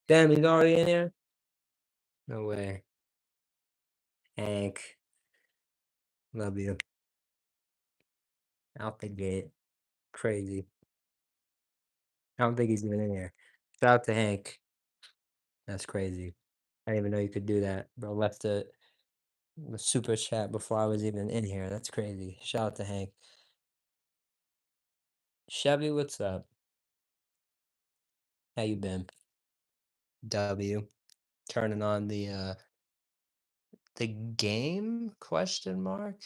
Damn, he's already in here? No way. Hank, love you. Out the gate. Crazy. I don't think he's even in here. Shout out to Hank. That's crazy. I didn't even know you could do that. Bro left the super chat before I was even in here. That's crazy. Shout out to Hank. Chevy, what's up? How you been? W. Turning on the game? Question mark.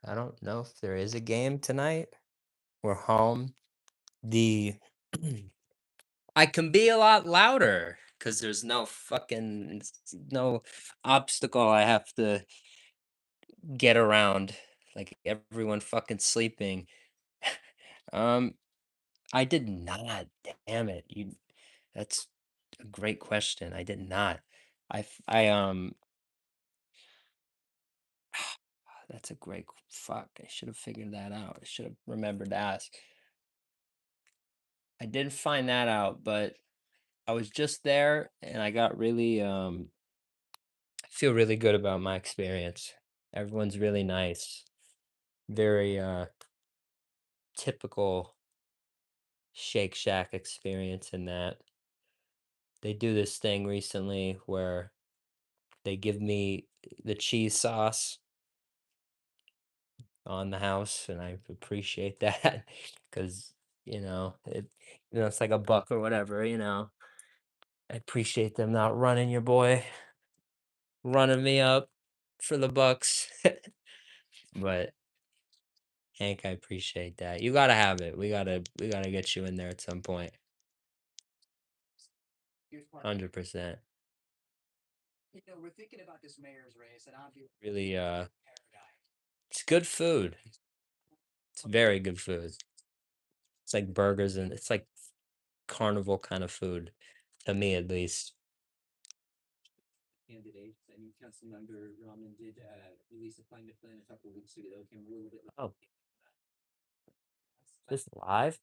I don't know if there is a game tonight. We're home. The I can be a lot louder because there's no obstacle I have to get around. Like everyone fucking sleeping. Um, I did not. Damn it. That's a great question. I did not. I that's a great fuck. I should have figured that out. I should have remembered to ask. I didn't find that out, but I was just there and I got really I feel really good about my experience. Everyone's really nice. Very typical Shake Shack experience in that they do this thing recently where they give me the cheese sauce on the house, and I appreciate that because it's like a buck or whatever. I appreciate them not running your boy, running me up for the bucks. But Hank, I appreciate that. You gotta have it. We gotta get you in there at some point. 100%. Really, it's good food. It's very good food. It's like burgers and it's like carnival kind of food, to me at least. Oh, this live?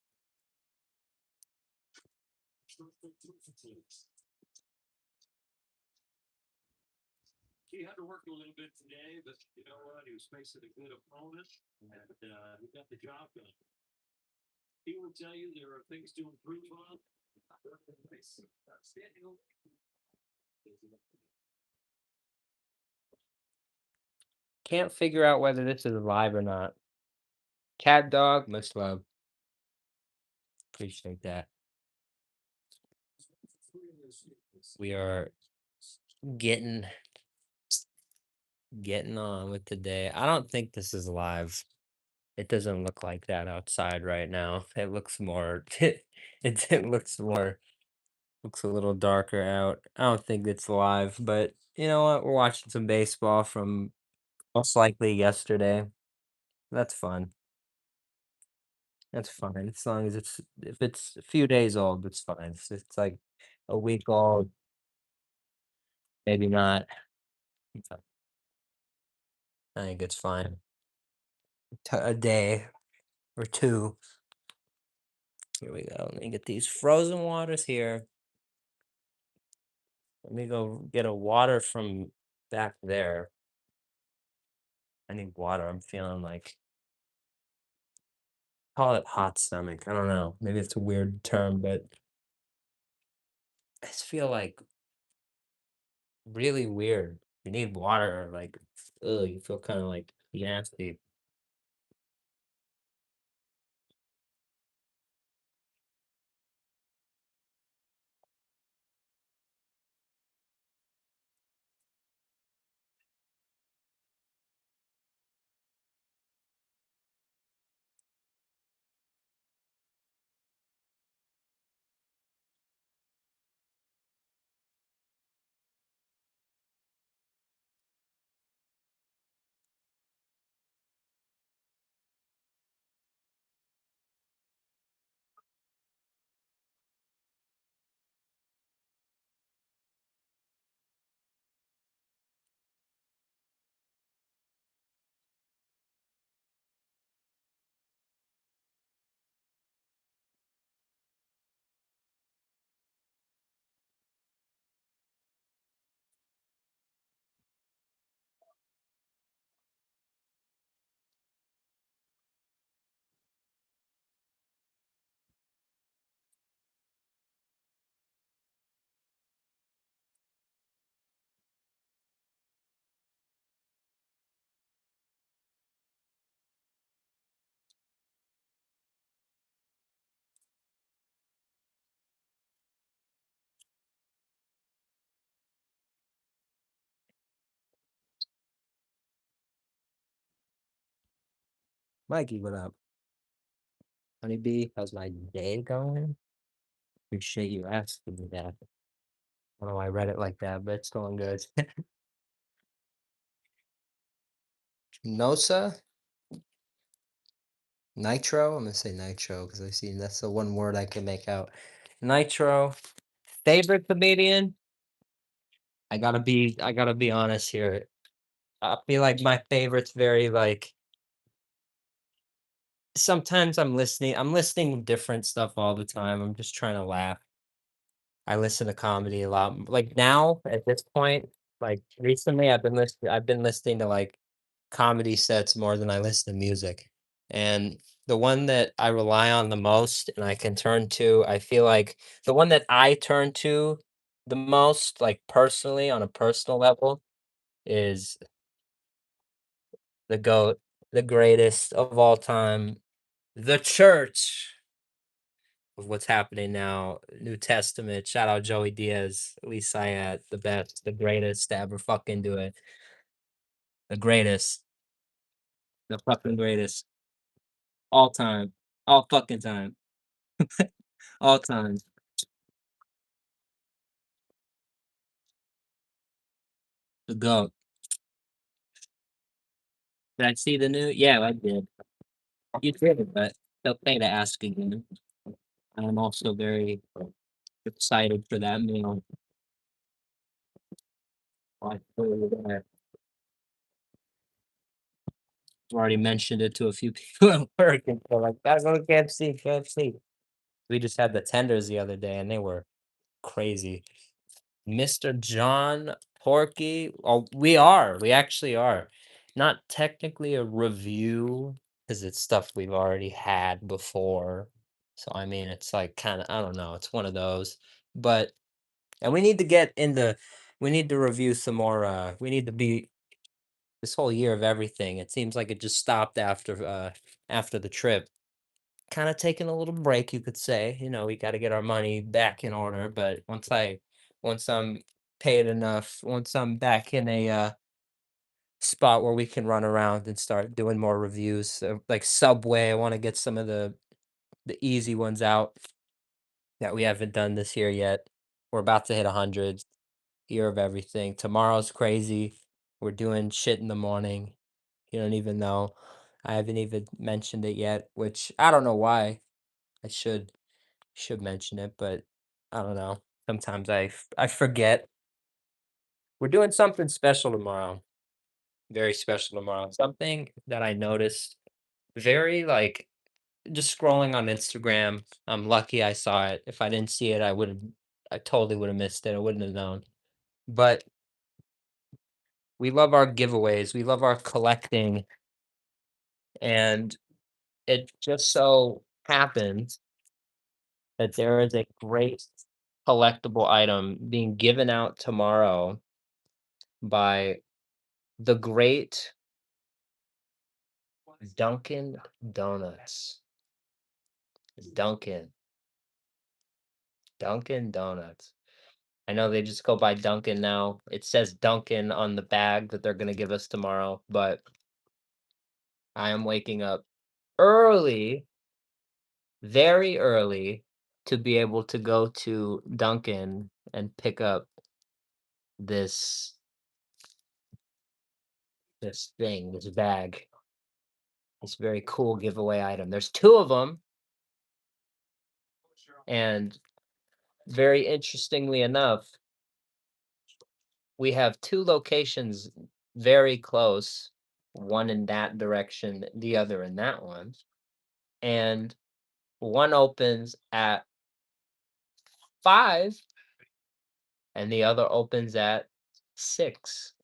Can't figure out whether this is live or not. Cat dog, much love. Appreciate that. We are getting getting on with the day. I don't think this is live. It doesn't look like that outside right now. It looks more looks a little darker out. I don't think it's live, but you know what? We're watching some baseball from most likely yesterday. That's fun. That's fine. As long as if it's a few days old, it's fine. If it's like a week old, maybe not. So, I think it's fine. A day or two. Here we go. Let me get these frozen waters here. Let me go get a water from back there. I need water. I'm feeling like call it hot stomach. I don't know. Maybe it's a weird term, but I just feel like really weird. You need water, like, ugh, you feel kind of like nasty. Mikey, what up? Honeybee, how's my day going? Appreciate you asking me that. I don't know why I read it like that, but it's going good. Nosa? Nitro? I'm gonna say Nitro because I see that's the one word I can make out. Nitro. Favorite comedian? I gotta be honest here. I feel like my favorite's very like sometimes I'm listening to different stuff all the time. I'm just trying to laugh. I listen to comedy a lot. Like now, at this point, like recently I've been listening to like comedy sets more than I listen to music. And the one that I rely on the most and I can turn to, I feel like the one that I turn to the most, like personally on a personal level, is the GOAT, the greatest of all time, the church of what's happening now. New Testament. Shout out Joey Diaz, Lee Syatt, the best, the greatest to ever fucking do it. The greatest, the fucking greatest, all time, all fucking time, all time. The GOAT. Did I see the new? Yeah, I did. You did, but it's okay to ask again. I'm also very excited for that meal. I have already mentioned it to a few people at work, and they're like, "Gotta go to KFC, KFC." We just had the tenders the other day, and they were crazy. Mr. John Porky. Oh, we actually are. Not technically a review because it's stuff we've already had before. So I mean, it's like kind of I don't know. It's one of those, but and we need to get into. We need to review some more. We need to be this whole year of everything. It seems like it just stopped after the trip. Kind of taking a little break, you could say. You know, we got to get our money back in order. But once I'm paid enough, once I'm back in a spot where we can run around and start doing more reviews, like Subway, I want to get some of the easy ones out that we haven't done this year yet. We're about to hit 100, year of everything. Tomorrow's crazy. We're doing shit in the morning. You don't even know. I haven't even mentioned it yet, which I don't know why. I should mention it, but I don't know. Sometimes I forget. We're doing something special tomorrow. Very special tomorrow. Something that I noticed very like just scrolling on Instagram. I'm lucky I saw it. If I didn't see it, I totally would have missed it. I wouldn't have known. But we love our giveaways. We love our collecting, and it just so happens that there is a great collectible item being given out tomorrow by the great Dunkin' Donuts. Dunkin'. Dunkin' Donuts. I know they just go by Dunkin' now. It says Dunkin' on the bag that they're gonna give us tomorrow, but I am waking up early, very early, to be able to go to Dunkin' and pick up this this bag, this very cool giveaway item. There's 2 of them, and very interestingly enough, we have 2 locations very close, one in that direction, the other in that one, and one opens at 5 and the other opens at 6.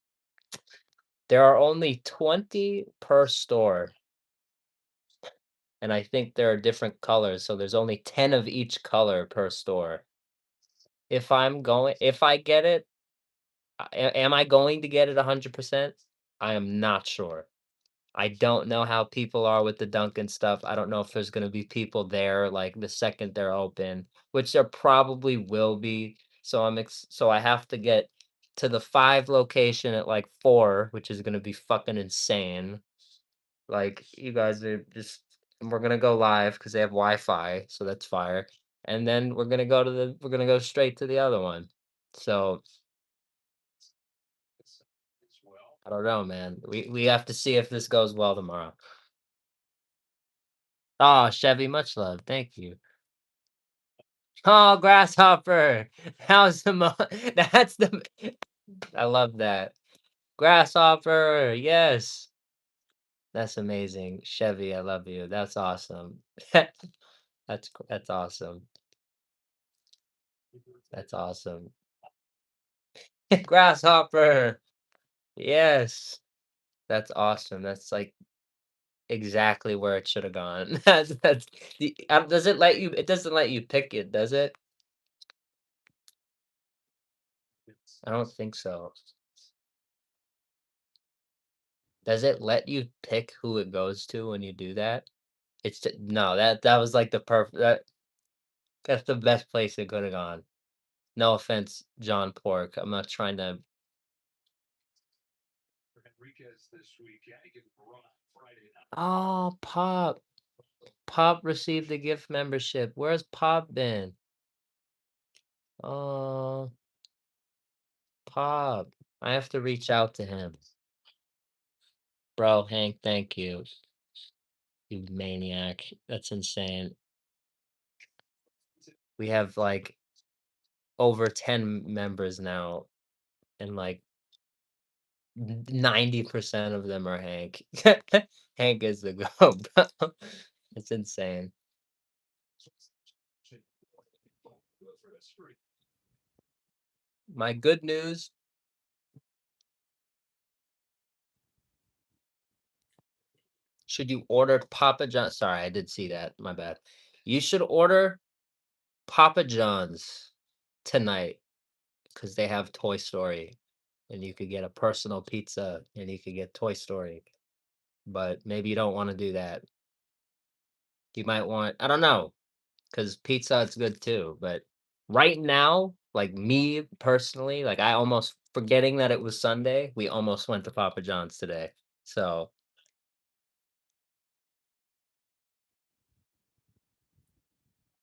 There are only 20 per store, and I think there are different colors, so there's only 10 of each color per store. If I get it, am I going to get it 100%? I am not sure. I don't know how people are with the Dunkin' stuff. I don't know if there's gonna be people there, like, the second they're open, which there probably will be. So I have to get to the 5 location at, like, 4, which is gonna be fucking insane. Like, you guys are just we're gonna go live because they have Wi-Fi, so that's fire. And then we're gonna go straight to the other one. So I don't know, man. We have to see if this goes well tomorrow. Oh, Chevy, much love. Thank you. Oh, Grasshopper. How's the that's the I love that. Grasshopper, yes. That's amazing. Chevy, I love you. That's awesome. That's awesome. That's awesome. Grasshopper. Yes. That's awesome. That's like exactly where it should have gone. That's does it let you it doesn't let you pick it, does it? I don't think so. Does it let you pick who it goes to when you do that? No, that was like the perfect that's the best place it could have gone. No offense, John Pork. I'm not trying to Oh, Pop. Pop received a gift membership. Where's Pop been? Oh, Pop. I have to reach out to him. Bro, Hank, thank you. You maniac. That's insane. We have like over 10 members now, and like 90% of them are Hank. Hank is the go, bro. It's insane. My good news, should you order Papa John sorry, I did see that, my bad. You should order Papa John's tonight because they have Toy Story, and you could get a personal pizza, and you could get Toy Story, but maybe you don't wanna do that. You might want I don't know, because pizza is good too, but right now, like, me personally, like, I almost forgetting that it was Sunday, we almost went to Papa John's today, so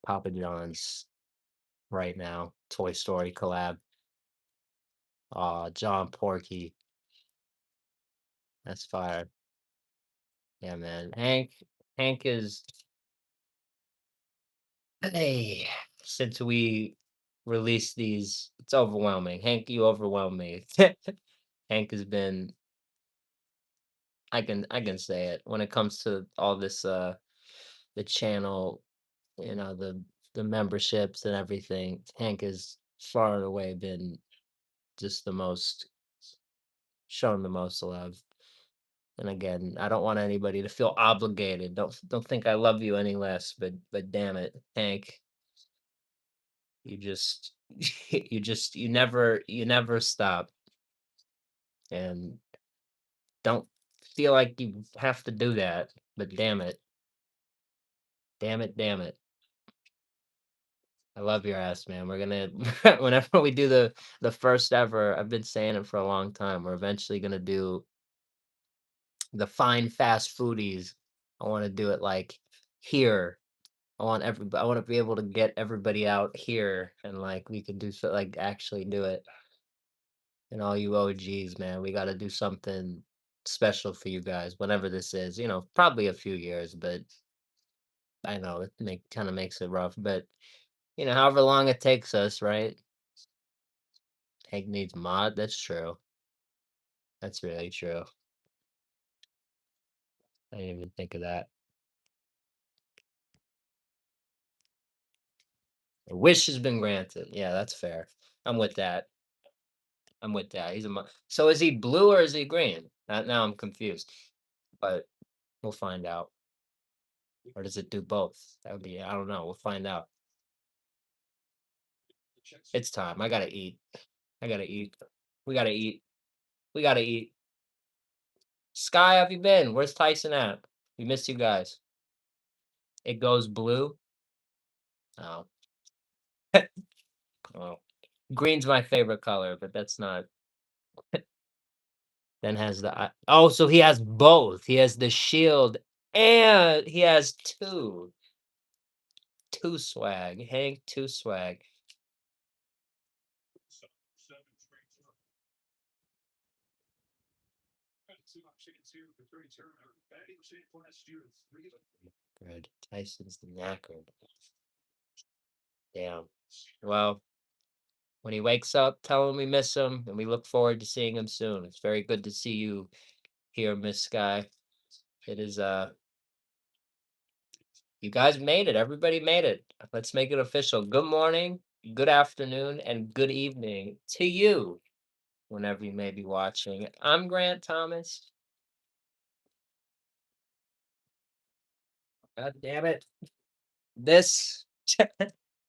Papa John's right now, Toy Story collab. Aw, John Porky, that's fire. Yeah, man. Hank is hey, since we released these, it's overwhelming. Hank, you overwhelm me. Hank has been I can say it when it comes to all this the channel, the memberships and everything. Hank has far and away been just the most shown the most love. And again, I don't want anybody to feel obligated. Don't think I love you any less, but damn it, Hank, you just you never stop and don't feel like you have to do that, but damn it. Damn it, damn it. I love your ass, man. We're gonna whenever we do the first ever, I've been saying it for a long time. We're eventually gonna do the fine fast foodies. I want to do it like here. I want to be able to get everybody out here and like we could do so like actually do it. And all you OGs, man, we got to do something special for you guys whenever this is. Probably a few years, but I know it kind of makes it rough. But however long it takes us, right? Hank needs mod. That's true. That's really true. I didn't even think of that. A wish has been granted. Yeah, that's fair. I'm with that. I'm with that. So is he blue or is he green? Now I'm confused. But we'll find out. Or does it do both? That would be I don't know. We'll find out. It's time. I gotta eat. I gotta eat. We gotta eat. We gotta eat. Sky, have you been? Where's Tyson at? We missed you guys. It goes blue. Oh, well, green's my favorite color, but that's not. then has the oh, so he has both. He has the shield and he has 2. 2 swag. Hank 2 swag. Good. Tyson's the knacker. Damn. Well, when he wakes up, tell him we miss him and we look forward to seeing him soon. It's very good to see you here, Miss Sky. It is you guys made it. Everybody made it. Let's make it official. Good morning, good afternoon, and good evening to you whenever you may be watching. I'm Grant Thomas. God damn it. This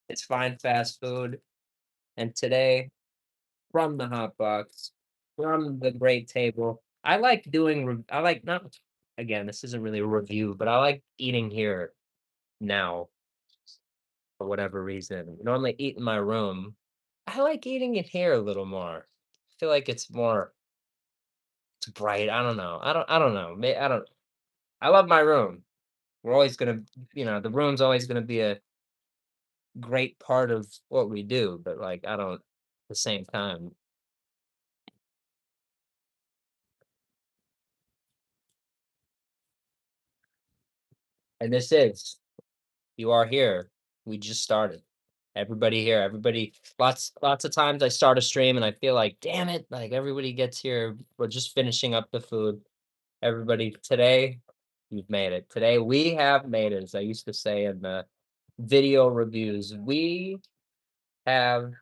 is Fine Fast Food. And today, from the hot box, from the great table, I like doing, I like not, again, this isn't really a review, but I like eating here now for whatever reason. Normally eat in my room. I like eating it here a little more. I feel like it's more, it's bright. I don't know. I don't know. I don't, I love my room. We're always gonna, the room's always gonna be a great part of what we do, but like I don't at the same time. And this is you are here. We just started. Everybody here, everybody lots of times I start a stream and I feel like, damn it, like everybody gets here. We're just finishing up the food. Everybody today, you've made it. Today we have made it, as I used to say in the video reviews. We have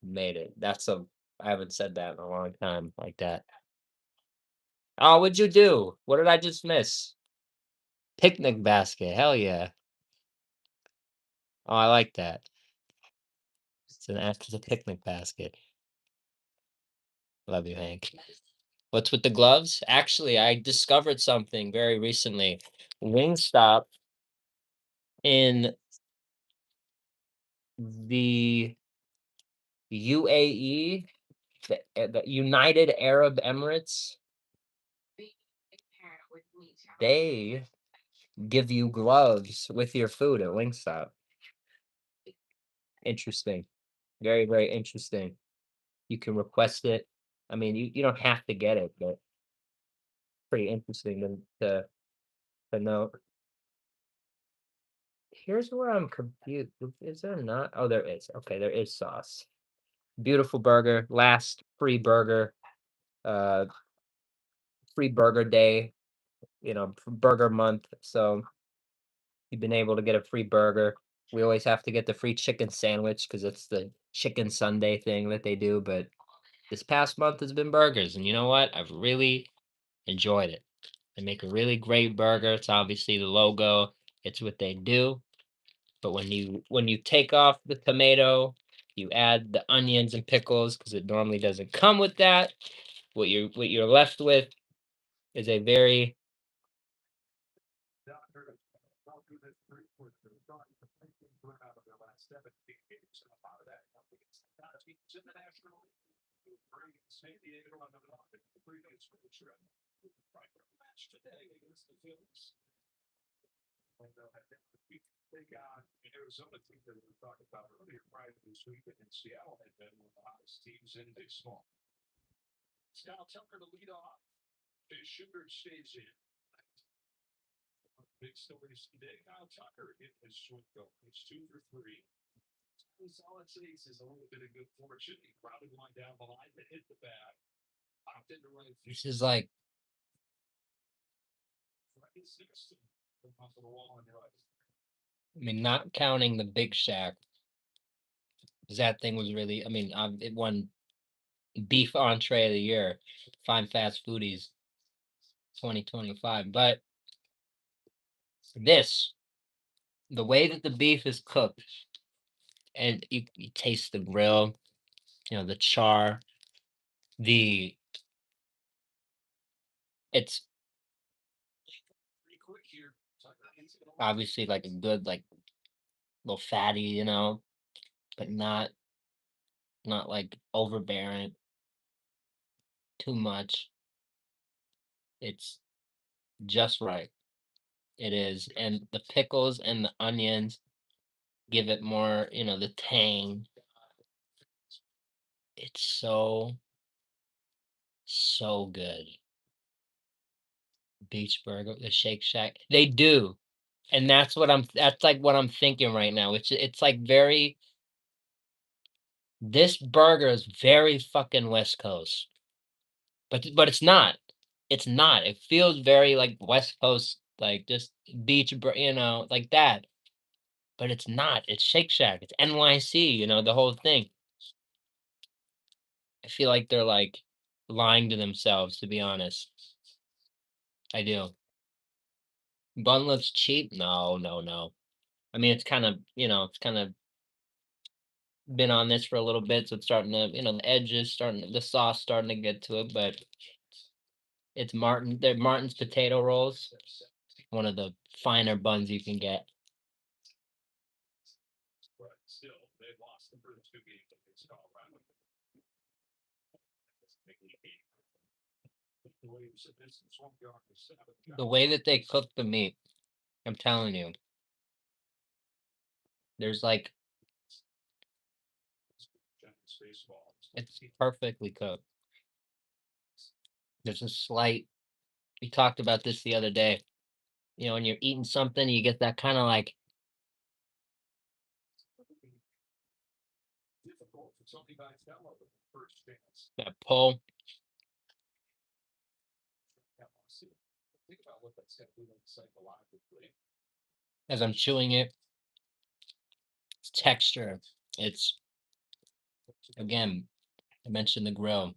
made it. That's a I haven't said that in a long time like that. Oh, what'd you do? What did I just miss? Picnic basket. Hell yeah. Oh, I like that. It's a picnic basket. Love you, Hank. What's with the gloves? Actually, I discovered something very recently. Wingstop in the UAE, the United Arab Emirates, they give you gloves with your food at Wingstop. Interesting. Very, very interesting. You can request it. I mean, you don't have to get it, but pretty interesting to know. Here's where I'm confused. Is there not? Oh, there is. Okay, there is sauce. Beautiful burger. Last uh, free burger day. Burger month. So you've been able to get a free burger. We always have to get the free chicken sandwich because it's the chicken Sunday thing that they do. But this past month has been burgers, and you know what? I've really enjoyed it. They make a really great burger. It's obviously the logo. It's what they do. But when you take off the tomato, you add the onions and pickles because it normally doesn't come with that. What you're left with is a very this is like I mean, not counting the Big Shack, 'cause that thing was really I mean, it won beef entree of the year, Fine Fast Foodies 2025. But this, the way that the beef is cooked, and you taste the grill, the char, the it's obviously like a good like little fatty, but not like overbearing too much. It's just right. It is, and the pickles and the onions give it more, the tang. It's so, so good. Beach Burger, the Shake Shack, they do, and that's, like, what I'm thinking right now, it's, like, very this burger is very fucking West Coast, but it's not. It's not. It feels very, like, West Coast, like, just like that, but it's not. It's Shake Shack, it's NYC, the whole thing. I feel like they're, like, lying to themselves, to be honest. I do. Bun looks cheap? No, no, no. I mean, it's kinda been on this for a little bit, so it's starting to, the edges starting, the sauce starting to get to it, but they're Martin's potato rolls, one of the finer buns you can get. The way that they cook the meat, I'm telling you, there's like it's perfectly cooked. There's a slight we talked about this the other day. When you're eating something, you get that kind of like that pull as I'm chewing it. It's texture. It's again, I mentioned the grill.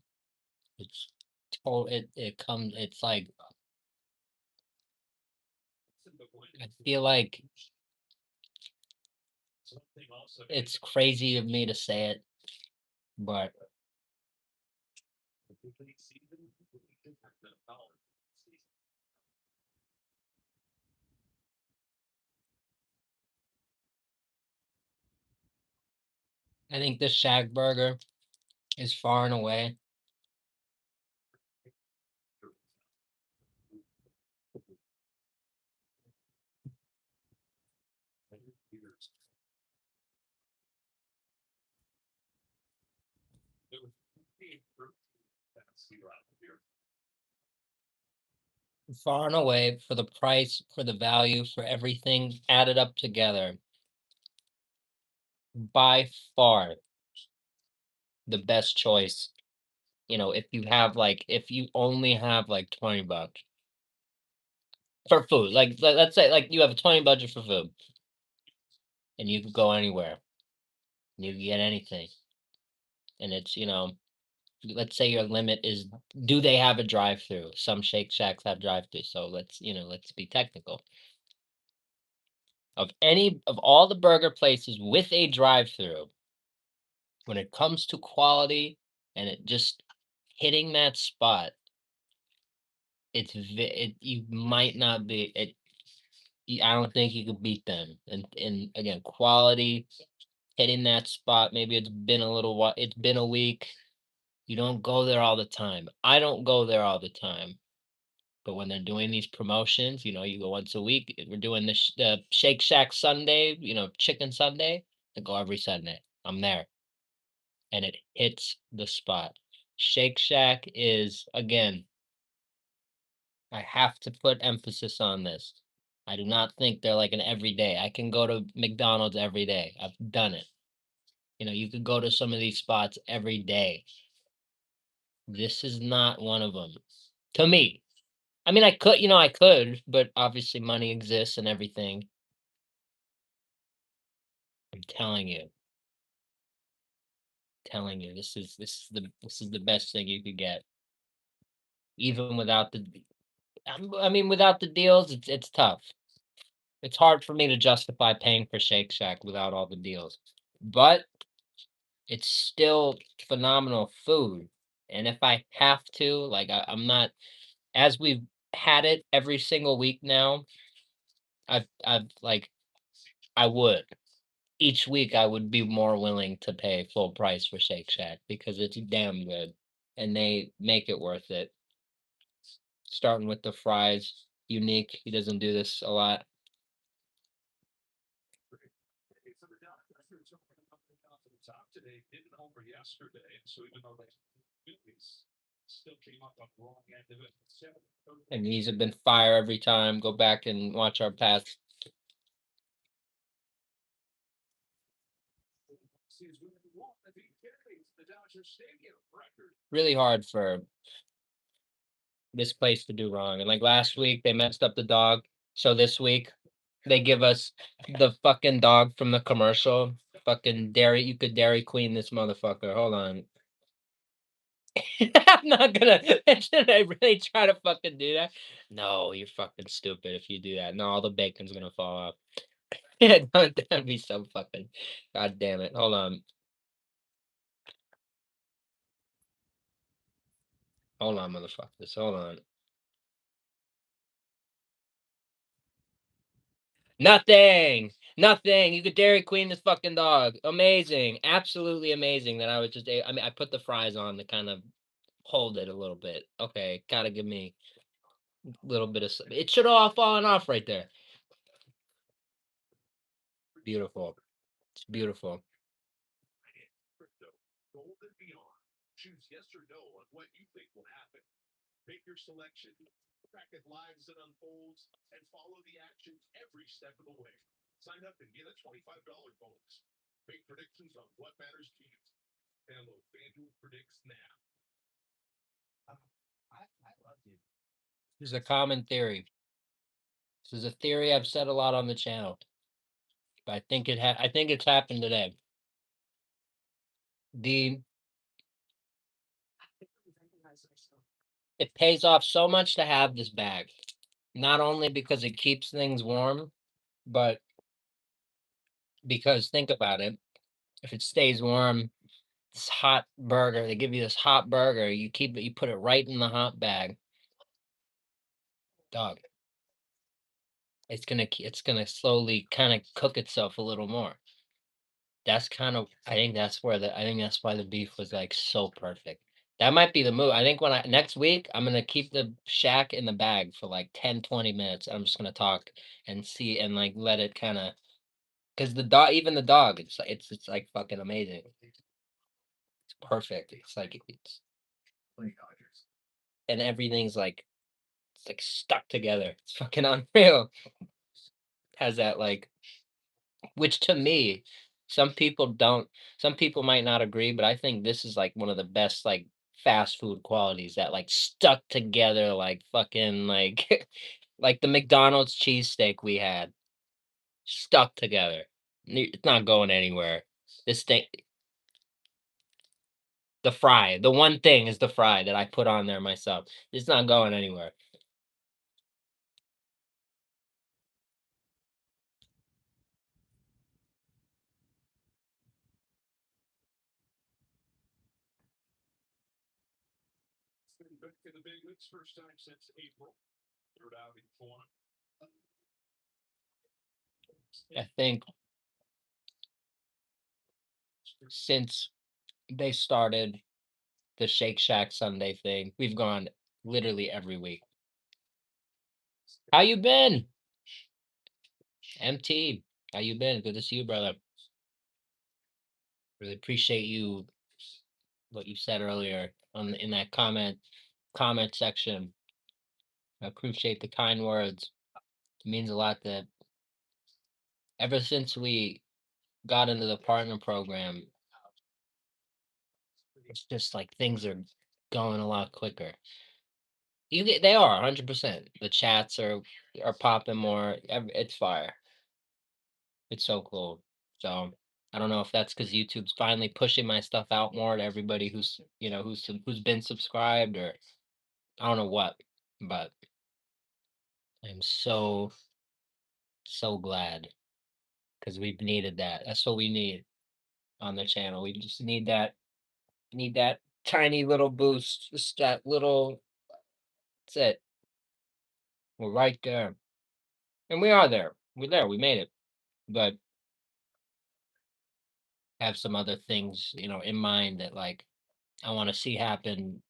It's it comes. It's like I feel like it's crazy of me to say it, but I think this Shack burger is far and away far and away for the price, for the value, for everything added up together, by far the best choice. If you only have like 20 bucks for food, like let's say like you have a 20 budget for food and you can go anywhere and you can get anything. And let's say your limit is do they have a drive through? Some Shake Shacks have drive through. So let's be technical. Of all the burger places with a drive through, when it comes to quality and it just hitting that spot, you might not be I don't think you could beat them. And again, quality, hitting that spot. Maybe it's been a little while. It's been a week. You don't go there all the time. I don't go there all the time. But when they're doing these promotions, you go once a week. We're doing the Shake Shack Sunday, Chicken Sunday. I go every Sunday. I'm there, and it hits the spot. Shake Shack is again. I have to put emphasis on this. I do not think they're like an everyday. I can go to McDonald's every day. I've done it. You could go to some of these spots every day. This is not one of them. To me. I mean, I could, but obviously money exists and everything. I'm telling you, this is the best thing you could get. Even without I mean, without the deals, it's tough. It's hard for me to justify paying for Shake Shack without all the deals. But it's still phenomenal food. And if I have to, like I'm not as we've had it every single week now, I've like I would. Each week I would be more willing to pay full price for Shake Shack because it's damn good and they make it worth it. starting with the fries. Unique. He doesn't do this a lot. And these have been fire every time. Go back and watch our past. Really hard for this place to do wrong. And like last week, they messed up the dog. So this week, they give us the fucking dog from the commercial. Fucking dairy. You could Dairy Queen this motherfucker. Hold on. I'm not gonna. Should I really try to fucking do that? No, you're fucking stupid if you do that. No, all the bacon's gonna fall off. Yeah, that'd be so fucking. God damn it. Hold on. Hold on, motherfuckers. Hold on. Nothing. Nothing. You could Dairy Queen this fucking dog. Amazing. Absolutely amazing that I would just. I mean, I put the fries on to kind of hold it a little bit. Okay, gotta give me a little bit of. It should have all fallen off right there. Beautiful. It's beautiful. There's a common theory. This is a theory I've said a lot on the channel, but I think it's happened today. The It pays off so much to have this bag. Not only because it keeps things warm, but because think about it, if it stays warm, this hot burger, they give you this hot burger, you keep it, you put it right in the hot bag. Dog, it's gonna slowly kind of cook itself a little more. That's kind of I think that's why the beef was like so perfect. That might be the move. I think when I next week I'm gonna keep the shack in the bag for like 10, 20 minutes. I'm just gonna talk and see and like let it kind of because the dog, even the dog, it's like fucking amazing. It's perfect. It's like it's and everything's like it's like stuck together. It's fucking unreal. Has that like which to me, some people don't some people might not agree, but I think this is like one of the best like fast food qualities that like stuck together like fucking like like the McDonald's cheesesteak we had stuck together. It's not going anywhere. This thing the fry, the one thing is the fry that I put on there myself. It's not going anywhere. I think since they started the Shake Shack Sunday thing, we've gone literally every week. How you been? MT, how you been? Good to see you, brother. Really appreciate you what you said earlier on in that comment section. I appreciate the kind words. It means a lot that ever since we got into the partner program, it's just like things are going a lot quicker. They are 100%. The chats are popping more. It's fire. It's so cool. So I don't know if that's because YouTube's finally pushing my stuff out more to everybody who's who's been subscribed or I don't know what, but I'm so glad because we've needed that. That's what we need on the channel. We just need that tiny little boost, just that little. That's it. We're right there, and we are there. We're there. We made it, but have some other things in mind that like I want to see happen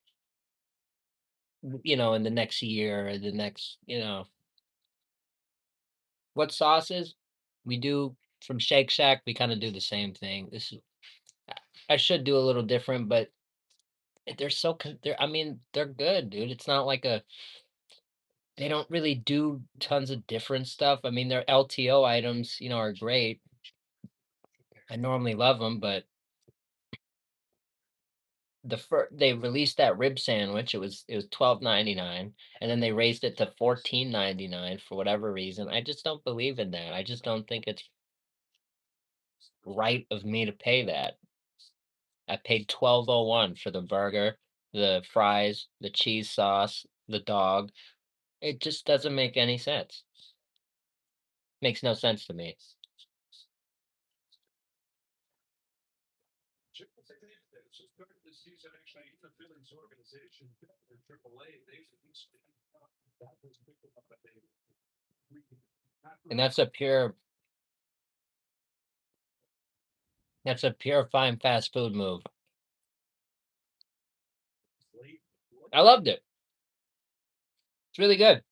in the next year or the next, what sauces we do from Shake Shack, we kind of do the same thing. I I should do a little different, but they're they're, I mean, they're good, dude. It's not like they don't really do tons of different stuff. I mean, their LTO items, are great. I normally love them, but they released that rib sandwich. It was 12.99, and then they raised it to 14.99 for whatever reason. I just don't believe in that. I just don't think it's right of me to pay that. I paid 12.01 for the burger, the fries, the cheese sauce, the dog. It just doesn't make any sense. Makes no sense to me. And that's a pure fine fast food move. I loved it. It's really good.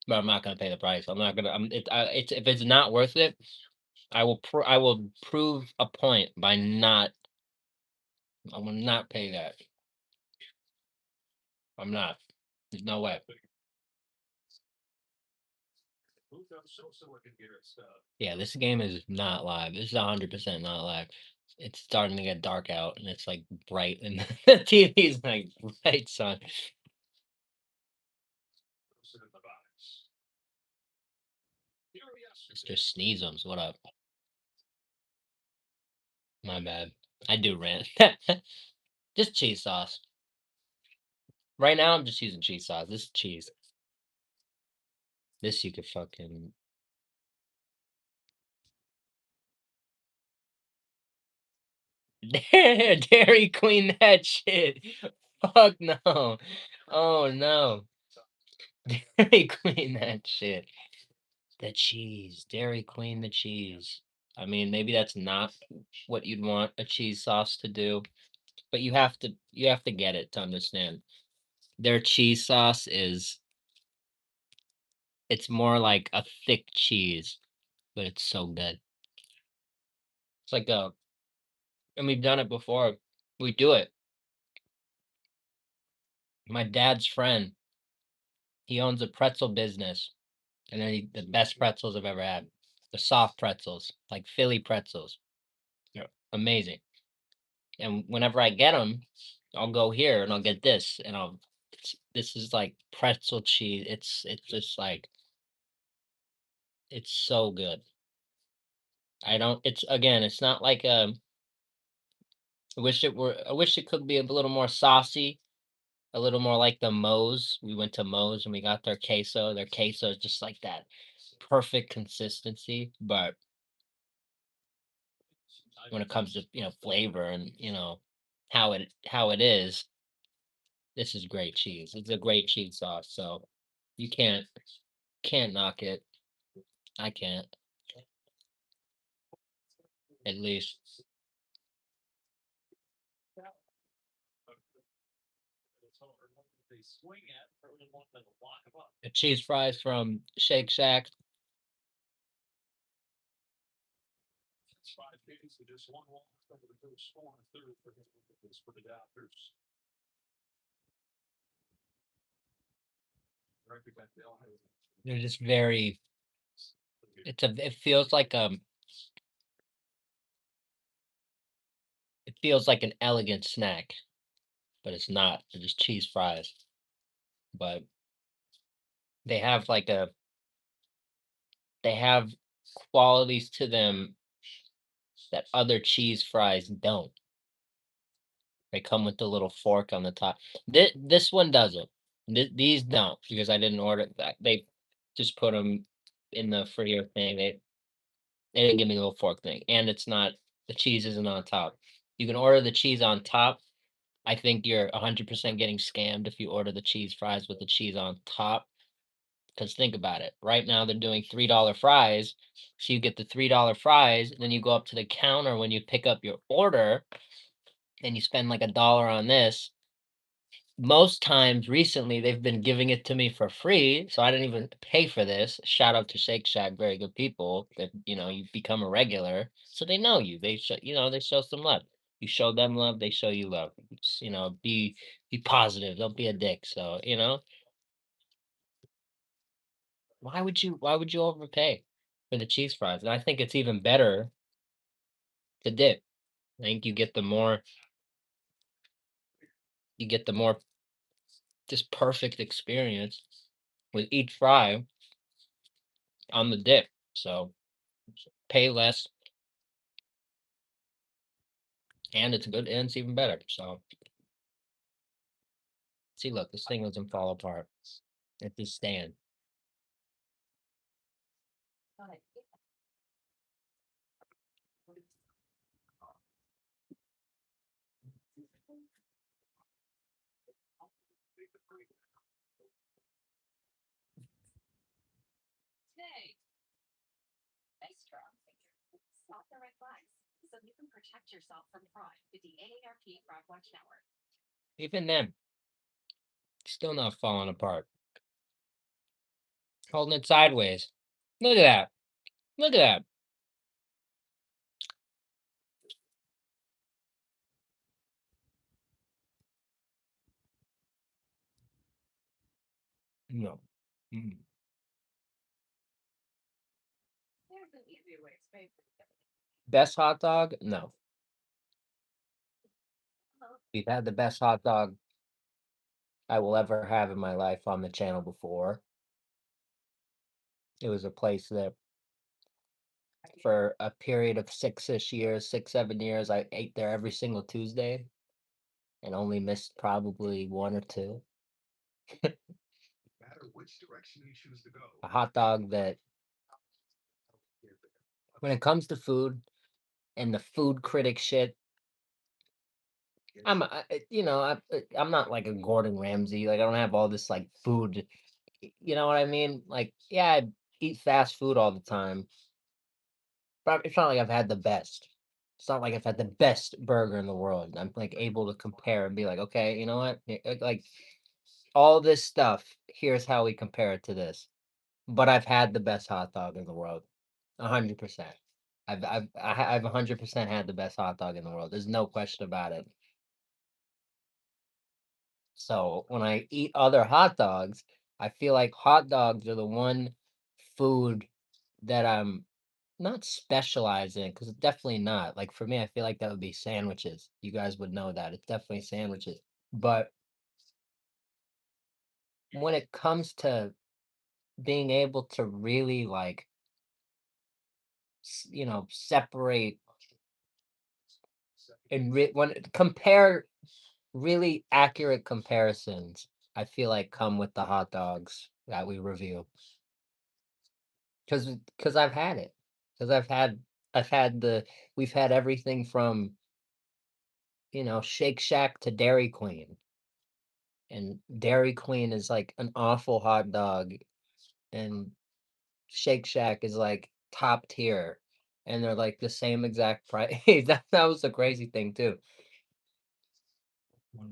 But I'm not gonna pay the price. I'm not gonna. It's if it's not worth it, I will prove a point by not. I will not pay that. I'm not. There's no way. Yeah, this game is not live. This is 100% not live. It's starting to get dark out, and it's like bright, and the TV's like bright sun. Mr. Sneezums, what up? My bad. I do rant. Just cheese sauce. Right now, I'm just using cheese sauce. This is cheese. This you could fucking Dairy Queen that shit. Fuck no. Oh no. Dairy Queen that shit. The cheese. Dairy Queen the cheese. I mean, maybe that's not what you'd want a cheese sauce to do, but you have to get it to understand. Their cheese sauce it's more like a thick cheese, but it's so good. It's like and we've done it before. We do it. My dad's friend, he owns a pretzel business, and then the best pretzels I've ever had. The soft pretzels, like Philly pretzels. They're amazing. And whenever I get them, I'll go here and I'll get this, and this is like pretzel cheese. It's just like it's so good. I don't. It's again. It's not like I wish it could be a little more saucy, a little more like the Moe's. We went to Moe's and we got their queso. Their queso is just like that perfect consistency. But when it comes to flavor and how it is, this is great cheese. It's a great cheese sauce. So you can't knock it. I can't, at least. The cheese fries from Shake Shack. They're just very. It feels like an elegant snack, but it's not. They're just cheese fries. But they have like a they have qualities to them that other cheese fries don't. They come with the little fork on the top. This one doesn't. These don't because I didn't order that. They just put them in the freezer thing. They didn't give me a little fork thing, and it's not the cheese isn't on top. You can order the cheese on top. I think you're 100% getting scammed if you order the cheese fries with the cheese on top. Because think about it. Right now they're doing $3 fries. So you get the $3 fries, and then you go up to the counter when you pick up your order and you spend like $1 on this. most times recently they've been giving it to me for free, so I didn't even pay for this. Shout out to Shake Shack, very good people that you become a regular, so they know you. They show some love. You show them love, they show you love. Be positive. Don't be a dick. So why would you overpay for the cheese fries? And I think it's even better to dip. I think you get the more just perfect experience with each fry on the dip. So pay less and it's good and it's even better. So see, look, this thing doesn't fall apart. It just stand. Even then, still not falling apart. Holding it sideways. Look at that. Look at that. No. Mm. Best hot dog? No. We've had the best hot dog I will ever have in my life on the channel before. It was a place that for a period of 6-ish years, 6, 7 years, I ate there every single Tuesday and only missed probably one or two. A hot dog that, when it comes to food and the food critic shit, I'm not like a Gordon Ramsay. Like I don't have all this like food. You know what I mean? Like, yeah, I eat fast food all the time, but it's not like I've had the best. It's not like I've had the best burger in the world. I'm like able to compare and be like, okay, you know what? Like all this stuff. Here's how we compare it to this. But I've had the best hot dog in the world, 100%. I've 100% had the best hot dog in the world. There's no question about it. So when I eat other hot dogs, I feel like hot dogs are the one food that I'm not specializing in, because it's definitely not. Like for me, I feel like that would be sandwiches. You guys would know that. It's definitely sandwiches. But when it comes to being able to really like, separate and when compare really accurate comparisons, I feel like come with the hot dogs that we review. Because I've had it. Because I've had the we've had everything from, Shake Shack to Dairy Queen, and Dairy Queen is, like, an awful hot dog, and Shake Shack is, like, top tier, and they're, like, the same exact price. That was the crazy thing too.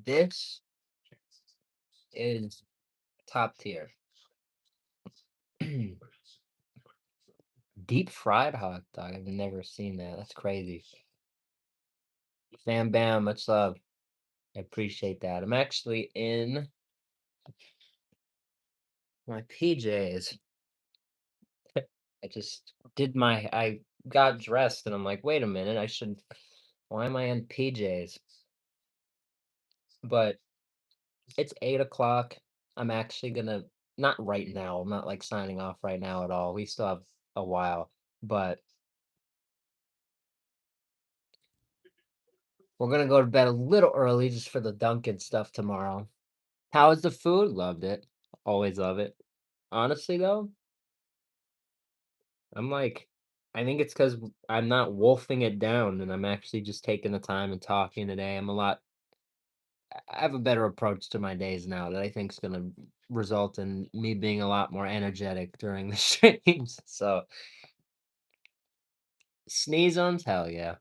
This is top tier. Deep fried hot dog, I've never seen that, that's crazy. Fam Bam, much love. I appreciate that. I'm actually in my PJs. I got dressed and I'm like, wait a minute, why am I in PJs? But it's 8 o'clock. I'm actually gonna, not right now, I'm not like signing off right now at all. We still have a while, but we're gonna go to bed a little early just for the Dunkin' stuff tomorrow. How was the food? Loved it. Always love it. Honestly though, I'm like, I think it's because I'm not wolfing it down and I'm actually just taking the time and talking today. I have a better approach to my days now that I think is gonna result in me being a lot more energetic during the streams. So sneeze zones, hell yeah.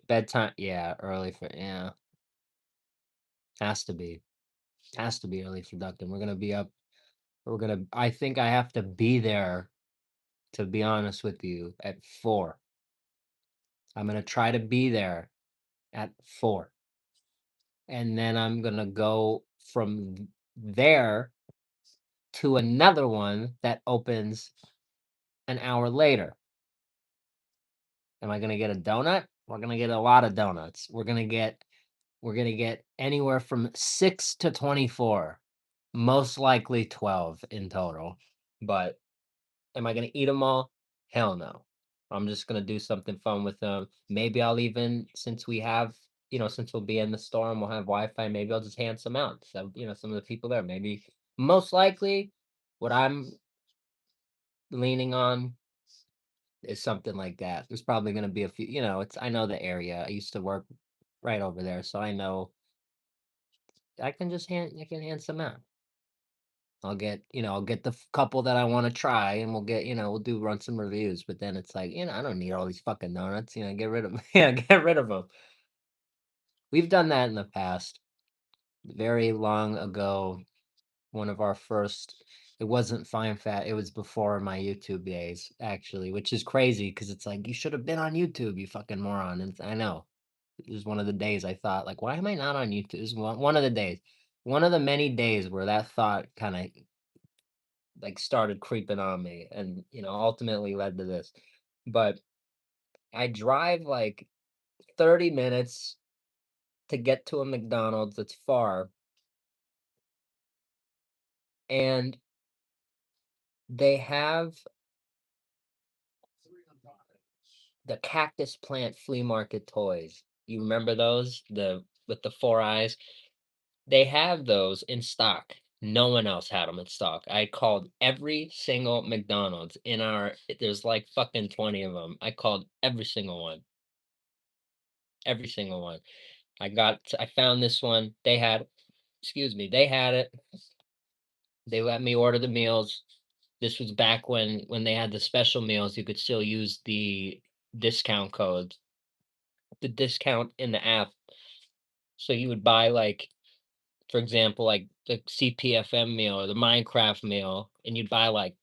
Bedtime, yeah, early for yeah. Has to be. Has to be early for Duckton. I think I have to be there, to be honest with you, at 4. I'm gonna try to be there at 4, and then I'm gonna go from there to another one that opens an hour later. Am I gonna get a donut? We're gonna get a lot of donuts. We're gonna get anywhere from 6 to 24, most likely 12 in total. But am I gonna eat them all? Hell no. I'm just gonna do something fun with them. Maybe I'll even, since we have, since we'll be in the store and we'll have Wi-Fi, maybe I'll just hand some out. So, some of the people there. Maybe most likely what I'm leaning on is something like that. There's probably gonna be a few, I know the area. I used to work right over there, so I know I can hand some out. I'll get the couple that I want to try, and we'll run some reviews. But then it's like, I don't need all these fucking donuts. Get rid of them. Yeah, get rid of them. We've done that in the past, very long ago. One of our first, it wasn't Fine Fat. It was before my YouTube days, actually, which is crazy because it's like you should have been on YouTube, you fucking moron. And I know it was one of the days I thought, like, why am I not on YouTube? It was one of the days, one of the many days where that thought kind of like started creeping on me and ultimately led to this. But I drive like 30 minutes to get to a McDonald's that's far, and they have the cactus plant flea market toys. You remember those? The with the four eyes? They have those in stock. No one else had them in stock. I called every single McDonald's in there's like fucking 20 of them. I called every single one. Every single one. I found this one. They had it. They let me order the meals. This was back when they had the special meals, you could still use discount code, the discount in the app. So you would buy like, for example, like the CPFM meal or the Minecraft meal, and you'd buy like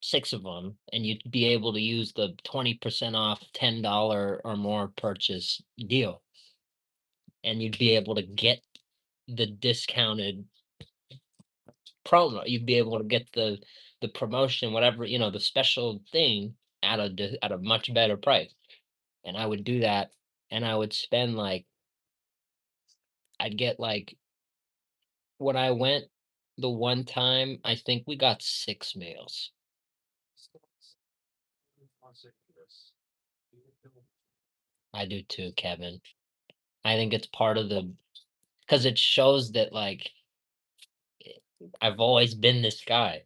6 of them, and you'd be able to use the 20% off $10 or more purchase deal, and you'd be able to get the discounted promo. You'd be able to get the promotion, whatever, the special thing at a much better price. And I would do that, and I would spend like I'd get like when I went the one time, I think we got 6 meals. I do too, Kevin. I think it's part of the because it shows that like I've always been this guy.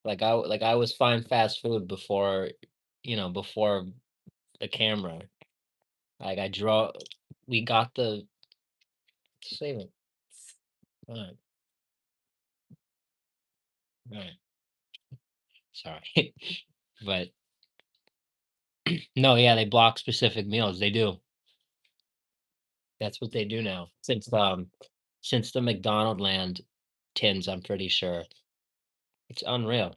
Like I was fine fast food before the camera. Like I draw we got the save it. Alright, alright, sorry. But no, yeah, they block specific meals. They do. That's what they do now. Since the McDonald land tins, I'm pretty sure. It's unreal.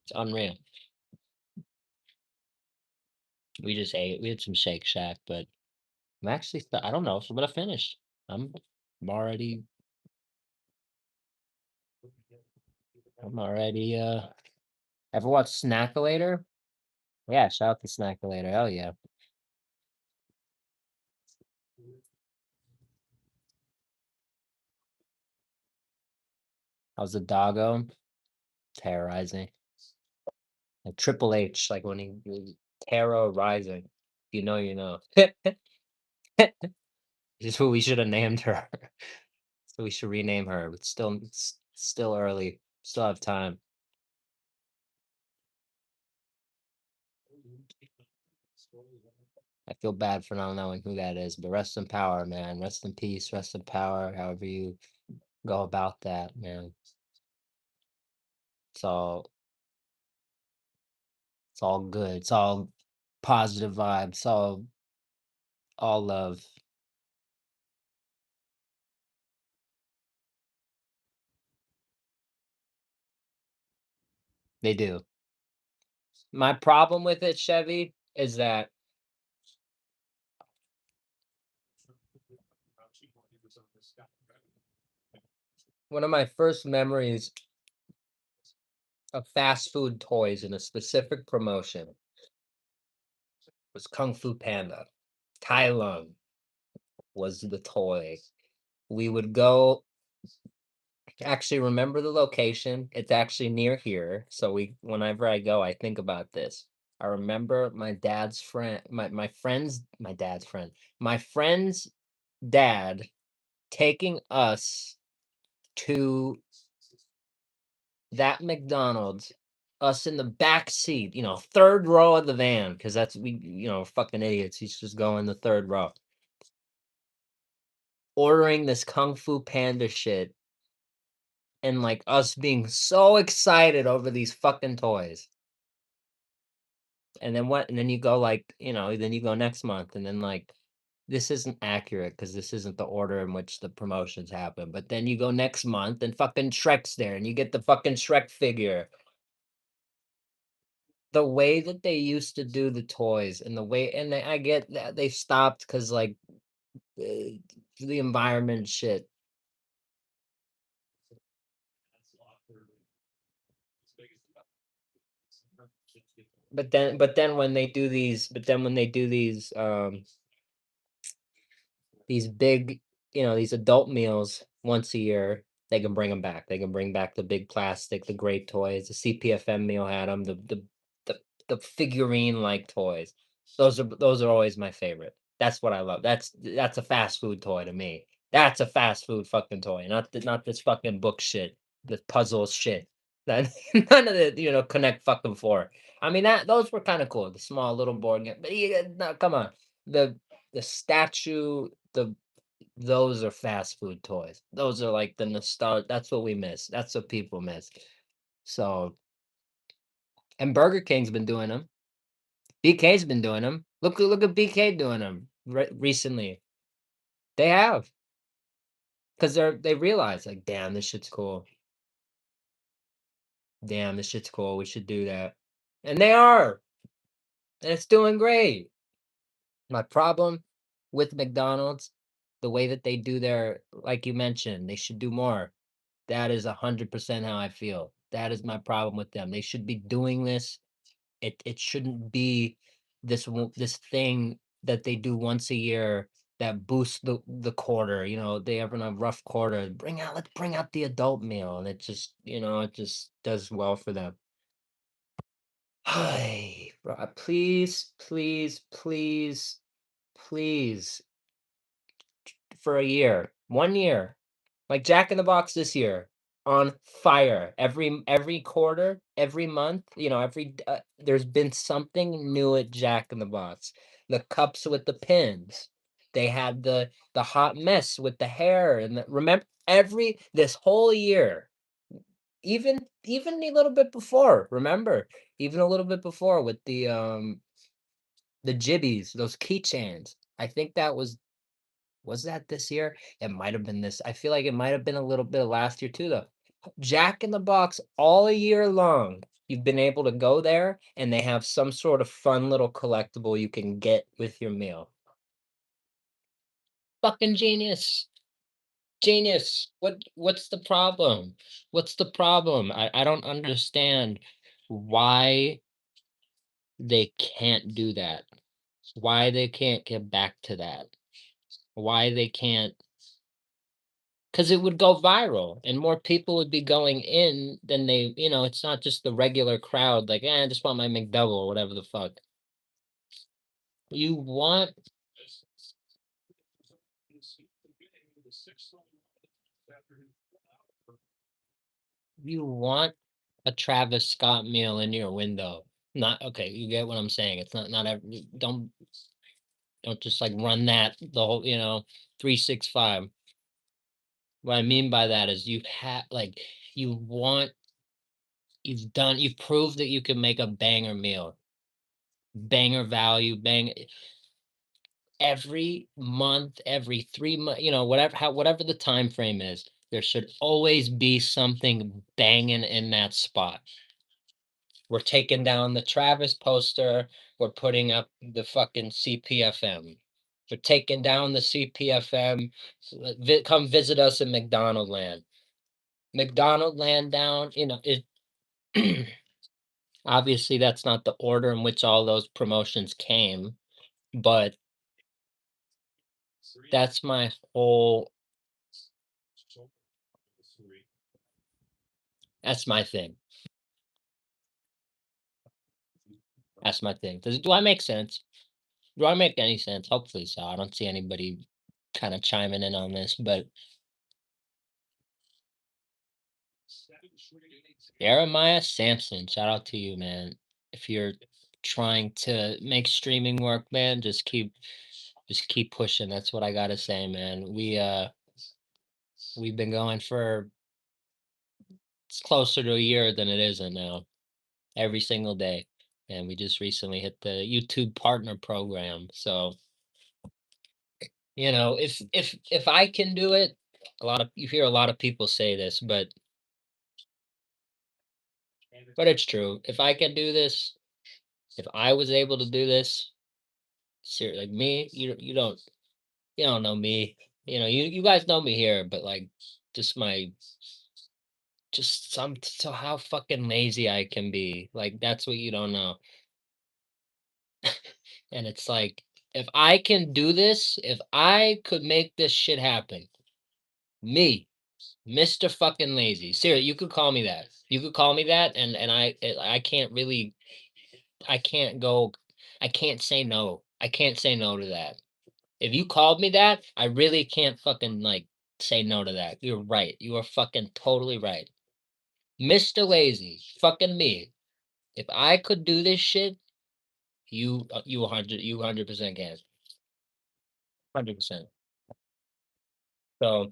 It's unreal. We had some Shake Shack, but I don't know if I'm gonna finish. I'm I'm already I'm already ever watched Snackalator? Yeah, shout out to Snackalator. Hell yeah. How's the doggo? Terrorizing. Like Triple H, like when he was terrorizing. You know, you know. This is what we should have named her. So we should rename her, but still early. Still have time. I feel bad for not knowing who that is, but rest in power, man. Rest in peace, rest in power, however you go about that, man. It's all it's all good. It's all positive vibes. It's all all love. They do. My problem with it, Chevy, is that one of my first memories of fast food toys in a specific promotion was Kung Fu Panda. Tai Lung was the toy. We would go actually remember the location. It's actually near here. So whenever I go, I think about this. I remember my friend's dad taking us to that McDonald's, us in the back seat, 3rd row of the van, because that's fucking idiots. He's just going the 3rd row, ordering this Kung Fu Panda shit, and like us being so excited over these fucking toys. And then what? And then you go like, then you go next month, and then like, this isn't accurate because this isn't the order in which the promotions happen. But then you go next month, and fucking Shrek's there, and you get the fucking Shrek figure. The way that they used to do the toys and the way and I get that they stopped because like, the environment shit, but then when they do these big, these adult meals once a year, they can bring them back. They can bring back the big plastic, the great toys. The CPFM meal had them, the the figurine-like toys. Those are always my favorite. That's what I love. That's a fast food toy to me. That's a fast food fucking toy, not this fucking book shit, this puzzle shit. That none of the, Connect fucking 4. I mean, that those were kinda cool, the small little board game, but yeah, no, come on. The the statue, those are fast food toys. Those are like the nostalgia. That's what we miss. That's what people miss. So, and Burger King's been doing them. BK's been doing them. Look at BK doing them recently. They have, because they realize like, damn, this shit's cool. Damn, this shit's cool. We should do that, and they are, and it's doing great. My problem with McDonald's, the way that they do their, like you mentioned, they should do more. That is 100% how I feel. That is my problem with them. They should be doing this. It shouldn't be this thing that they do once a year that boosts the quarter. They have a rough quarter. Let's bring out the adult meal, and it just does well for them. Hi, please, please, please, please, for a year, 1 year. Like Jack in the Box this year, on fire. Every quarter, every month, there's been something new at Jack in the Box. The cups with the pins. They had the hot mess with the hair and remember every this whole year, even a little bit before, remember? Even a little bit before with the jibbies, those keychains. I think was that this year? It might have been this. I feel like it might have been a little bit of last year too, though. Jack in the Box all year long. You've been able to go there, and they have some sort of fun little collectible you can get with your meal. Fucking genius. Genius. What's the problem? What's the problem? I don't understand why they can't do that. Why they can't get back to that. Why they can't. 'Cause it would go viral, and more people would be going in than it's not just the regular crowd like, "Eh, I just want my McDouble," or whatever the fuck. You want you want a Travis Scott meal in your window. Not okay, you get what I'm saying. It's not every don't just, like, run that the whole, 365. What I mean by that is like, you want you've proved that you can make a banger meal, banger value, every month, every 3 months, whatever the time frame is, there should always be something banging in that spot. We're taking down the Travis poster. We're putting up the fucking CPFM. We're taking down the CPFM. Come visit us in McDonald Land. McDonald Land down. It obviously that's not the order in which all those promotions came, but that's my whole. That's my thing. That's my thing. Do I make sense? Do I make any sense? Hopefully so. I don't see anybody kind of chiming in on this, but Jeremiah Sampson, shout out to you, man. If you're trying to make streaming work, man, just keep pushing. That's what I gotta say, man. We've been going for it's closer to a year than it isn't now, every single day. And we just recently hit the YouTube partner program. So, if I can do it, you hear a lot of people say this, but it's true. If I can do this, if I was able to do this, like me, you don't know me. You guys know me here, but like just my just some so how fucking lazy I can be. Like that's what you don't know. And it's like if I can do this, if I could make this shit happen, me, Mr. fucking lazy. Seriously, you could call me that. You could call me that, and I can't really I can't go I can't say no. I can't say no to that. If you called me that, I really can't fucking like say no to that. You're right. You are fucking totally right. Mr. Lazy, fucking me. If I could do this shit, you 100% can. 100%. So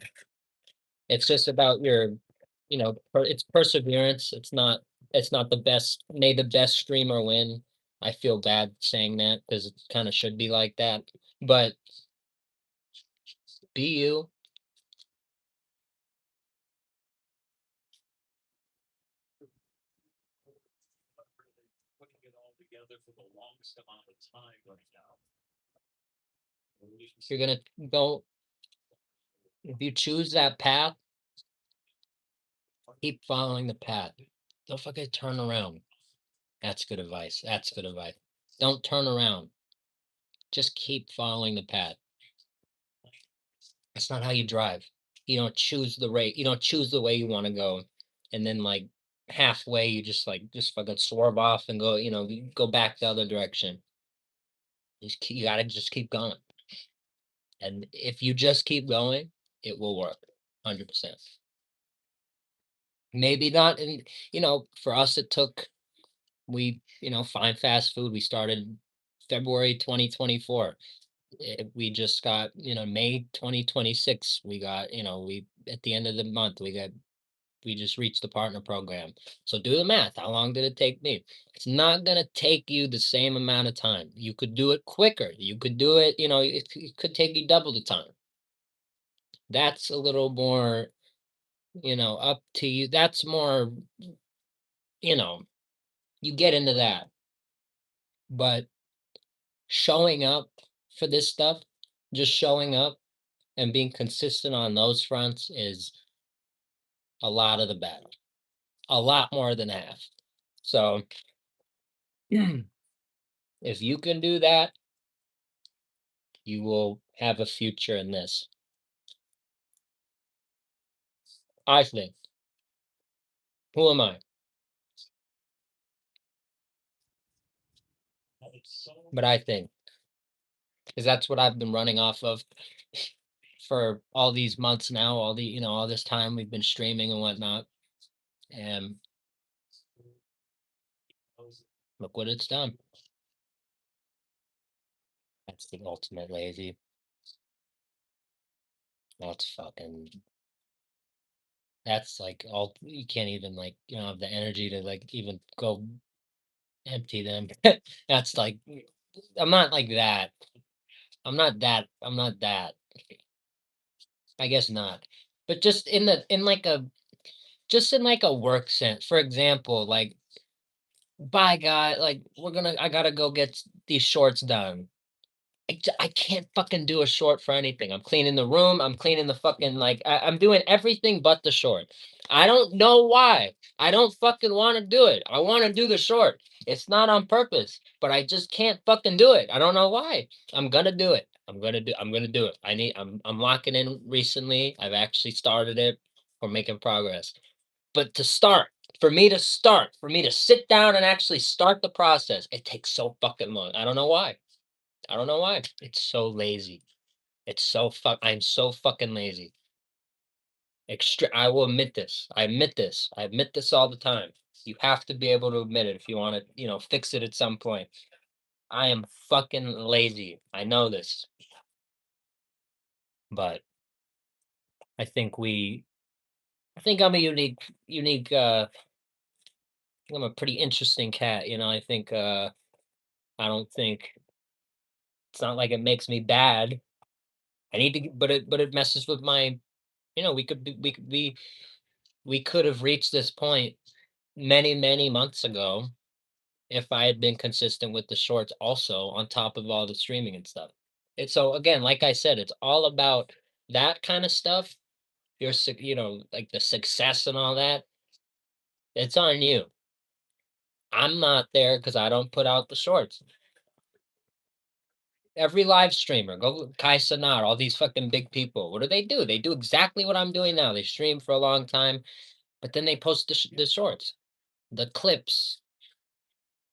it's just about it's perseverance. It's not the best. May the best streamer win. I feel bad saying that because it kind of should be like that. But be you. You're gonna go if you choose that path, keep following the path. Don't fucking turn around. That's good advice. That's good advice. Don't turn around. Just keep following the path. That's not how you drive. You don't choose the rate. You don't choose the way you want to go, and then like halfway you just fucking swerve off and go. You go back the other direction. You gotta just keep going, and if you just keep going, it will work. 100%. Maybe not, and for us it took find fast food. We started February 2024. We just got May 2026. We got we at the end of the month we just reached the partner program. So do the math. How long did it take me? It's not going to take you the same amount of time. You could do it quicker. You could do it, it could take you double the time. That's a little more, up to you. That's more, you know, you get into that. But showing up for this stuff, just showing up and being consistent on those fronts is a lot of the battle, a lot more than half. So if you can do that, you will have a future in this. I think. Who am I? But I think, because that's what I've been running off of for all these months now, all this time we've been streaming and whatnot. And look what it's done. That's the ultimate lazy. That's fucking, that's like all, you can't even like, have the energy to like even go empty them. That's like, I'm not like that. I'm not that. I guess not. But just in the in like a just in like a work sense. For example, like, bye guy, like I gotta go get these shorts done. I can't fucking do a short for anything. I'm cleaning the room. I'm cleaning the fucking like I'm doing everything but the short. I don't know why. I don't fucking want to do it. I want to do the short. It's not on purpose, but I just can't fucking do it. I don't know why. I'm gonna do it. I'm gonna do it. I'm locking in recently. I've actually started it. We're making progress. But to start, for me to sit down and actually start the process, it takes so fucking long. I don't know why. I don't know why. It's so lazy. I'm so fucking lazy. I will admit this. I admit this. I admit this all the time. You have to be able to admit it if you want to, fix it at some point. I am fucking lazy. I know this, but I think we I think I'm a I think I'm a pretty interesting cat, I think I don't think it's not like it makes me bad. I need to but it messes with my, we could have reached this point many, many months ago if I had been consistent with the shorts also on top of all the streaming and stuff. It's so again, like I said, it's all about that kind of stuff. Like the success and all that. It's on you. I'm not there because I don't put out the shorts. Every live streamer, go look Kai Cenat, all these fucking big people. What do? They do exactly what I'm doing now. They stream for a long time, but then they post the shorts, the clips.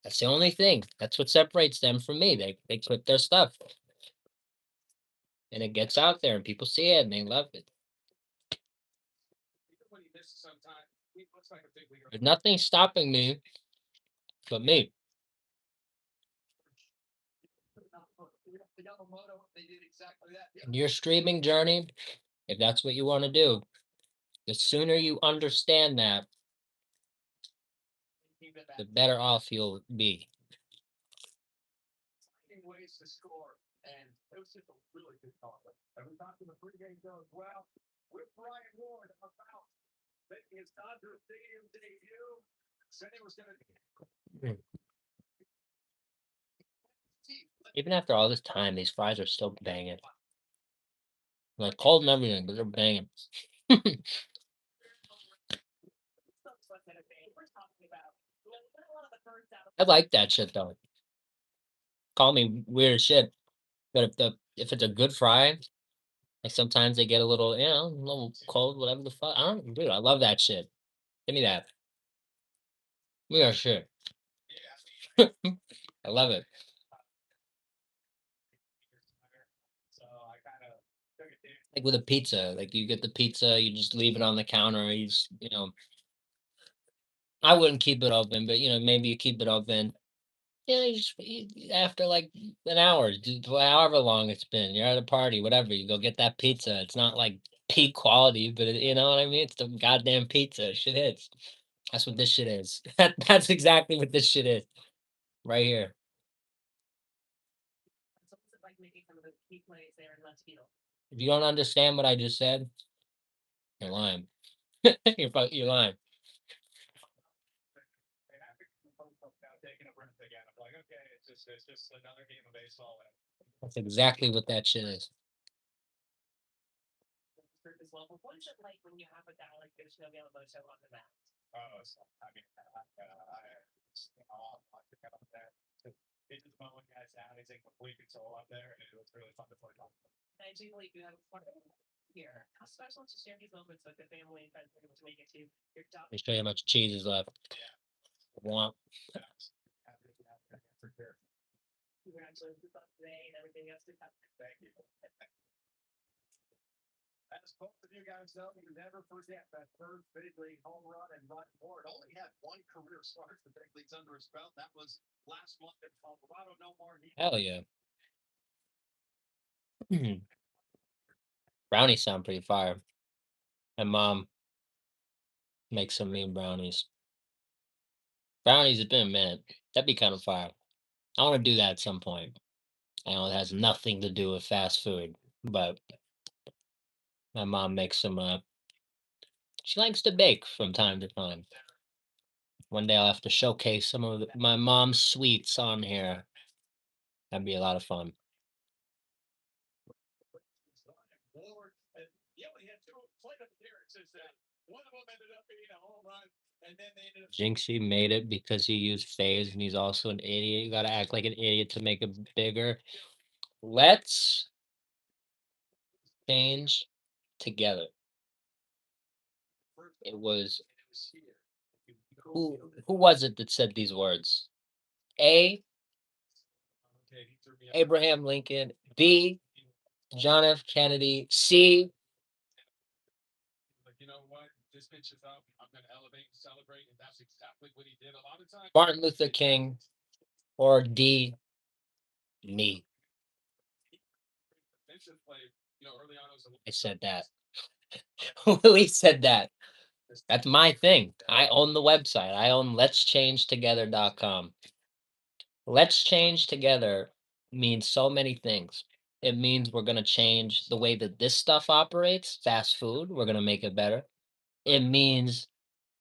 That's the only thing. That's what separates them from me. They clip their stuff and it gets out there and people see it and they love it. There's nothing stopping me but me. In your streaming journey, if that's what you want to do, the sooner you understand that, the better off you'll be. Mm. Even after all this time, these fries are still banging. Like cold and everything, but they're banging. I like that shit though. Call me weird as shit, but if it's a good fry, like sometimes they get a little cold, whatever the fuck. I don't, dude. I love that shit. Give me that. We are shit. I love it. Like with a pizza, like you get the pizza, you just leave it on the counter. I wouldn't keep it open, but maybe you keep it open. Yeah, after like an hour, however long it's been, you're at a party, whatever. You go get that pizza. It's not like peak quality, but you know what I mean. It's the goddamn pizza. Shit hits. That's what this shit is. That's exactly what this shit is right here. If you don't understand what I just said, you're lying. You're lying. That's exactly what that shit is. Let me show you how much cheese is left. Womp. Hell yeah. Brownies sound pretty fire. My mom makes some mean brownies. Brownies has been a minute. That'd be kind of fire. I want to do that at some point. I know it has nothing to do with fast food, but my mom makes some. She likes to bake from time to time. One day I'll have to showcase some of my mom's sweets on here. That'd be a lot of fun. Jinxie made it because he used phase and he's also an idiot. You gotta act like an idiot to make it bigger. Let's change together. It was who was it that said these words? A. Abraham Lincoln. B. John F. Kennedy. C. Martin Luther King. Or D. Me. I said that. We said that. That's my thing. I own the website. I own let'schangetogether.com. Let's change together means so many things. It means we're going to change the way that this stuff operates, fast food. We're going to make it better. It means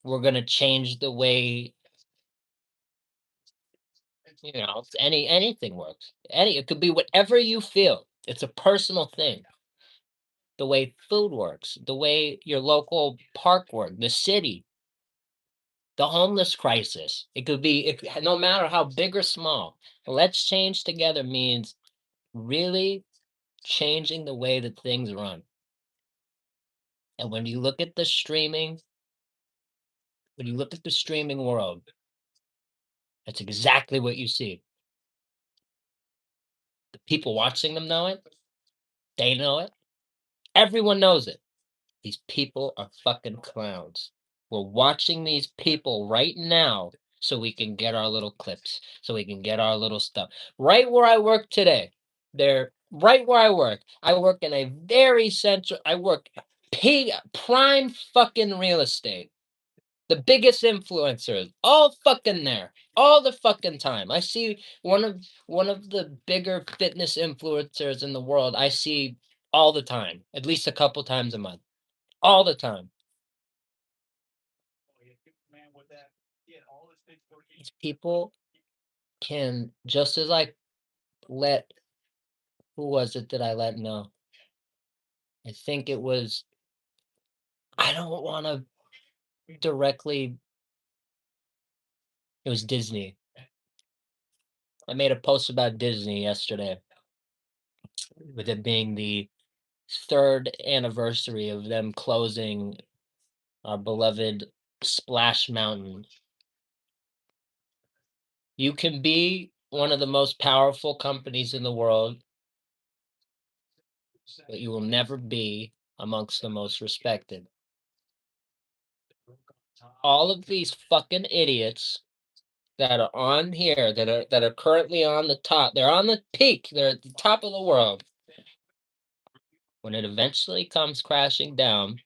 we're going to change the way, anything works. It could be whatever you feel. It's a personal thing. The way food works, the way your local park works, the city, the homeless crisis. It could be no matter how big or small. Let's change together means really changing the way that things run. And when you look at the streaming world, that's exactly what you see. The people watching them know it. They know it. Everyone knows it. These people are fucking clowns. We're watching these people right now so we can get our little clips, so we can get our little stuff. Right where I work today, they're right where I work. I work in a very central, I work prime fucking real estate. The biggest influencers, all fucking there, all the fucking time. I see one of the bigger fitness influencers in the world. I see all the time, at least a couple times a month, all the time. These people can just as I let who was it that I let know? I think it was I don't want to directly. It was Disney. I made a post about Disney yesterday, with it being the third anniversary of them closing our beloved Splash Mountain. You can be one of the most powerful companies in the world, but you will never be amongst the most respected. All of these fucking idiots that are on here that are currently on the top, they're on the peak, they're at the top of the world. When it eventually comes crashing down,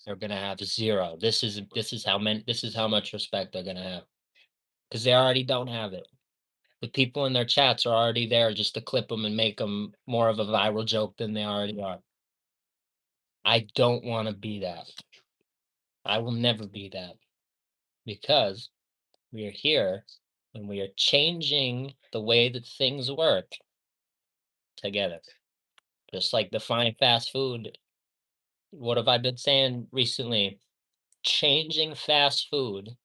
they're gonna have zero. This is how much respect they're gonna have. Because they already don't have it. The people in their chats are already there just to clip them and make them more of a viral joke than they already are. I don't wanna be that. I will never be that, because we are here and we are changing the way that things work together. Just like define fast food. What have I been saying recently? Changing fast food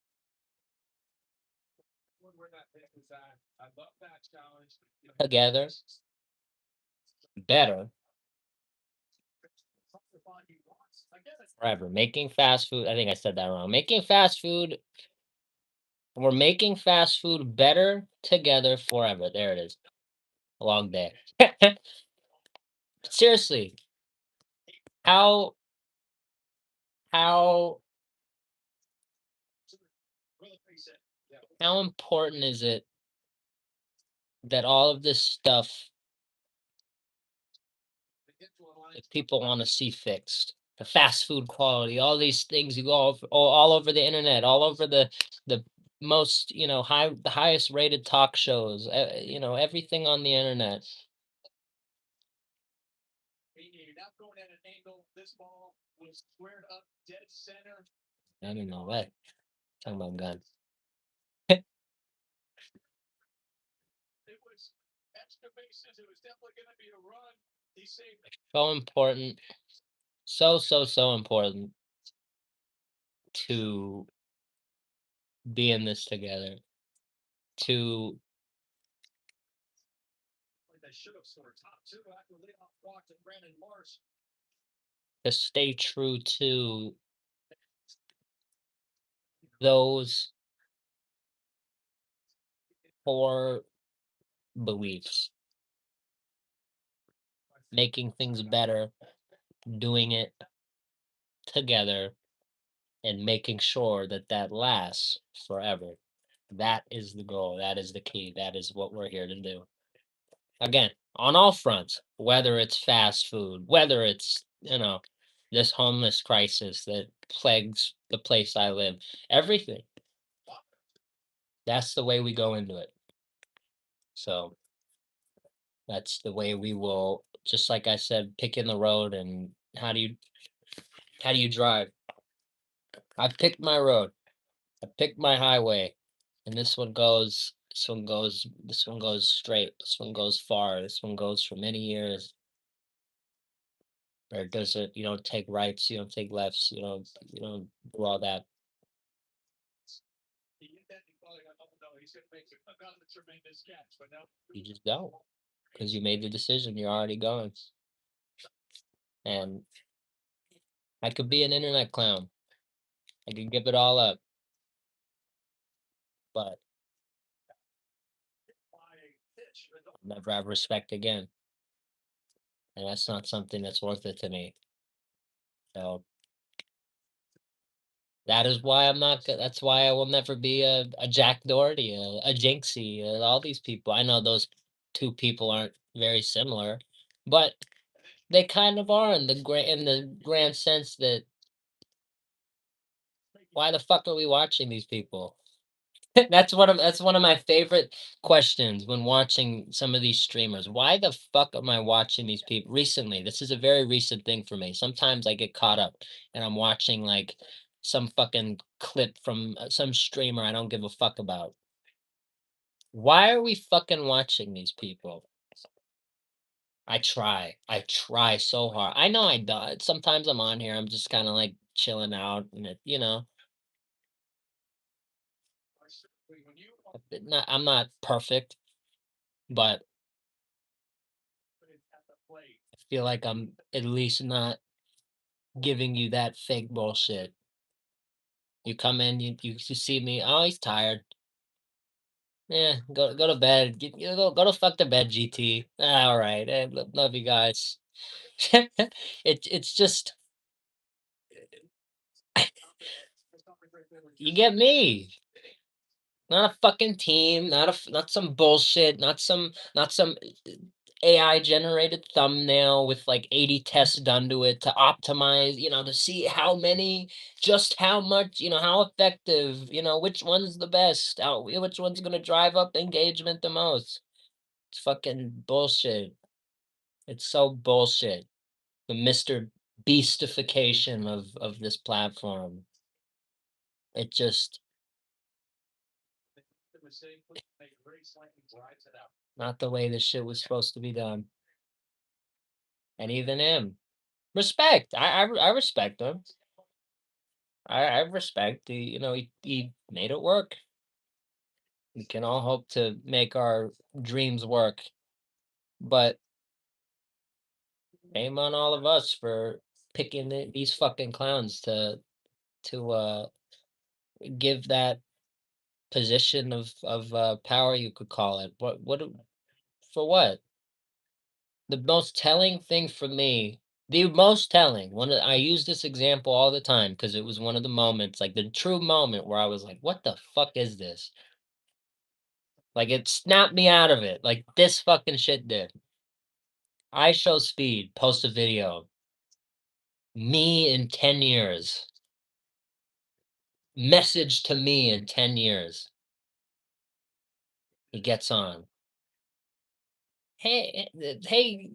together better forever. Making fast food, I think I said that wrong. We're making fast food better together forever. There it is. A long day. Seriously, how how how important is it that all of this stuff that people want to see fixed? The fast food quality, all these things you go all over the internet, all over the most, the highest rated talk shows, everything on the internet. I don't know what. Talking about guns. So important. So, so, so important to be in this together. To stay true to those core beliefs, making things better, doing it together, and making sure that that lasts forever. That is the goal. That is the key. That is what we're here to do. Again, on all fronts, whether it's fast food, whether it's, this homeless crisis that plagues the place I live, everything. That's the way we go into it. So that's the way we will, just like I said, pick in the road. And how do you drive? I picked my road. I picked my highway. And this one goes straight. This one goes far. This one goes for many years. Or does it, you don't take rights, you don't take lefts, you don't do all that. You just don't. Because you made the decision, you're already going. And I could be an internet clown. I could give it all up, but I'll never have respect again. And that's not something that's worth it to me. So that's why I will never be a Jack Doherty, a Jinxie, all these people. I know those two people aren't very similar, but they kind of are in the grand sense that why the fuck are we watching these people? That's one of my favorite questions when watching some of these streamers. Why the fuck am I watching these people recently? This is a very recent thing for me. Sometimes I get caught up and I'm watching like some fucking clip from some streamer I don't give a fuck about. Why are we fucking watching these people? I try so hard. I know I do. Sometimes I'm on here. I'm just kind of like chilling out, and I'm not perfect, but I feel like I'm at least not giving you that fake bullshit. You come in, you see me. Oh, he's tired. Yeah, go to bed. Go to fuck to bed, GT. All right. Love you guys. It's just you get me. Not a fucking team, not some bullshit, not some AI generated thumbnail with like 80 tests done to it to optimize, to see how much, how effective, which one's the best, which one's gonna drive up engagement the most. It's fucking bullshit. It's so bullshit. The Mr. Beastification of this platform. It just not the way this shit was supposed to be done. And even him. Respect. I respect him. I respect he made it work. We can all hope to make our dreams work. But shame on all of us for picking these fucking clowns to give that position of power, you could call it. For what? The most telling thing for me, the most telling one, I use this example all the time because it was one of the moments, like the true moment where I was like, "What the fuck is this?" Like it snapped me out of it, like this fucking shit did. I Show Speed post a video. Me in 10 years. message to me in 10 years. He gets on. Hey, hey,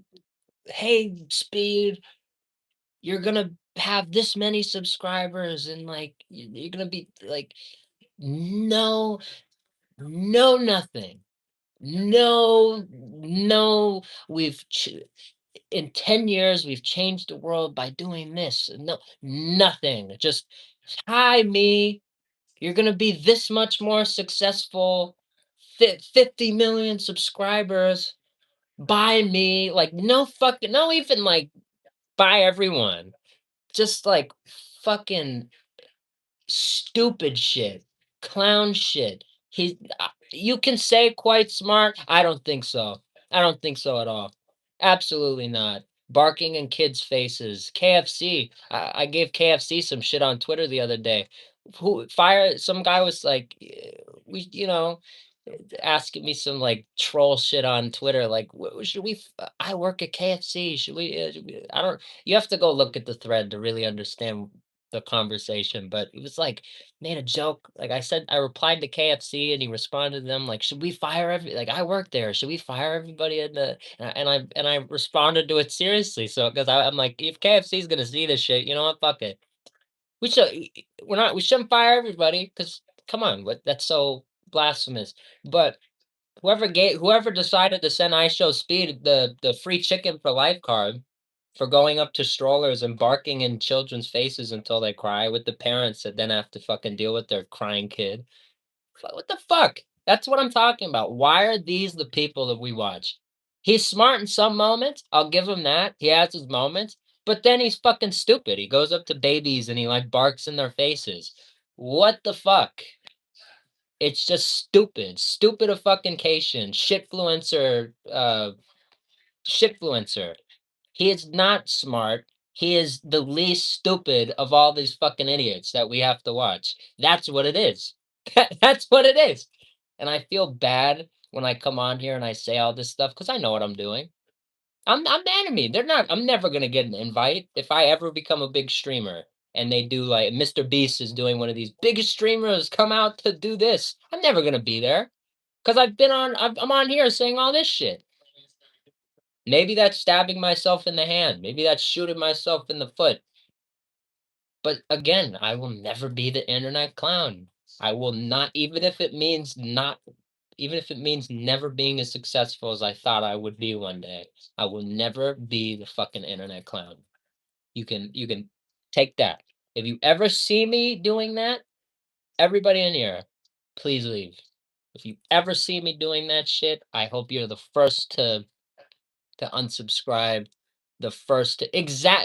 hey, Speed, you're gonna have this many subscribers and like you're gonna be like, no, no, nothing. No, no, in 10 years we've changed the world by doing this. No, nothing. Just hi me. You're gonna be this much more successful. 50 million subscribers. Buy me. Like no fucking no even like buy everyone. Just like fucking stupid shit, clown shit. You can say quite smart. I don't think so. I don't think so at all. Absolutely not. Barking in kids' faces. KFC. I gave KFC some shit on Twitter the other day. Who fire? Some guy was like, we, asking me some like troll shit on Twitter. Like, should we? I work at KFC. I don't. You have to go look at the thread to really understand the conversation. But it was like made a joke. Like I said, I replied to KFC and he responded to them like, "Should we fire like I work there? Should we fire everybody in the?" And I responded to it seriously. So because I'm like, if KFC is gonna see this shit, you know what? Fuck it. We should. We're not. We shouldn't fire everybody because come on, what? That's so blasphemous. But whoever decided to send IShowSpeed the free chicken for life card for going up to strollers and barking in children's faces until they cry with the parents that then have to fucking deal with their crying kid. What the fuck? That's what I'm talking about. Why are these the people that we watch? He's smart in some moments. I'll give him that. He has his moments, but then he's fucking stupid. He goes up to babies and he like barks in their faces. What the fuck? It's just stupid. Stupid a fucking cation. Shitfluencer. He is not smart. He is the least stupid of all these fucking idiots that we have to watch. That's what it is. That's what it is. And I feel bad when I come on here and I say all this stuff because I know what I'm doing. I'm the enemy. They're not. I'm never gonna get an invite if I ever become a big streamer and they do like Mr. Beast is doing one of these biggest streamers come out to do this. I'm never gonna be there because I'm on here saying all this shit. Maybe that's stabbing myself in the hand. Maybe that's shooting myself in the foot. But again, I will never be the internet clown. I will not, even if it means never being as successful as I thought I would be one day. I will never be the fucking internet clown. You can take that. If you ever see me doing that, everybody in here, please leave. If you ever see me doing that shit, I hope you're the first to unsubscribe, the first to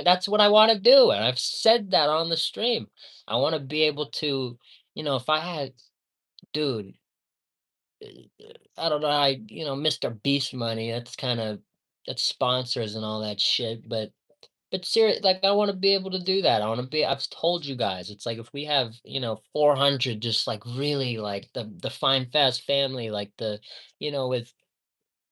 that's what I wanna do, and I've said that on the stream. I wanna be able to, if I had dude, I don't know, Mr. Beast money, that's sponsors and all that shit, but serious, like, I wanna be able to do that. I've told you guys, it's like if we have, 400 just, like, really, like, the Fine Fast family, like, with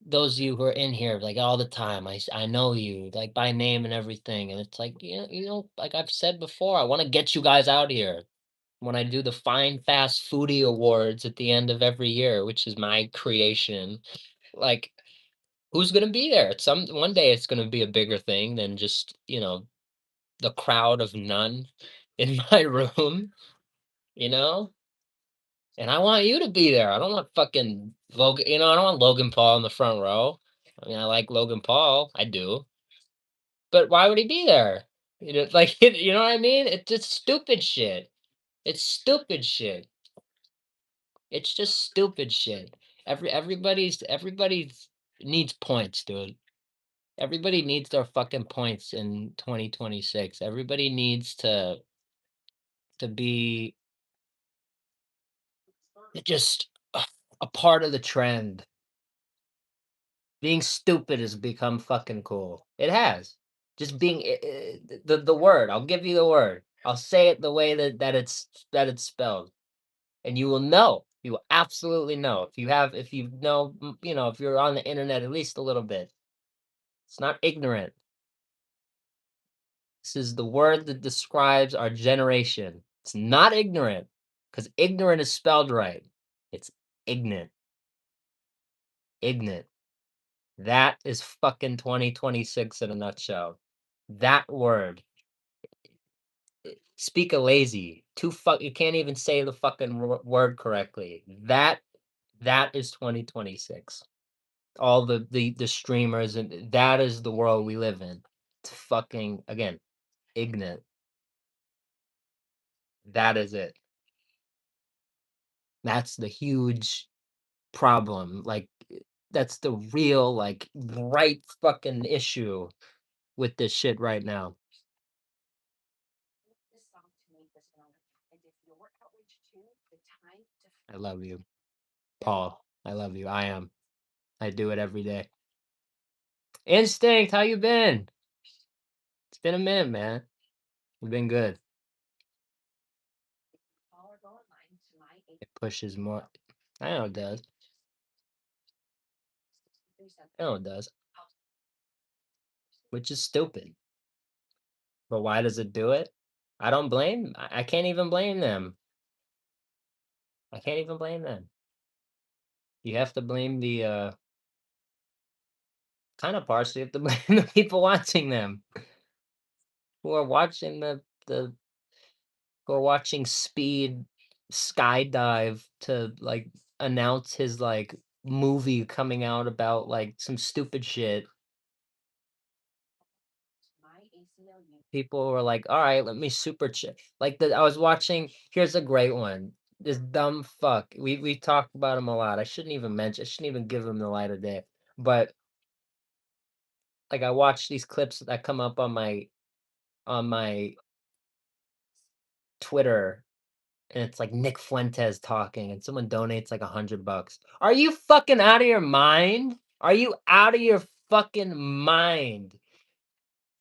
those of you who are in here like all the time, I know you like by name and everything, and it's like like I've said before, I want to get you guys out here when I do the Fine Fast Foodie Awards at the end of every year, which is my creation. Like, who's gonna be there? One day it's gonna be a bigger thing than just the crowd of none in my room, you know. And I want you to be there. I don't want fucking Logan. I don't want Logan Paul in the front row. I mean, I like Logan Paul. I do. But why would he be there? Like, you know what I mean? It's just stupid shit. It's stupid shit. It's just stupid shit. Everybody's needs points, dude. Everybody needs their fucking points in 2026. Everybody needs to be just a part of the trend. Being stupid has become fucking cool. It has. Just being the word. I'll give you the word. I'll say it the way that it's spelled, and you will know. You will absolutely know if you know if you're on the internet at least a little bit. It's not ignorant. This is the word that describes our generation. It's not ignorant. 'cause ignorant is spelled right. It's ignorant, ignorant. That is fucking 2026 in a nutshell. That word. Speak a lazy. Too fuck you can't even say the fucking word correctly. That is 2026. All the streamers and that is the world we live in. It's fucking again, ignorant. That is it. That's the huge problem. Like that's the real like right fucking issue with this shit right now. I love you, Paul. I love you. I am. I do it every day. Instinct, how you been? It's been a minute, man. You've been good. It pushes more. I know it does. I know it does. Which is stupid. But why does it do it? I don't blame. I can't even blame them. I can't even blame them. You have to blame the kind of partially have to blame the people watching them who are watching the who are watching Speed skydive to like announce his like movie coming out about like some stupid shit. People were like, "All right, let me super chat." Like I was watching. Here's a great one. This dumb fuck. We talked about him a lot. I shouldn't even mention. I shouldn't even give him the light of day. But like I watch these clips that come up on my Twitter, and it's like Nick Fuentes talking, and someone donates like $100. Are you fucking out of your mind? Are you out of your fucking mind?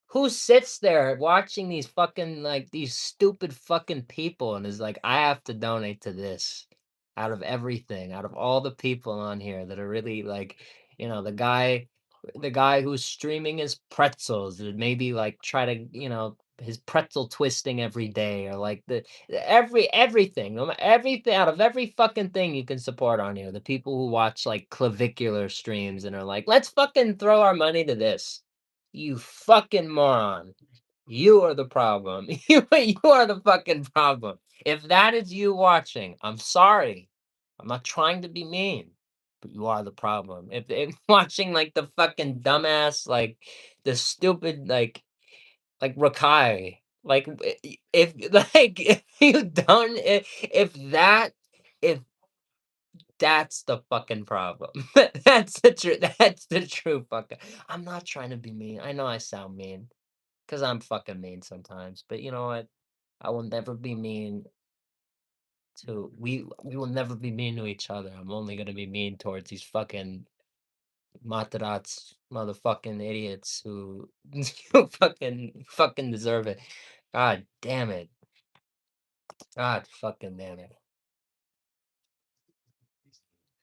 Who sits there watching these fucking like these stupid fucking people and is like, I have to donate to this out of everything, out of all the people on here that are really like, the guy who's streaming his pretzels and maybe like try to, his pretzel twisting every day or like everything, everything out of every fucking thing you can support on here. The people who watch like clavicular streams and are like, let's fucking throw our money to this. You fucking moron. You are the problem. You are the fucking problem. If that is you watching, I'm sorry. I'm not trying to be mean, but you are the problem. If watching like the fucking dumbass, like the stupid, like Rakai, like if like if you don't, if that's the fucking problem. That's the true fucking. I'm not trying to be mean. I know I sound mean. 'Cause I'm fucking mean sometimes, but you know what? I will never be mean we will never be mean to each other. I'm only gonna be mean towards these fucking Matarats motherfucking idiots who who fucking deserve it. God damn it. God fucking damn it.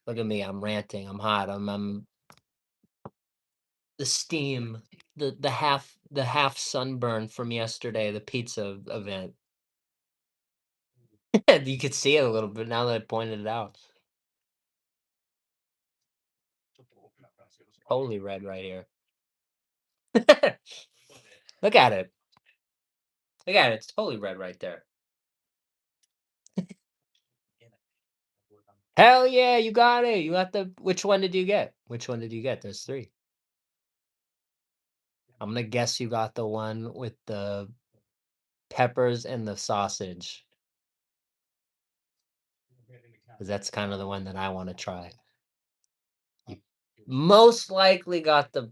Look at me, I'm ranting, I'm hot, I'm the steam, the half sunburn from yesterday, the pizza event. You could see it a little bit now that I pointed it out. Holy red right here. Look at it. Look at it. It's totally red right there. Hell yeah, you got it. You got the which one did you get? Which one did you get? There's 3. I'm gonna guess you got the one with the peppers and the sausage. 'Cause that's kind of the one that I want to try. You most likely got the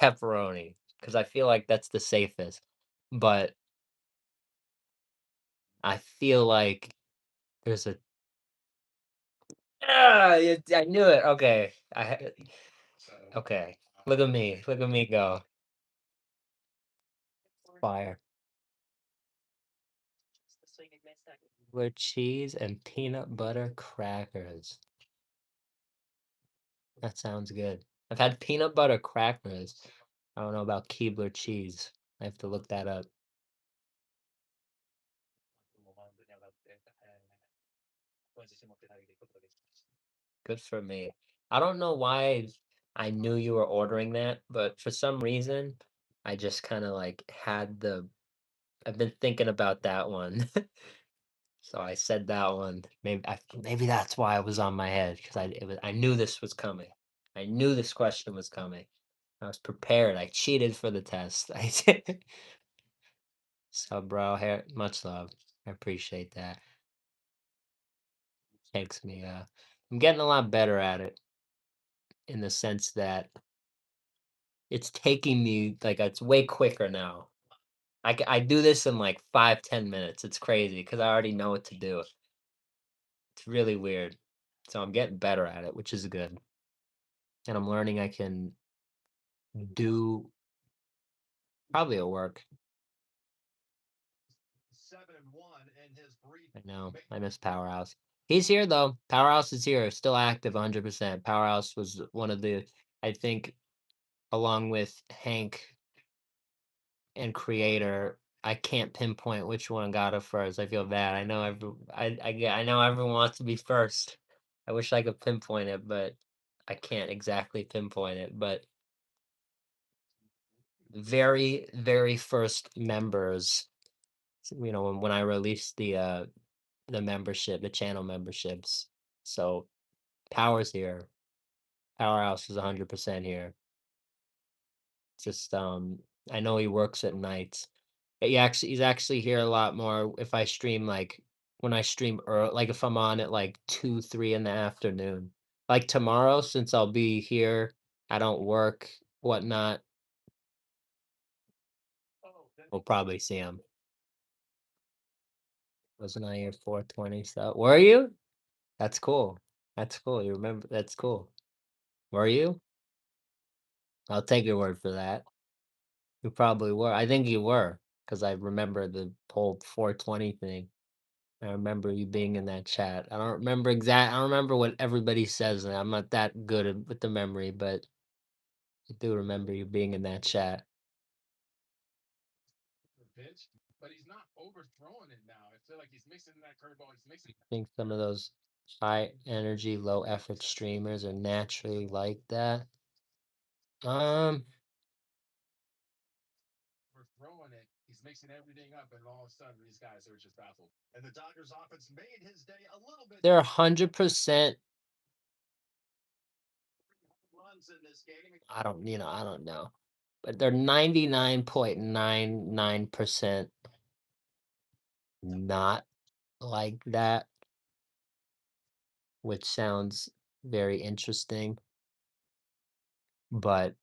pepperoni because I feel like that's the safest. But I feel like there's a I knew it. Okay. Okay. Look at me. Look at me go. Fire. With cheese and peanut butter crackers. That sounds good. I've had peanut butter crackers. I don't know about Keebler cheese. I have to look that up. Good for me. I don't know why I knew you were ordering that, but for some reason, I just kinda, like, had the I've been thinking about that one. So I said that one. Maybe that's why it was on my head because I knew this was coming. I knew this question was coming. I was prepared. I cheated for the test. I did. So, bro, much love. I appreciate that. Takes me. I'm getting a lot better at it in the sense that it's taking me like it's way quicker now. I do this in like 5-10 minutes. It's crazy because I already know what to do. It's really weird. So I'm getting better at it, which is good. And I'm learning I can do probably at work. I know. I miss Powerhouse. He's here though. Powerhouse is here, still active 100%. Powerhouse was one of the, I think, along with Hank and Creator. I can't pinpoint which one got it first. I feel bad. I know everyone wants to be first. I wish I could pinpoint it, but I can't exactly pinpoint it. But very, very first members, when I released the membership, the channel memberships. So Power's here. Powerhouse is 100% here. Just I know he works at nights. He's actually here a lot more if I stream like when I stream early, like if I'm on at like 2, 3 in the afternoon. Like tomorrow, since I'll be here, I don't work, whatnot. We'll probably see him. Wasn't I here 4:20? So were you? That's cool. That's cool. You remember? That's cool. Were you? I'll take your word for that. You probably were. I think you were, because I remember the whole 420 thing. I remember you being in that chat. I don't remember what everybody says, and I'm not that good with the memory, but I do remember you being in that chat. I think some of those high energy, low effort streamers are naturally like that. Um, they're 100%. I don't know, but they're 99.99% not like that, which sounds very interesting. But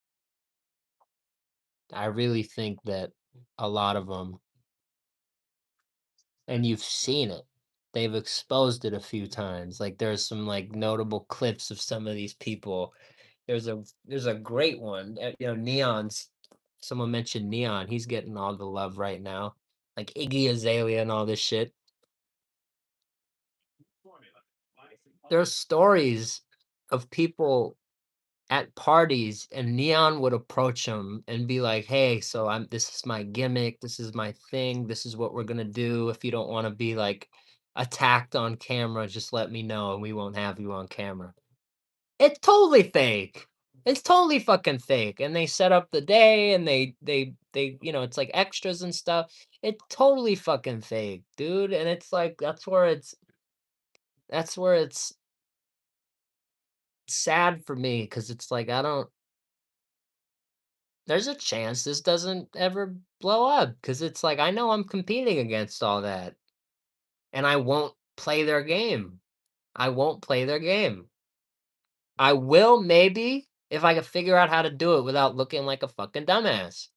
I really think that a lot of them, and you've seen it, they've exposed it a few times. Like there's some like notable clips of some of these people. There's a great one. Neon's. Someone mentioned Neon. He's getting all the love right now. Like Iggy Azalea and all this shit. There's stories of people at parties and Neon would approach him and be like, "Hey, so this is my gimmick, this is my thing, this is what we're gonna do. If you don't want to be like attacked on camera, just let me know and we won't have you on camera." It's totally fake. It's totally fucking fake. And they set up the day and it's like extras and stuff. It's totally fucking fake, dude. And it's like that's where it's sad for me because it's like I don't there's a chance this doesn't ever blow up because it's like I know I'm competing against all that, and I won't play their game. I won't play their game. I will maybe if I could figure out how to do it without looking like a fucking dumbass,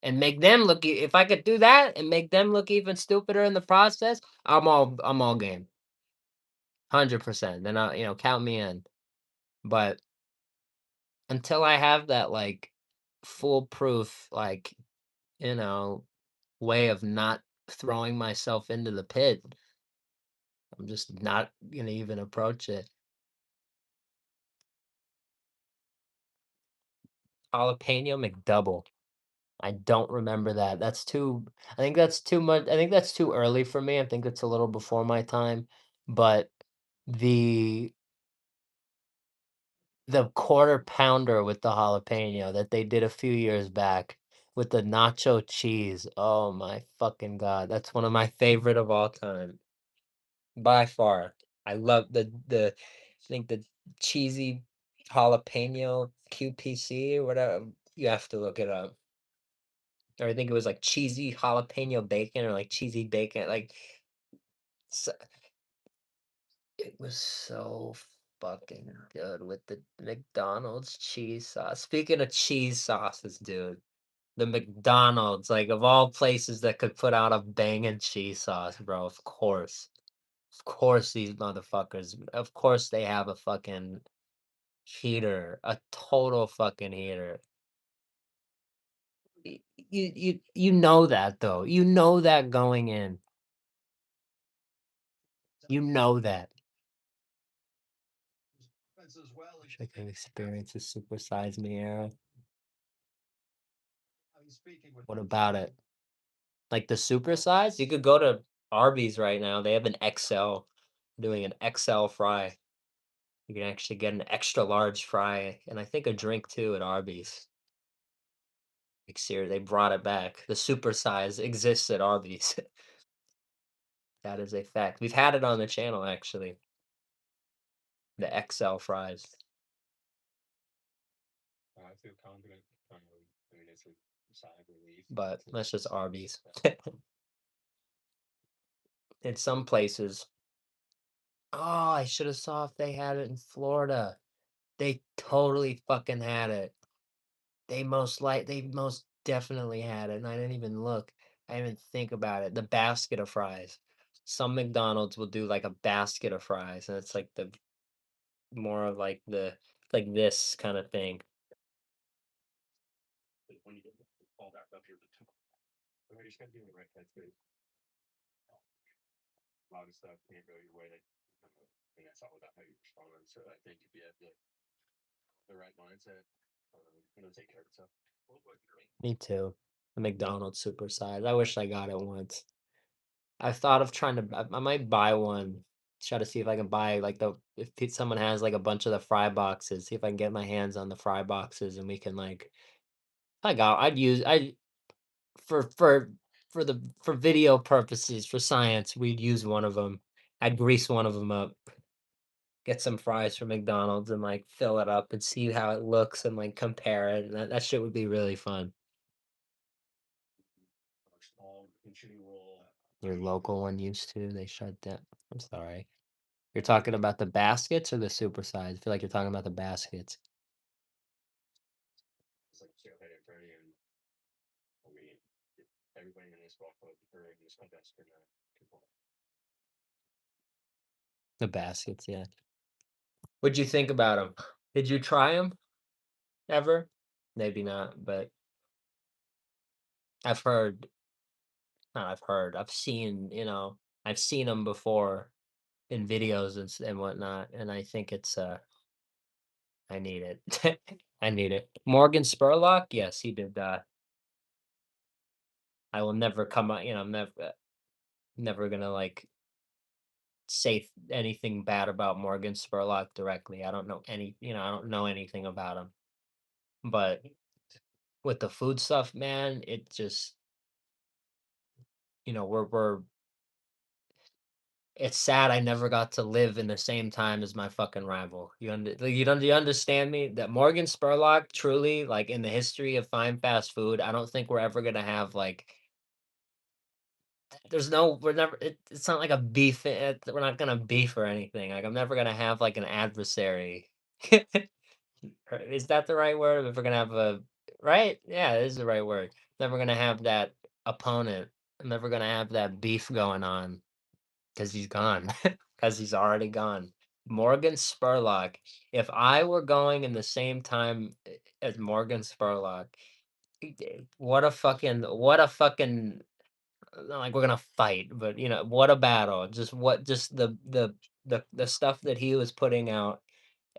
and make them look. If I could do that and make them look even stupider in the process, I'm all game, 100%. Then count me in. But until I have that like foolproof you know way of not throwing myself into the pit, I'm just not gonna even approach it. Jalapeno McDouble. I don't remember that. I think that's too much. I think that's too early for me. I think it's a little before my time. But The the quarter pounder with the jalapeno that they did a few years back with the nacho cheese. Oh my fucking god, that's one of my favorite of all time, by far. I love the I think the cheesy jalapeno QPC or whatever. You have to look it up. Or I think it was like cheesy jalapeno bacon or like cheesy bacon. Like s it was so fucking good with the McDonald's cheese sauce. Speaking of cheese sauces, dude, the McDonald's, like, of all places that could put out a banging cheese sauce, bro, of course. Of course these motherfuckers of course they have a fucking heater, a total fucking heater. You know that though. You know that going in. You know that. Wish I could experience a Super Size Me era. What about it? Like the super size? You could go to Arby's right now. They have an XL, doing an XL fry. You can actually get an extra large fry and I think a drink too at Arby's. Like they brought it back. The super size exists at Arby's. That is a fact. We've had it on the channel actually. The XL fries. But that's just Arby's. In some places. Oh, I should have saw if they had it in Florida. They totally fucking had it. They most definitely had it, and I didn't even look. I didn't even think about it. The basket of fries. Some McDonald's will do like a basket of fries, and it's like the more of like the like this kind of thing. Me too. The McDonald's super size. I wish I got it once. I thought of trying to. I might buy one. Try to see if I can buy like the if someone has like a bunch of the fry boxes. See if I can get my hands on the fry boxes, and we can like. I got. I'd use. I for for video purposes for science. We'd use one of them. I'd grease one of them up. Get some fries from McDonald's and like fill it up and see how it looks and like compare it. And that shit would be really fun. Your local one used to. They shut down. I'm sorry. You're talking about the baskets or the super size? I feel like you're talking about the baskets. The baskets, yeah. What'd you think about them? Did you try them ever? Maybe not, but I've heard not I've heard, I've seen, I've seen them before in videos and whatnot, and I think it's, I need it. I need it. Morgan Spurlock? Yes, he did that. I will never come out, I'm never gonna, like, say anything bad about Morgan Spurlock directly. I don't know I don't know anything about him. But with the food stuff, man, it just, we're it's sad I never got to live in the same time as my fucking rival. You understand me? That Morgan Spurlock truly, like in the history of fine fast food, I don't think we're ever gonna have like there's no we're never it's not like a beef we're not gonna beef or anything. Like I'm never gonna have like an adversary. Is that the right word? If we're gonna have a right? Yeah, it is the right word. Never gonna have that opponent. I'm never gonna have that beef going on because he's gone. Because he's already gone. Morgan Spurlock. If I were going in the same time as Morgan Spurlock, what a fucking not like we're gonna fight, but what a battle. Just the stuff that he was putting out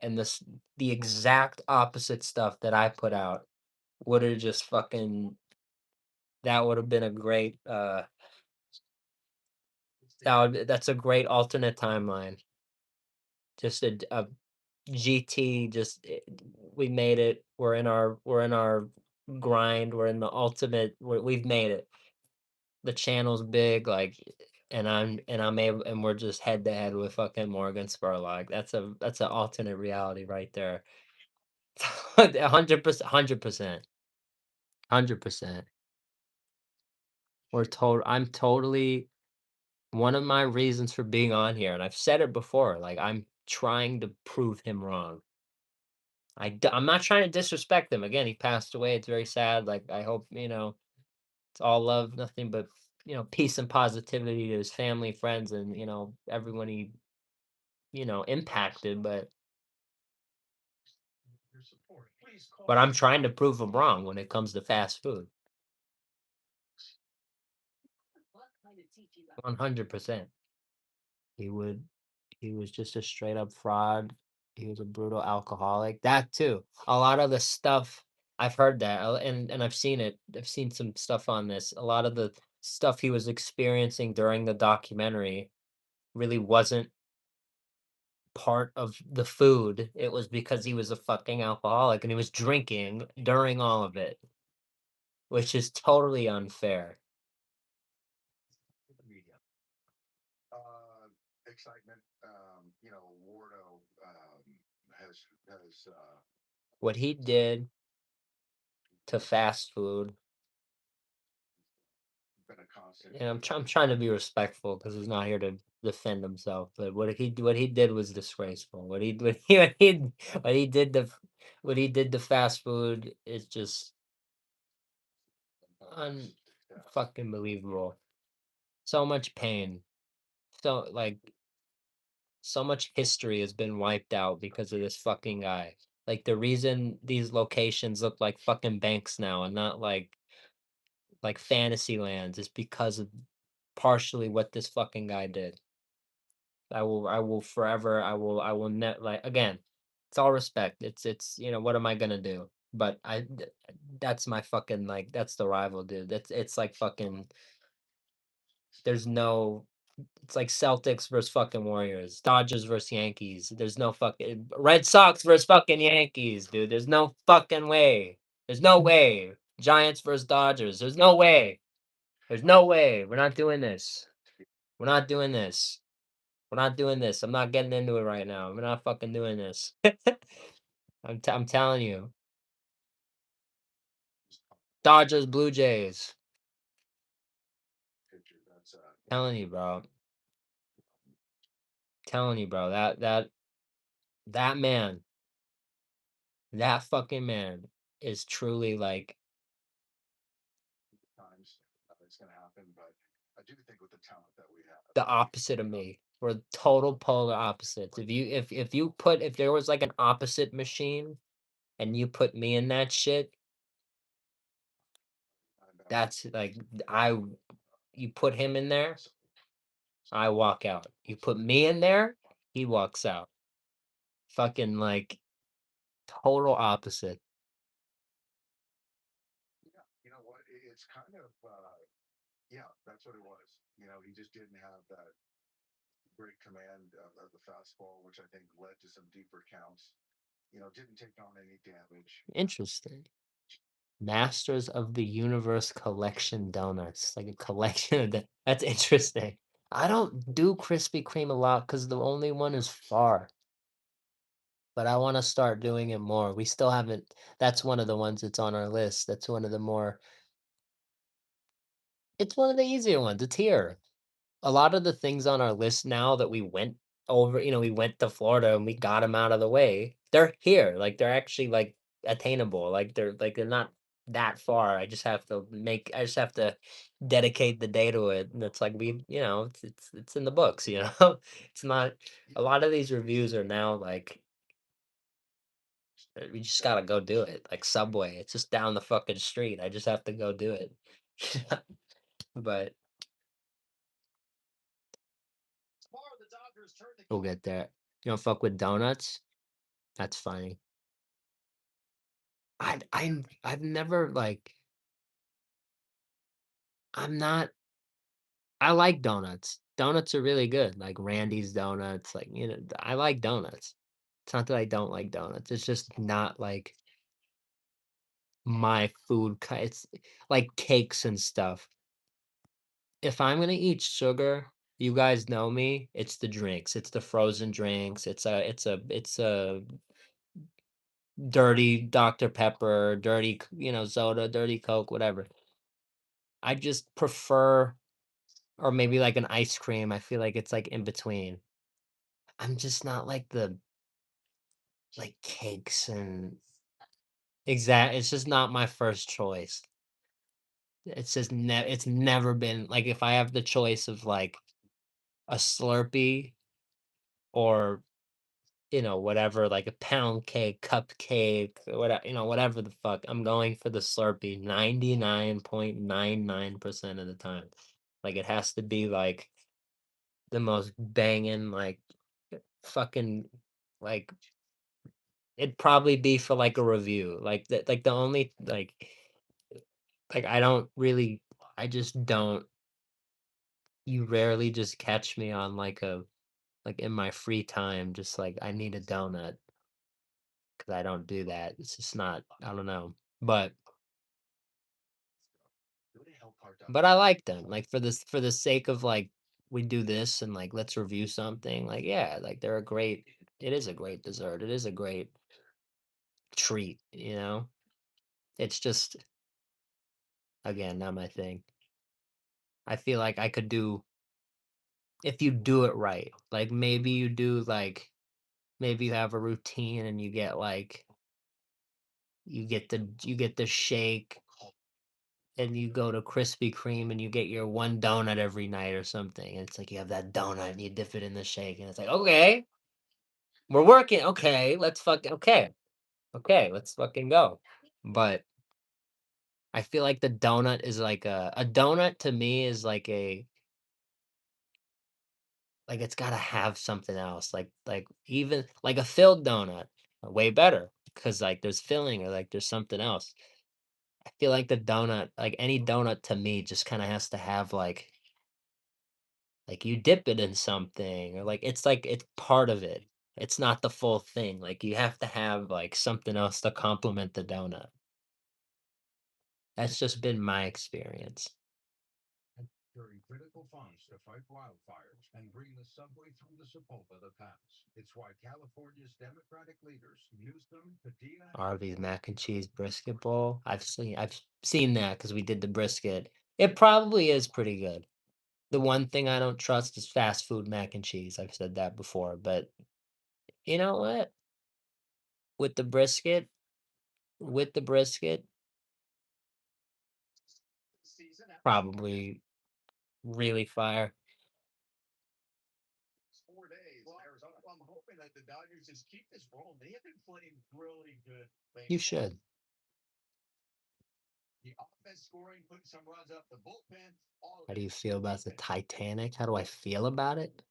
and the exact opposite stuff that I put out would have just fucking that would have been a great that's a great alternate timeline. just a GT, just we made it. We're in our grind. We're in the ultimate. We've made it. The channel's big, like, and I'm able, and we're just head to head with fucking Morgan Spurlock. That's an alternate reality right there. 100%, 100%, 100%. I'm totally one of my reasons for being on here, and I've said it before, like, I'm trying to prove him wrong. I'm not trying to disrespect him. Again, he passed away. It's very sad. Like, I hope, it's all love, nothing but, peace and positivity to his family, friends, and, everyone he, impacted. But I'm trying to prove him wrong when it comes to fast food. 100%. He would he was just a straight up fraud. He was a brutal alcoholic. That too. A lot of the stuff I've heard that, and I've seen it. I've seen some stuff on this. A lot of the stuff he was experiencing during the documentary really wasn't part of the food. It was because he was a fucking alcoholic and he was drinking during all of it, which is totally unfair. What he did to fast food. And I'm trying to be respectful because he's not here to defend himself. But what he did was disgraceful. What he did to what he did to fast food is just unfucking believable. So much pain. So like so much history has been wiped out because of this fucking guy. Like the reason these locations look like fucking banks now and not like fantasy lands is because of partially what this fucking guy did. I will forever, I will net like again, it's all respect. What am I gonna do? But that's my fucking like that's the rival, dude. It's like fucking there's no it's like Celtics versus fucking Warriors, Dodgers versus Yankees. There's no fucking Red Sox versus fucking Yankees, dude. There's no fucking way. There's no way. Giants versus Dodgers. There's no way. There's no way. We're not doing this. We're not doing this. We're not doing this. I'm not getting into it right now. We're not fucking doing this. I'm telling you. Dodgers, Blue Jays. Telling you, bro. Telling you, bro. That man, that fucking man is truly like the opposite of me. We're total polar opposites. If there was like an opposite machine and you put me in that shit, that's like I you put him in there, I walk out. You put me in there, he walks out. Fucking like total opposite. Interesting. Masters of the Universe collection donuts, like a collection of that's interesting. I don't do Krispy Kreme a lot because the only one is far, but I want to start doing it more. We still haven't. That's one of the ones that's on our list. That's one of the more. It's one of the easier ones. It's here. A lot of the things on our list now that we went over, we went to Florida and we got them out of the way. They're here. Like they're actually like attainable. They're not that far. I just have to dedicate the day to it. And it's like it's in the books. It's not a lot of these reviews are now like we just gotta go do it. Like Subway. It's just down the fucking street. I just have to go do it. But we'll get there. You don't fuck with donuts? That's funny. I've never like I'm not I like donuts. Donuts are really good, like Randy's Donuts, like, I like donuts. It's not that I don't like donuts, it's just not, like, my food ki it's like cakes and stuff. If I'm gonna eat sugar, you guys know me, it's the drinks, it's the frozen drinks, it's a dirty Dr. Pepper, dirty, soda, dirty Coke, whatever. I just prefer or maybe like an ice cream, I feel like it's, like, in between. I'm just not like the like cakes and it's just not my first choice. It's never been like, if I have the choice of, like, a Slurpee or, whatever, like a pound cake, cupcake, whatever the fuck, I'm going for the Slurpee 99.99% of the time. Like, it has to be, like, the most banging, like, fucking, like, it'd probably be for, like, a review. The only, I don't really I just don't you rarely just catch me on, in my free time, just, like, I need a donut, because I don't do that. It's just not I don't know. But I like them, like, for the sake of, like, we do this and, like, let's review something, like, yeah, like, it is a great dessert. It is a great treat, you know? It's just, again, not my thing. I feel like I could do if you do it right, like, maybe you do, maybe you have a routine and you get the shake and you go to Krispy Kreme and you get your 1 donut every night or something, and it's like you have that donut and you dip it in the shake, and it's like, "Okay, we're working, okay, let's fucking go." But I feel like the donut is like a donut to me is it's gotta have something else, even like a filled donut, way better because there's filling or, there's something else. I feel like the donut any donut to me just kinda has to have, you dip it in something or, it's part of it. It's not the full thing, you have to have, something else to complement the donut. That's just been my experience. During critical funds to fight wildfires and bring the subway through the Sepulveda Pass. It's why California's Democratic leaders, Newsom, Padilla, Arby's mac and cheese brisket bowl. I've seen that because we did the brisket. It probably is pretty good. The one thing I don't trust is fast food mac and cheese. I've said that before, but you know what? With the brisket, with the brisket, probably really fire. 4 days. Well, Arizona. Well, I'm hoping that the Dodgers just keep this rolling. They have been playing really good You baseball. should. The offense scoring, putting some runs up the bullpen, all of How do it. you feel The about the defense. Titanic? How do I feel about it?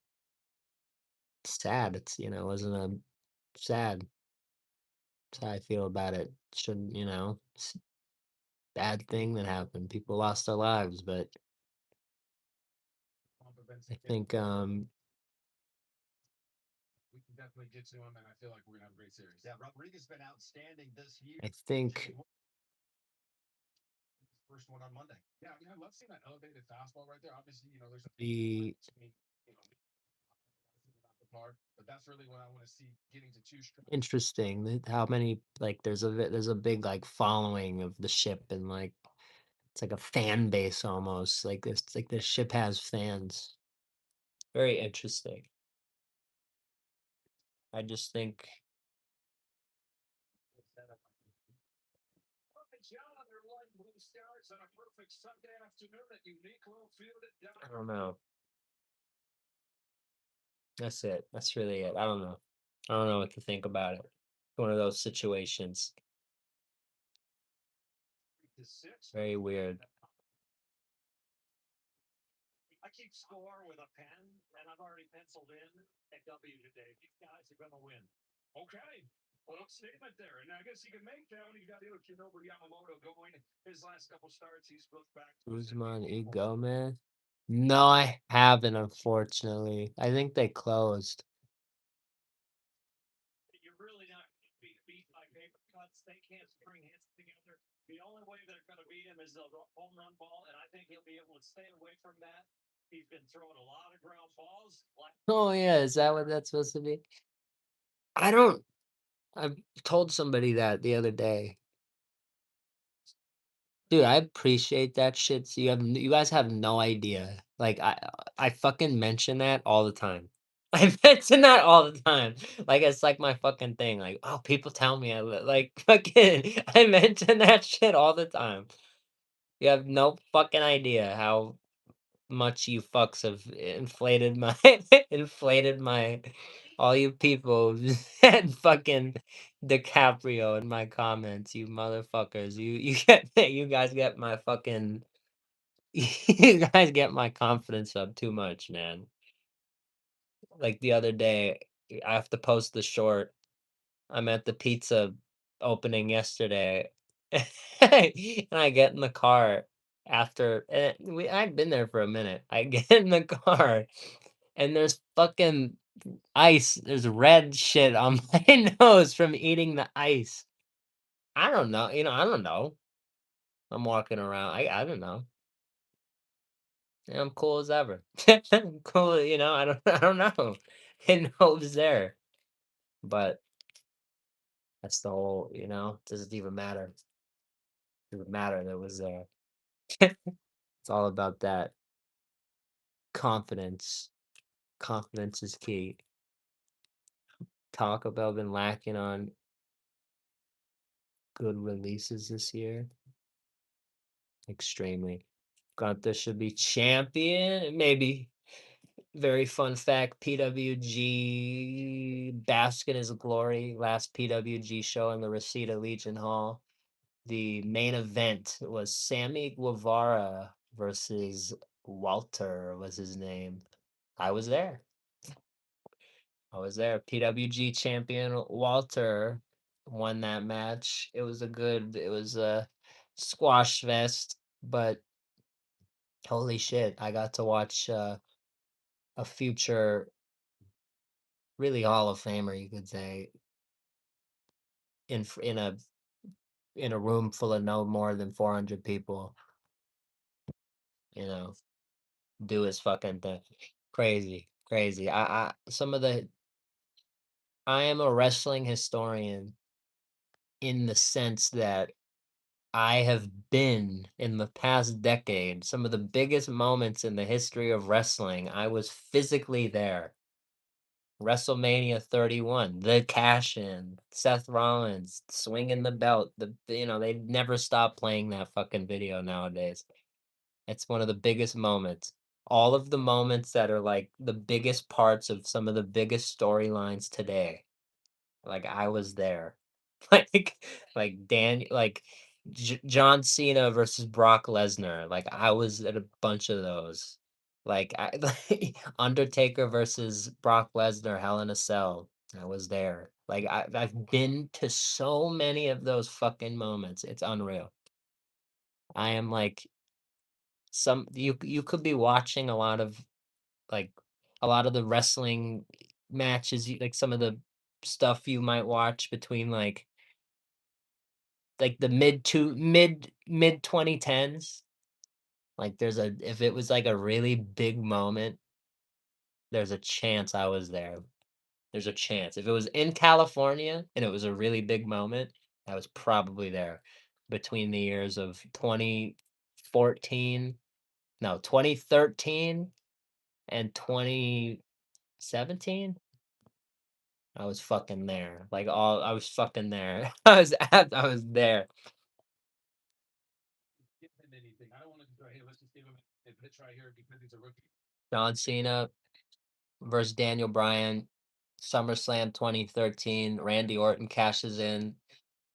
It's sad. Wasn't a sad. That's how I feel about it. Shouldn't, it's a bad thing that happened. People lost their lives, but I think We can definitely get to him, and I feel like we're gonna have a great series. Yeah, Rodriguez been outstanding this year. I think First one on Monday. Yeah, I love seeing that elevated fastball right there. Obviously, there's a the the park, but that's really what I want to see getting to two strikes. interesting how many there's a big following of the ship and it's like a fan base almost like this ship has fans. Very interesting. I just think Perfect shot on their light blue stars on a perfect Sunday afternoon at Unique Little Field at I Denver. don't know. That's it. That's really it. I don't know. I don't know what to think about it. One of those situations. To six. Very weird. I keep score with a pen, and I've already penciled in a W today. These guys are going to win. Okay. Bold statement there. And I guess he can make that when he's got Shinobu Yamamoto going. His last couple starts, he's looked back to his Guzman, MVP Ego, man. No, I haven't, unfortunately. I think they closed. You're really not gonna be beat by paper cuts. They can't string hits together. The only way they're going to beat him is the home run ball, and I think he'll be able to stay away from that. He's been throwing a lot of ground balls. Oh, yeah, is that what that's supposed to be? I don't I told somebody that the other day. Dude, I appreciate that shit, so you guys have no idea. Like, I fucking mention that all the time. I mention that all the time. Like, it's like my fucking thing, like, "Oh, people tell me I li" like, fucking I mention that shit all the time. You have no fucking idea how much you fucks have inflated my inflated my all you people and fucking DiCaprio in my comments, you motherfuckers. You get you guys get my fucking you guys get my confidence up too much, man. Like the other day, I have to post the short. I'm at the pizza opening yesterday, and I get in the car after I'd been there for a minute. I get in the car, and there's fucking ice. There's red shit on my nose from eating the ice. I don't know. I don't know. I'm walking around. I don't know. Yeah, I'm cool as ever. I'm cool. I don't know. Didn't know it was there, but that's the whole. Doesn't even matter. Doesn't matter that it was there. It's all about that confidence. Confidence is key. Taco Bell been lacking on good releases this year. Extremely. Gunther should be champion. Maybe. Very fun fact, PWG bask in his glory. Last PWG show in the Reseda Legion Hall. The main event was Sammy Guevara versus Walter was his name. I was there. PWG champion Walter won that match. It was a squash fest, but holy shit, I got to watch a future really Hall of Famer, you could say, in f- in a room full of no more than 400 people, you know, do his fucking thing. Crazy, crazy. I am a wrestling historian in the sense that I have been in the past decade, some of the biggest moments in the history of wrestling. I was physically there. WrestleMania 31, the cash in, Seth Rollins swinging the belt. They never stop playing that fucking video nowadays. It's one of the biggest moments. All of the moments that are like the biggest parts of some of the biggest storylines today. Like I was there. Like John Cena versus Brock Lesnar. Like I was at a bunch of those. Undertaker versus Brock Lesnar, Hell in a Cell. I was there. Like I've been to so many of those fucking moments. It's unreal. I am like you could be watching like a lot of the wrestling matches, like some of the stuff you might watch between like the mid 2010s. Like if it was like a really big moment, there's a chance I was there. There's a chance. If it was in California and it was a really big moment, I was probably there between the years of 2014, no, 2013 and 2017. I was fucking there. I was fucking there. I was there. Give him anything. I don't want to go, hey, let's just give him a pitch right here because he's a rookie. John Cena versus Daniel Bryan, SummerSlam 2013. Randy Orton cashes in.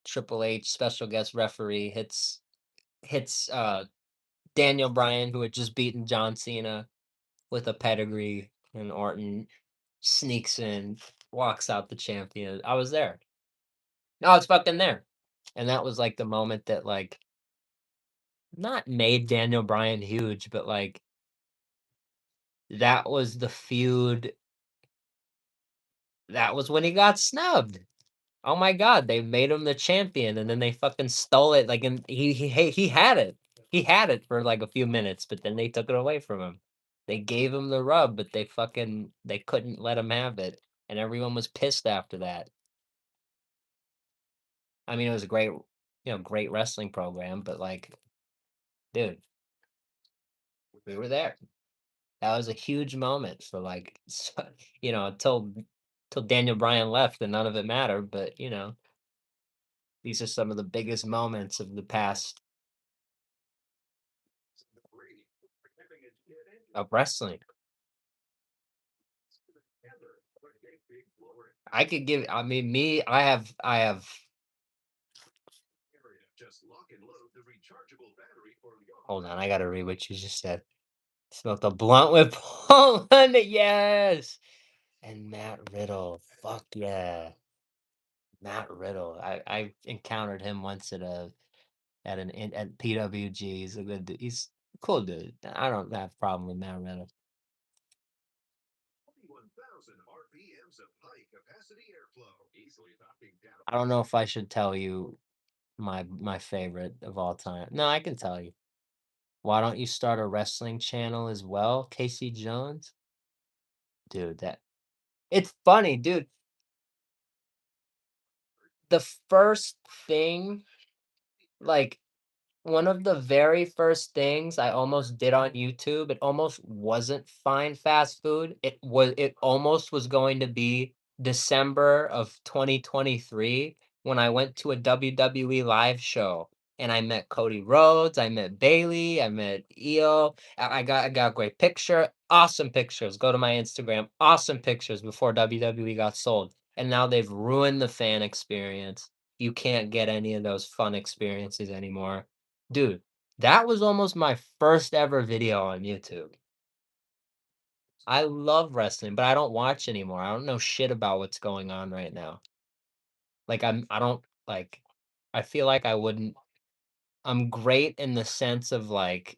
Triple H, special guest referee, hits Daniel Bryan, who had just beaten John Cena with a pedigree, and Orton sneaks in, walks out the champion. I was there. No, I was fucking there. And that was like the moment that not made Daniel Bryan huge, but That was the feud. That was when he got snubbed. Oh my god, they made him the champion, and then they fucking stole it, like, and he had it. He had it for, like, a few minutes, but then they took it away from him. They gave him the rub, but they couldn't let him have it, and everyone was pissed after that. I mean, it was a great, great wrestling program, but, like, dude, we were there. That was a huge moment for, like, until Daniel Bryan left and none of it mattered, but, these are some of the biggest moments of the past of wrestling. I mean, I have hold on, I gotta read what you just said. Smoked a blunt with Paul London, yes! And Matt Riddle, fuck yeah. Matt Riddle, I encountered him once at PWG. He's a good dude. He's a cool dude. I don't have a problem with Matt Riddle. I don't know if I should tell you my favorite of all time. No, I can tell you. Why don't you start a wrestling channel as well, Casey Jones? Dude, that it's funny, dude. The first thing, like one of the very first things I almost did on YouTube, it almost wasn't find fast food. It almost was going to be December of 2023 when I went to a WWE live show and I met Cody Rhodes, I met Bailey, I met Io. I got a great picture, awesome pictures. Go to my Instagram, awesome pictures before WWE got sold. And now they've ruined the fan experience. You can't get any of those fun experiences anymore. Dude, that was almost my first ever video on YouTube. I love wrestling, but I don't watch anymore. I don't know shit about what's going on right now. Like I don't like I feel like I wouldn't I'm great in the sense of like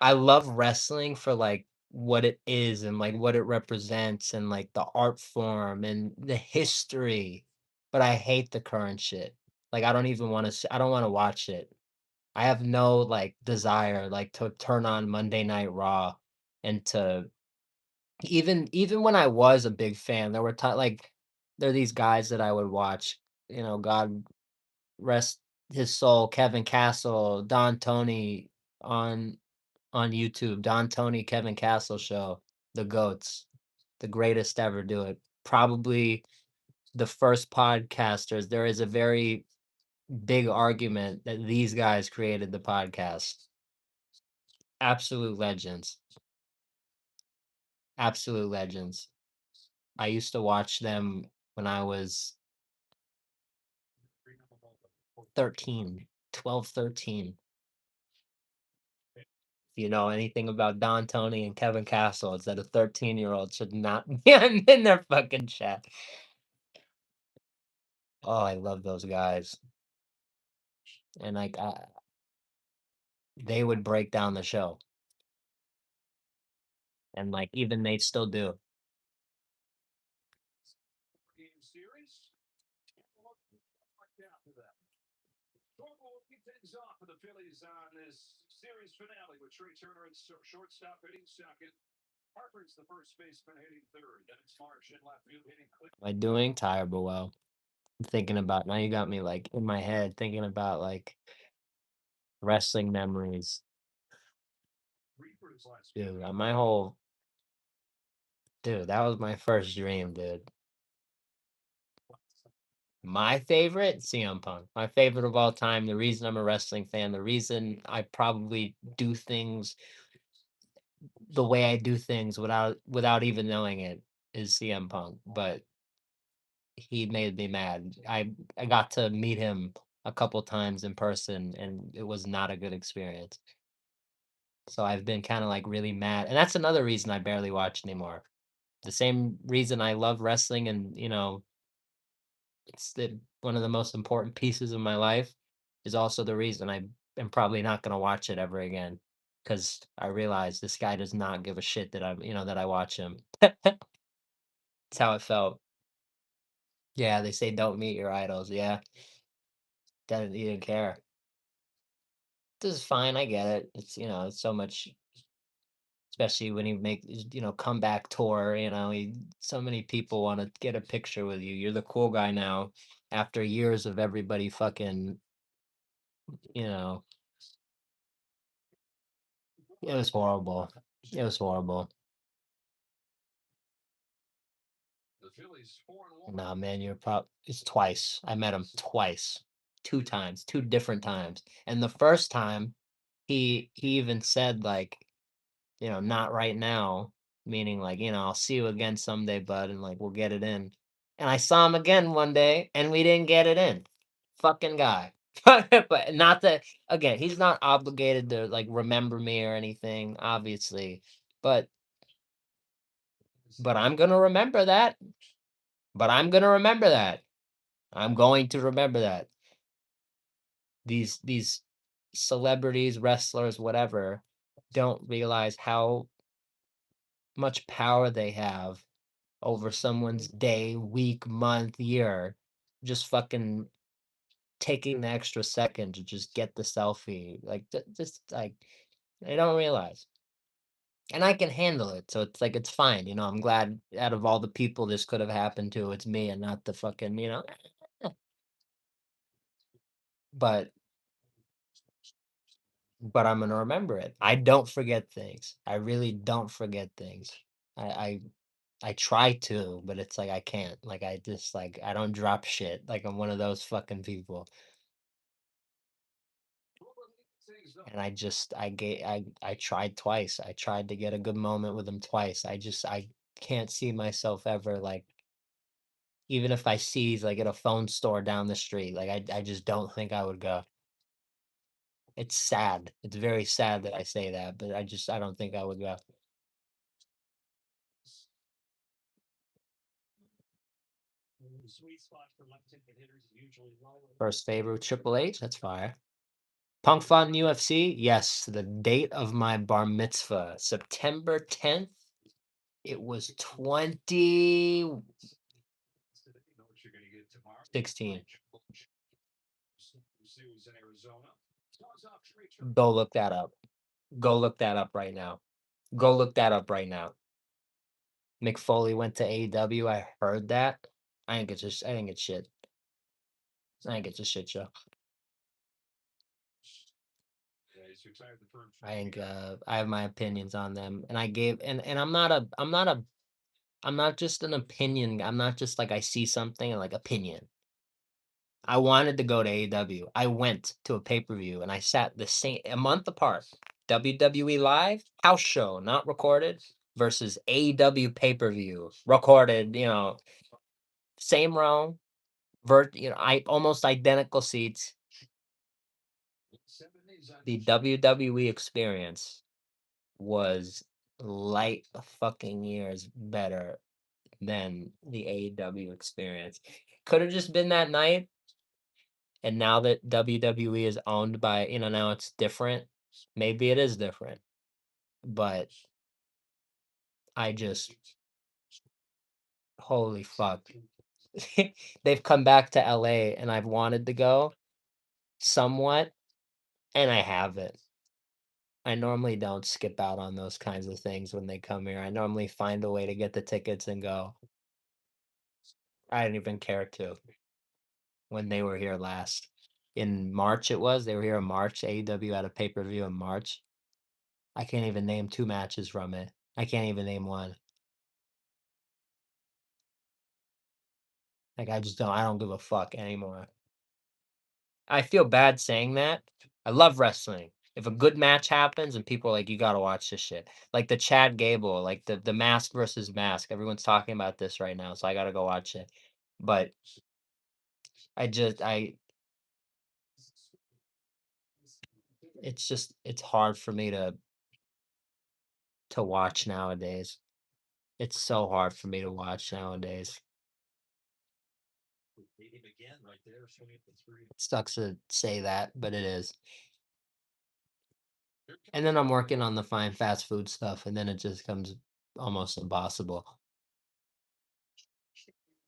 I love wrestling for like what it is and like what it represents and like the art form and the history, but I hate the current shit. Like I don't even want to I don't want to watch it. I have no, like, desire, like, to turn on Monday Night Raw and to even when I was a big fan, there were there are these guys that I would watch, God rest his soul, Kevin Castle, Don Tony on on YouTube, Don Tony, Kevin Castle show, the GOATs, the greatest ever do it. Probably the first podcasters. There is a very big argument that these guys created the podcast. Absolute legends. Absolute legends. I used to watch them when I was 13, 12, 13. If you know anything about Don Tony and Kevin Castle, it's that a 13-year-old should not be in their fucking chat. Oh, I love those guys. And like they would break down the show. And like even they still do. Game series. Will kick things off for the Phillies on this series finale with Trey Turner at shortstop hitting second. Harper's the first baseman hitting third. Then it's Marsh in left field hitting Click. Am I doing Tyre Burwell? I'm thinking about now you got me like in my head thinking about like wrestling memories. Dude, my whole dude, that was my first dream, dude. My favorite, CM Punk. My favorite of all time. The reason I'm a wrestling fan, the reason I probably do things the way I do things without even knowing it is CM Punk. But he made me mad. I got to meet him a couple times in person, and it was not a good experience. So I've been kind of like really mad, and that's another reason I barely watch anymore. The same reason I love wrestling, and it's one of the most important pieces of my life is also the reason am probably not gonna watch it ever again because I realized this guy does not give a shit that that I watch him. That's how it felt. Yeah, they say don't meet your idols. Yeah, he didn't care. This is fine. I get it. It's so much, especially when you make comeback tour. So many people want to get a picture with you. You're the cool guy now, after years of everybody fucking. You know, it was horrible. It was horrible. Nah, man, it's twice. I met him twice. 2 times, 2 different times. And the first time, he even said, like, "Not right now," meaning, like, "I'll see you again someday, bud, and, like, we'll get it in." And I saw him again one day, and we didn't get it in. Fucking guy. But not that again, he's not obligated to, like, remember me or anything, obviously, but I'm gonna remember that. But I'm gonna remember that. I'm going to remember that. These celebrities, wrestlers, whatever, don't realize how much power they have over someone's day, week, month, year. Just fucking taking the extra second to just get the selfie. Like just like they don't realize. And I can handle it. So it's like it's fine. I'm glad out of all the people this could have happened to, it's me and not the fucking. But I'm gonna remember it. I don't forget things. I really don't forget things. I I try to, but it's like I can't. Like I just like I don't drop shit. Like I'm one of those fucking people. And I tried twice. I tried to get a good moment with him twice. I can't see myself ever like even if I see he's like at a phone store down the street, like I just don't think I would go. It's sad. It's very sad that I say that, but I don't think I would go. The sweet spot for left-handed hitters is usually lower. First favorite Triple H, that's fire. Punk fought in UFC? Yes, the date of my bar mitzvah, September 10th. It was 2016. Go look that up. Go look that up right now. Go look that up right now. Mick Foley went to AEW. I heard that. I didn't get shit. I didn't get the shit show. I have my opinions on them, and I'm not just an opinion. I'm not just like I see something and like opinion. I wanted to go to AEW. I went to a pay-per-view and I sat a month apart. WWE live, house show, not recorded, versus AEW pay-per-view, recorded, same row, I almost identical seats. The WWE experience was light fucking years better than the AEW experience. Could have just been that night. And now that WWE is owned by, now it's different. Maybe it is different. But I just, holy fuck. They've come back to LA and I've wanted to go somewhat, and I haven't. I normally don't skip out on those kinds of things when they come here. I normally find a way to get the tickets and go. I didn't even care to when they were here last. In March it was. They were here in March. AEW had a pay-per-view in March. I can't even name 2 matches from it. I can't even name one. Like, I don't give a fuck anymore. I feel bad saying that. I love wrestling. If a good match happens and people are like, "You gotta watch this shit." Like the Chad Gable, like the Mask versus Mask. Everyone's talking about this right now, so I gotta go watch it. But I it's hard for me to watch nowadays. It's so hard for me to watch nowadays. It sucks to say that, but it is. And then I'm working on the fine fast food stuff, and then it just comes almost impossible.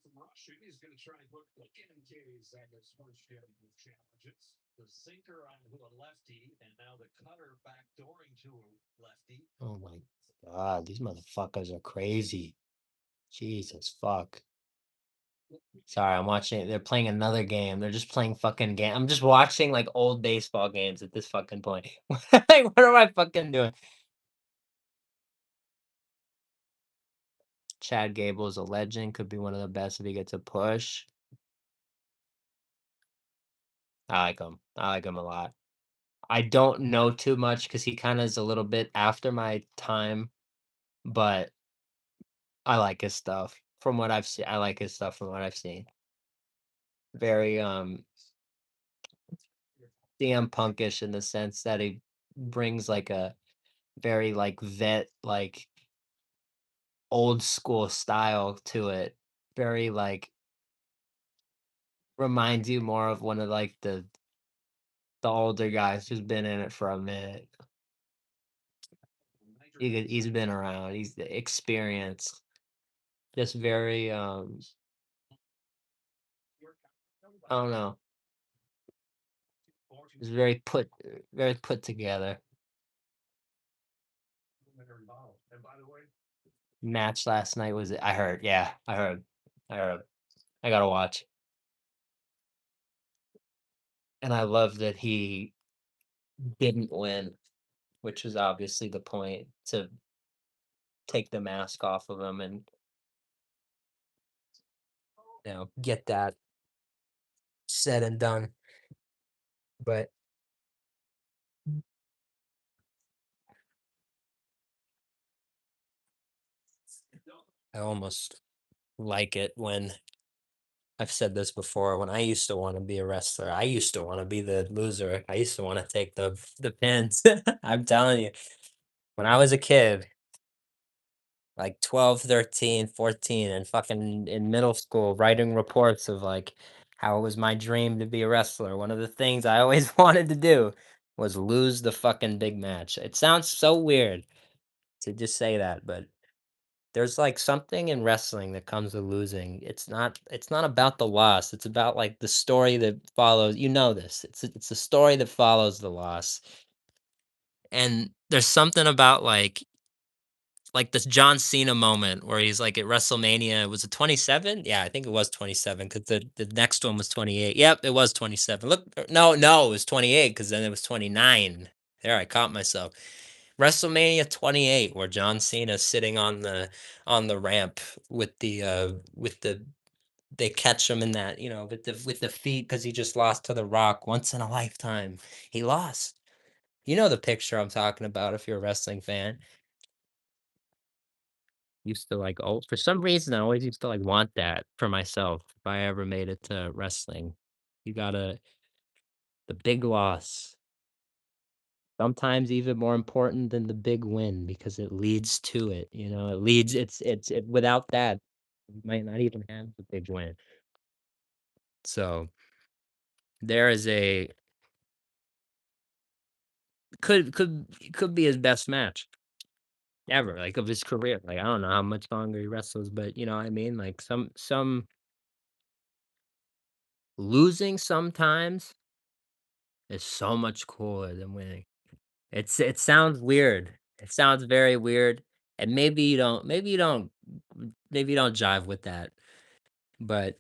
From Russia, he's going to try and look like NK's and his first challenges. The sinker onto a lefty, and now the cutter backdooring to a lefty. Oh my god, these motherfuckers are crazy. Jesus fuck. Sorry, I'm watching. They're playing another game. They're just playing fucking game. I'm just watching like old baseball games at this fucking point. Like, what am I fucking doing? Chad Gable is a legend. Could be one of the best if he gets a push. I like him. I like him a lot. I don't know too much because he kind of is a little bit after my time, but I like his stuff from what I've seen. I like his stuff from what I've seen. Very CM Punkish in the sense that he brings like a very like vet like old school style to it. Very like reminds you more of one of like the older guys who's been in it for a minute. He's been around. He's experienced. Just very I don't know. It's very put together. And by the way, Match last night was I heard. Yeah, I heard. I heard. I gotta watch. And I love that he didn't win, which was obviously the point to take the mask off of him and get that said and done. But I almost like it when I've said this before. When I used to want to be a wrestler, I used to want to be the loser. I used to want to take the pins. I'm telling you, when I was a kid, like 12, 13, 14, and fucking in middle school, writing reports of like how it was my dream to be a wrestler. One of the things I always wanted to do was lose the fucking big match. It sounds so weird to just say that, but there's like something in wrestling that comes with losing. It's not about the loss. It's about like the story that follows. You know this. It's a story that follows the loss. And there's something about like this John Cena moment where he's like at WrestleMania. Was it 27? Yeah, I think it was 27 because the next one was 28. Yep, it was 27. Look, no, it was 28 because then it was 29. There, I caught myself. WrestleMania 28, where John Cena's sitting on the ramp with the they catch him in that with the feet because he just lost to The Rock once in a lifetime. He lost. You know the picture I'm talking about if you're a wrestling fan. Used to like for some reason I always used to like want that for myself if I ever made it to wrestling. You gotta the big loss. Sometimes even more important than the big win because it leads to it, it leads without that, you might not even have the big win. So, there is a could be his best match ever, like, of his career, like, I don't know how much longer he wrestles, but you know what I mean? Like, some losing sometimes is so much cooler than winning. It sounds weird. It sounds very weird, and maybe you don't jive with that, but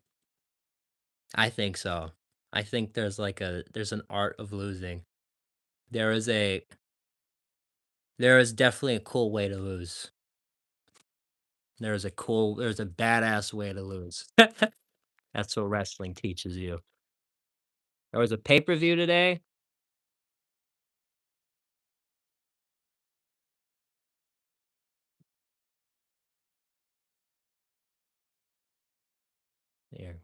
I think so. I think there's an art of losing. There is a there is definitely a cool way to lose. There's a badass way to lose. That's what wrestling teaches you. There was a pay-per-view today. Here,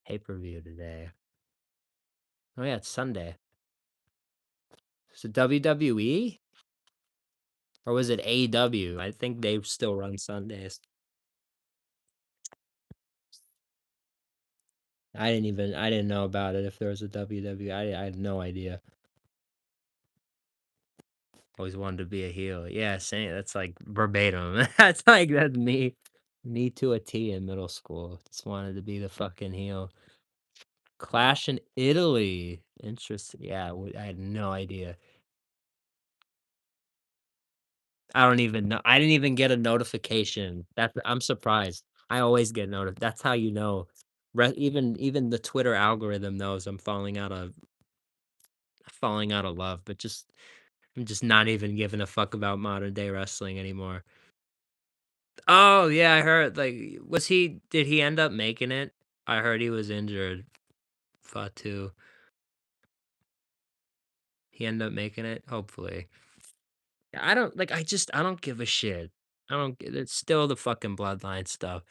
pay-per-view today. Oh yeah, it's Sunday. So WWE or was it AEW? I think they still run Sundays. I didn't know about it if there was a WWE. I had no idea. Always wanted to be a heel. Yeah, same. That's like verbatim. That's me to a T in middle school. Just wanted to be the fucking heel. Clash in Italy. Interesting. Yeah, I had no idea. I don't even know. I didn't even get a notification. I'm surprised. I always get notified. That's how you know. Even the Twitter algorithm knows I'm falling out of love, but I'm just not even giving a fuck about modern day wrestling anymore. Oh yeah, I heard did he end up making it? I heard he was injured. Fatu. He ended up making it? Hopefully. I don't give a shit. It's still the fucking bloodline stuff.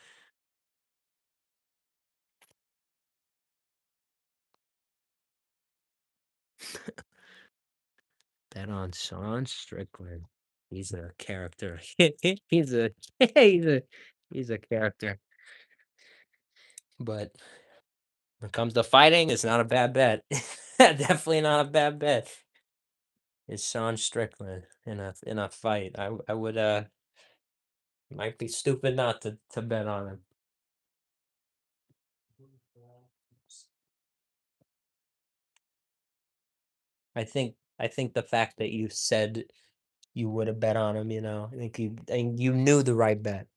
Bet on Sean Strickland. He's a character. He's a he's a he's a character. But when it comes to fighting, it's not a bad bet. Definitely not a bad bet. It's Sean Strickland in a fight. I would might be stupid not to bet on him. I think the fact that you said you would have bet on him, I think you knew the right bet.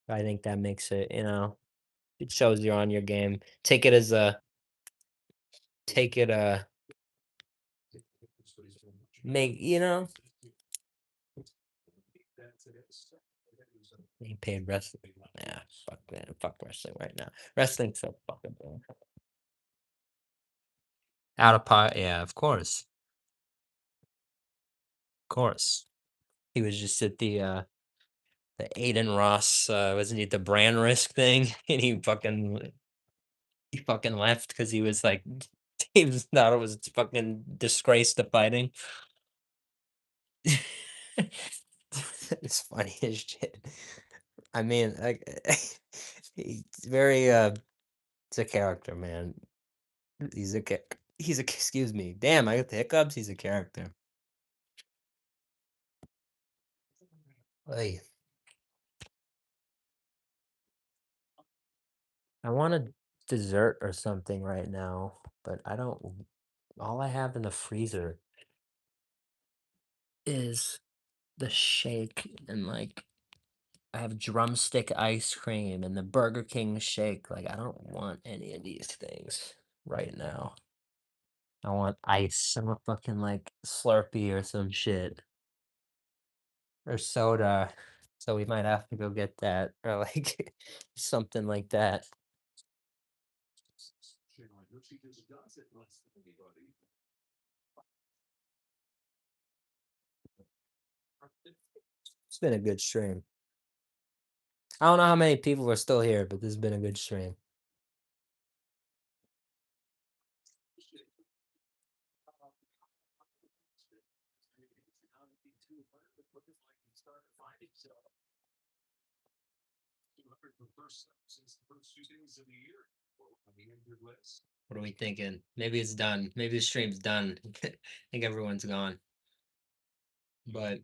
I think that makes it, it shows you're on your game. Take it make he paid wrestling. Yeah, fuck man, fuck wrestling right now. Wrestling's so fucking boring. Out of pot, yeah, of course. Of course. He was just at the Aiden Ross, wasn't he the brand risk thing? And he fucking left because he was like he thought it was fucking disgrace to fighting. It's funny as shit. I mean, like he's very it's a character, man. He's a excuse me. Damn, I got the hiccups. He's a character. Like, I want a dessert or something right now, but I don't. All I have in the freezer is the shake and like I have drumstick ice cream and the Burger King shake. Like I don't want any of these things right now. I want ice. I want fucking like Slurpee or some shit or soda. So we might have to go get that or like something like that. It's been a good stream. I don't know how many people are still here, but this has been a good stream. What are we thinking? Maybe it's done. Maybe the stream's done. I think everyone's gone. But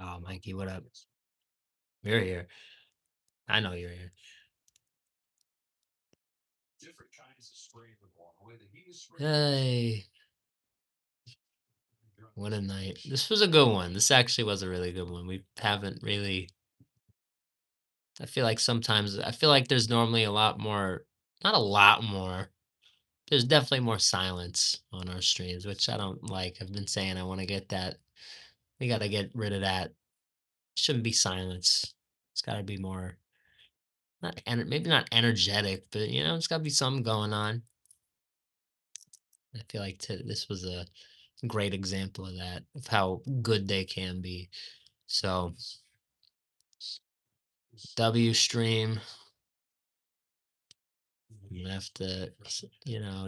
oh, Mikey, what up? You're here. I know you're here. Hey, what a night. This was a good one. This actually was a really good one. We haven't really. I feel like there's normally a lot more, not a lot more. There's definitely more silence on our streams, which I don't like. I've been saying I want to get that. We got to get rid of that. Shouldn't be silence. It's got to be more, maybe not energetic, but it's got to be something going on. I feel like this was a great example of that, of how good they can be. So, W stream. You have to,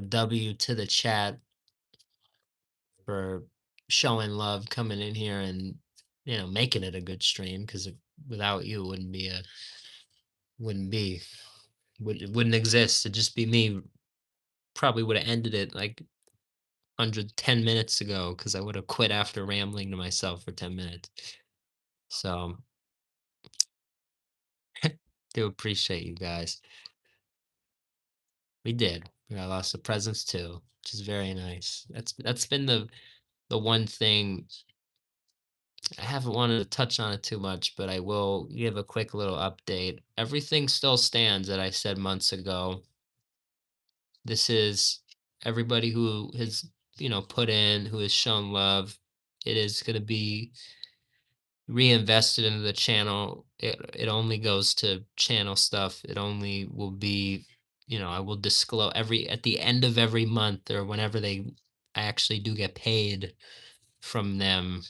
W to the chat for showing love, coming in here and making it a good stream. Because without you, it wouldn't be wouldn't be. It wouldn't exist. It'd just be me. Probably would have ended it like 110 minutes ago because I would have quit after rambling to myself for 10 minutes. So, do appreciate you guys. We did. I lost the presents too, which is very nice. That's been the one thing I haven't wanted to touch on it too much, but I will give a quick little update. Everything still stands that I said months ago. This is everybody who has, put in, who has shown love. It is going to be reinvested into the channel. It only goes to channel stuff. It only will be, I will disclose at the end of every month or whenever I actually do get paid from them.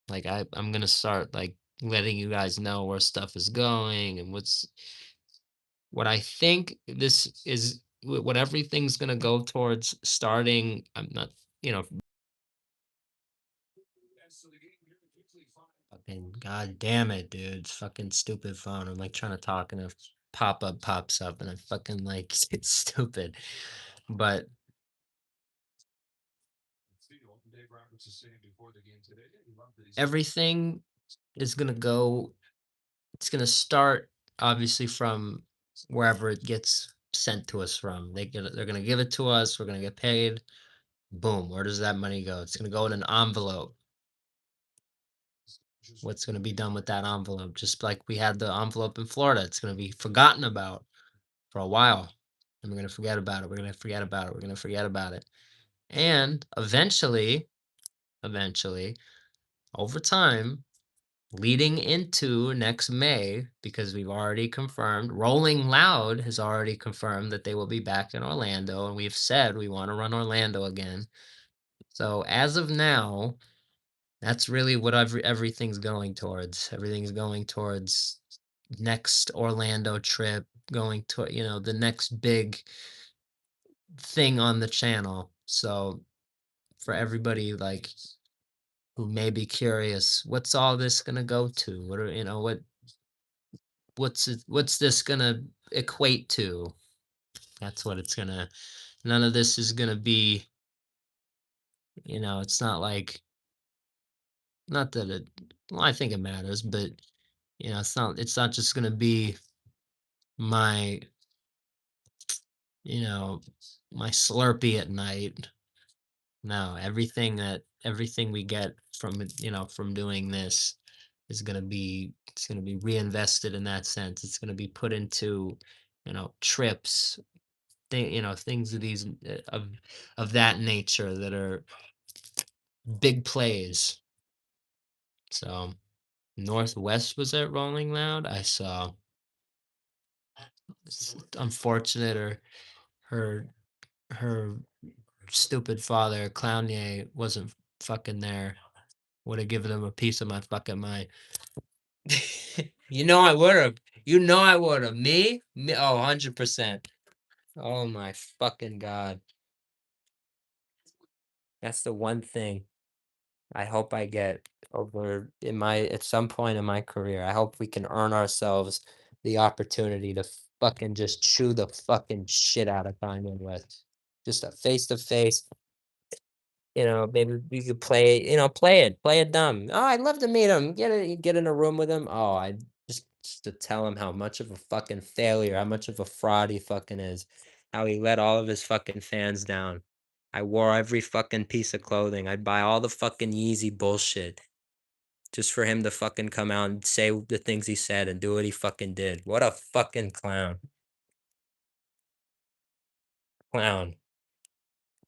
Like I'm gonna start like letting you guys know where stuff is going and what I think this is what everything's gonna go towards starting. I'm not, you know, fucking god damn it, dude. It's fucking stupid phone. I'm like trying to talk and a pop-up pops up and I fucking like it's stupid. But everything is gonna go, it's gonna start obviously from wherever it gets sent to us from. They're gonna give it to us, we're gonna get paid. Boom, where does that money go? It's gonna go in an envelope. What's going to be done with that envelope? Just like we had the envelope in Florida, it's going to be forgotten about for a while. And we're going to forget about it. We're going to forget about it. We're going to forget about it. And eventually, over time, leading into next May, because we've already confirmed, Rolling Loud has already confirmed that they will be back in Orlando. And we've said we want to run Orlando again. So as of now, that's really what everything's going towards. Everything's going towards next Orlando trip, going to, the next big thing on the channel. So for everybody like who may be curious, what's all this gonna go to? What are, what's this gonna equate to? That's what it's gonna, none of this is gonna be, it's not like, not that it, well, I think it matters, but it's not just gonna be my, you know, my Slurpee at night. No, everything we get from it, from doing this it's gonna be reinvested in that sense. It's gonna be put into, trips, things of these of that nature that are big plays. So Northwest was at Rolling Loud. I saw. It's unfortunate her her stupid father, Clowney, wasn't fucking there. Would have given him a piece of my fucking mind. I would have. I would have. Me? Oh, 100%. Oh my fucking God. That's the one thing I hope I get over at some point in my career. I hope we can earn ourselves the opportunity to fucking just chew the fucking shit out of Kanye West. Just a face to face. Maybe we could play it dumb. Oh, I'd love to meet him. Get in a room with him. Oh, I just to tell him how much of a fucking failure, how much of a fraud he fucking is, how he let all of his fucking fans down. I wore every fucking piece of clothing. I'd buy all the fucking Yeezy bullshit just for him to fucking come out and say the things he said and do what he fucking did. What a fucking clown. Clown.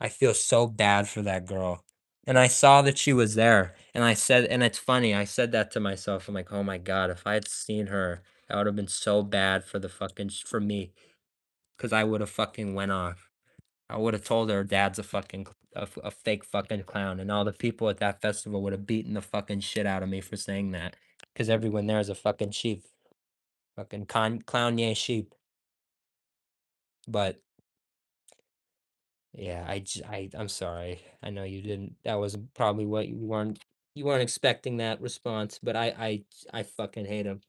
I feel so bad for that girl. And I saw that she was there. And I said, and it's funny, I said that to myself. I'm like, oh my God, if I had seen her, that would have been so bad for for me. Because I would have fucking went off. I would have told her dad's a fake fucking clown. And all the people at that festival would have beaten the fucking shit out of me for saying that. Because everyone there is a fucking sheep. Fucking clown yay sheep. But yeah, I'm sorry. I know you didn't. That was probably what you weren't expecting that response. But I fucking hate him.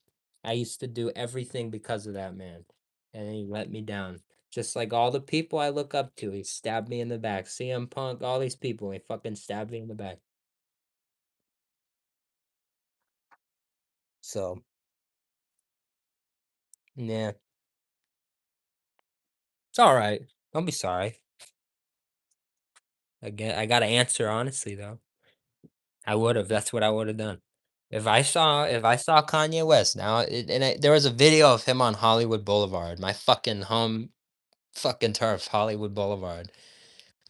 I used to do everything because of that man, and he let me down. Just like all the people I look up to, he stabbed me in the back. CM Punk, all these people, he fucking stabbed me in the back. So, yeah, it's all right. Don't be sorry. Again, I got to answer honestly though. I would have. That's what I would have done. If I saw Kanye West now, there was a video of him on Hollywood Boulevard, my fucking home, fucking turf, Hollywood Boulevard,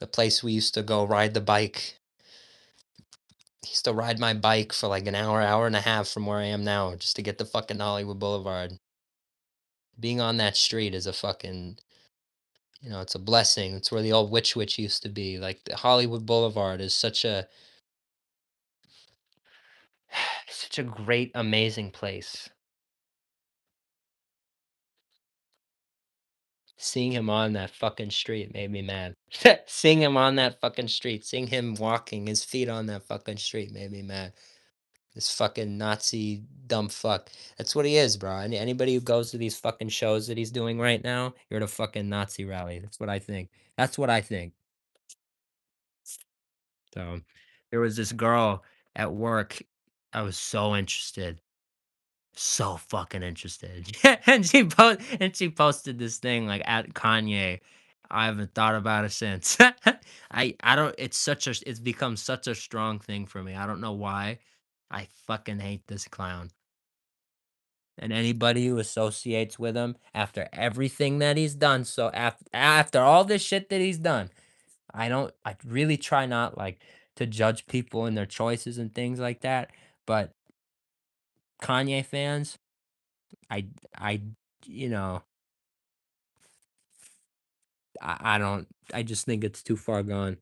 the place we used to go ride the bike. Used to ride my bike for like an hour, hour and a half from where I am now, just to get to fucking Hollywood Boulevard. Being on that street is a fucking, it's a blessing. It's where the old Witch used to be. Like the Hollywood Boulevard is such a great, amazing place. Seeing him on that fucking street made me mad. Seeing him on that fucking street, seeing him walking his feet on that fucking street made me mad. This fucking Nazi dumb fuck. That's what he is, bro. Anybody who goes to these fucking shows that he's doing right now, you're at a fucking Nazi rally. That's what I think. That's what I think. So there was this girl at work. I was so interested. So fucking interested. And she posted this thing like at Kanye. I haven't thought about it since. I don't it's become such a strong thing for me. I don't know why. I fucking hate this clown. And anybody who associates with him after everything that he's done, so after all this shit that he's done, I really try not like to judge people and their choices and things like that. But Kanye fans, I I you know, I don't I just think it's too far gone.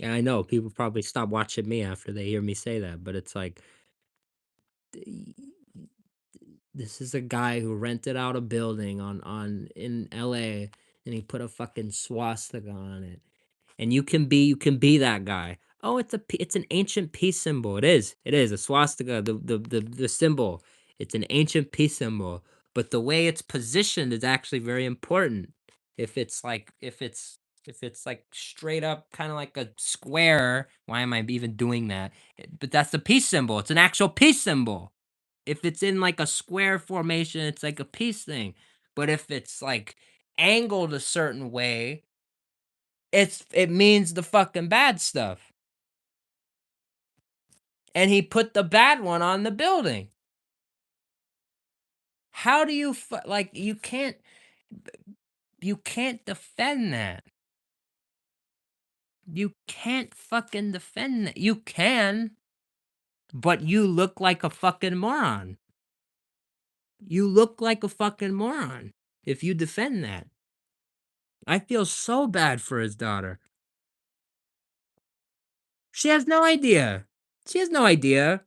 And I know people probably stop watching me after they hear me say that, but it's like y- this is a guy who rented out a building on in LA and he put a fucking swastika on it. And you can be that guy. Oh, it's an ancient peace symbol. It is. It is a swastika, the symbol. It's an ancient peace symbol. But the way it's positioned is actually very important. If it's like straight up kind of like a square, why am I even doing that? But that's the peace symbol. It's an actual peace symbol. If it's in like a square formation, it's like a peace thing. But if it's like angled a certain way, it means the fucking bad stuff. And he put the bad one on the building. How do you like you can't defend that. You can't fucking defend that. You can, but you look like a fucking moron. You look like a fucking moron if you defend that. I feel so bad for his daughter. She has no idea. She has no idea.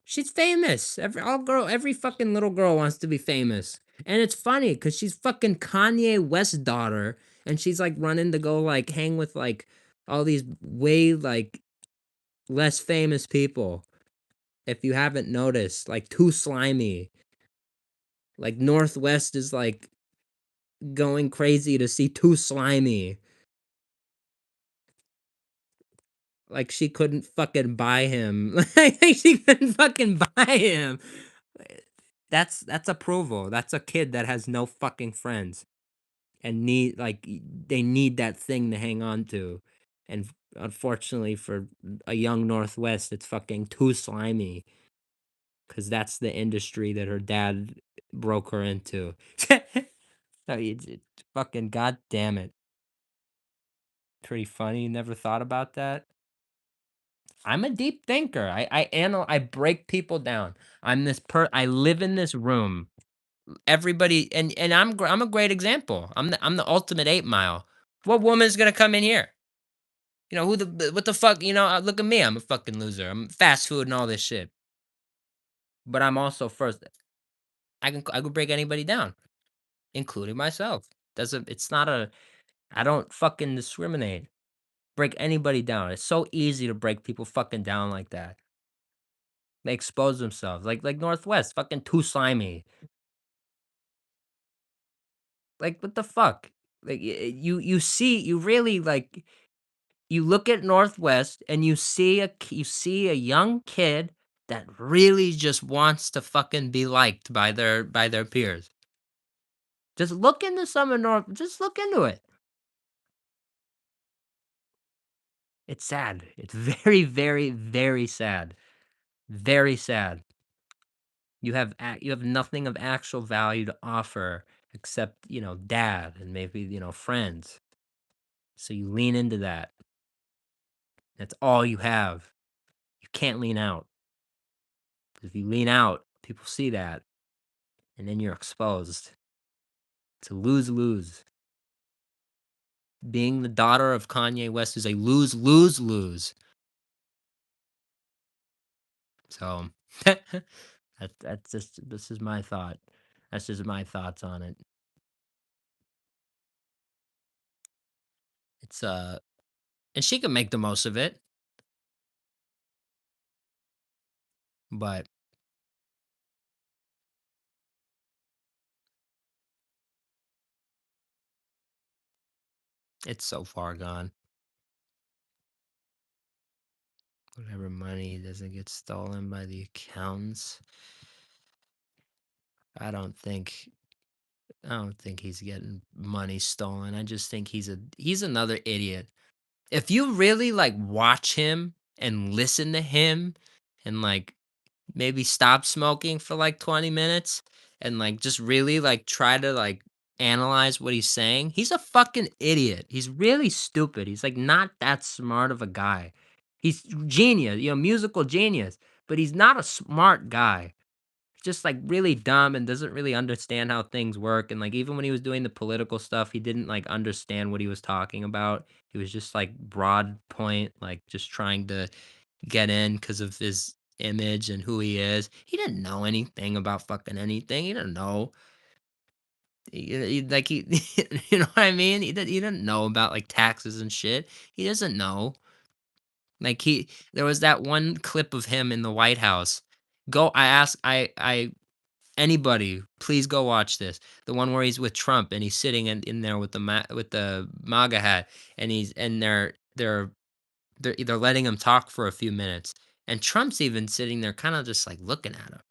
She's famous. Every fucking little girl wants to be famous. And it's funny because she's fucking Kanye West's daughter, and she's like running to go like hang with like all these way like less famous people. If you haven't noticed, like too slimy. Like Northwest is like going crazy to see too slimy. Like she couldn't fucking buy him. Like she couldn't fucking buy him. That's approval. That's a kid that has no fucking friends and they need that thing to hang on to. And unfortunately for a young Northwest, it's fucking too slimy because that's the industry that her dad broke her into. No, fucking goddamn it. Pretty funny. Never thought about that. I'm a deep thinker. I break people down. I live in this room. Everybody and I'm a great example. I'm the ultimate 8 Mile. What woman's gonna come in here? What the fuck? Look at me. I'm a fucking loser. I'm fast food and all this shit. But I'm also first. I can break anybody down, including myself. Doesn't it's not a I don't fucking discriminate. Break anybody down. It's so easy to break people fucking down like that. They expose themselves. Like Northwest, fucking too slimy. Like what the fuck? Like you see you really like you look at Northwest and you see a young kid that really just wants to fucking be liked by their peers. Just look into some of North just look into it. It's sad. It's very, very, very sad. Very sad. You have nothing of actual value to offer except, dad and maybe, friends. So you lean into that. That's all you have. You can't lean out. 'Cause if you lean out, people see that, and then you're exposed. It's a lose-lose. Being the daughter of Kanye West is a lose, lose, lose. So that's just this is my thought. That's just my thoughts on it. It's and she can make the most of it, but it's so far gone. Whatever money doesn't get stolen by the accountants. I don't think I don't think he's getting money stolen. I just think he's another idiot. If you really like watch him and listen to him and like maybe stop smoking for like 20 minutes and like just really like try to like analyze what he's saying, he's a fucking idiot. He's really stupid. He's like not that smart of a guy. He's genius, musical genius, but he's not a smart guy. Just like really dumb and doesn't really understand how things work. And like even when he was doing the political stuff, he didn't like understand what he was talking about. He was just like broad point, like just trying to get in because of his image and who he is. He didn't know anything about fucking anything. He didn't know. Like he, you know what I mean? He didn't know about like taxes and shit. He doesn't know. Like there was that one clip of him in the White House. I anybody, please go watch this. The one where he's with Trump and he's sitting in there with with the MAGA hat, and they're letting him talk for a few minutes, and Trump's even sitting there, kind of just like looking at him.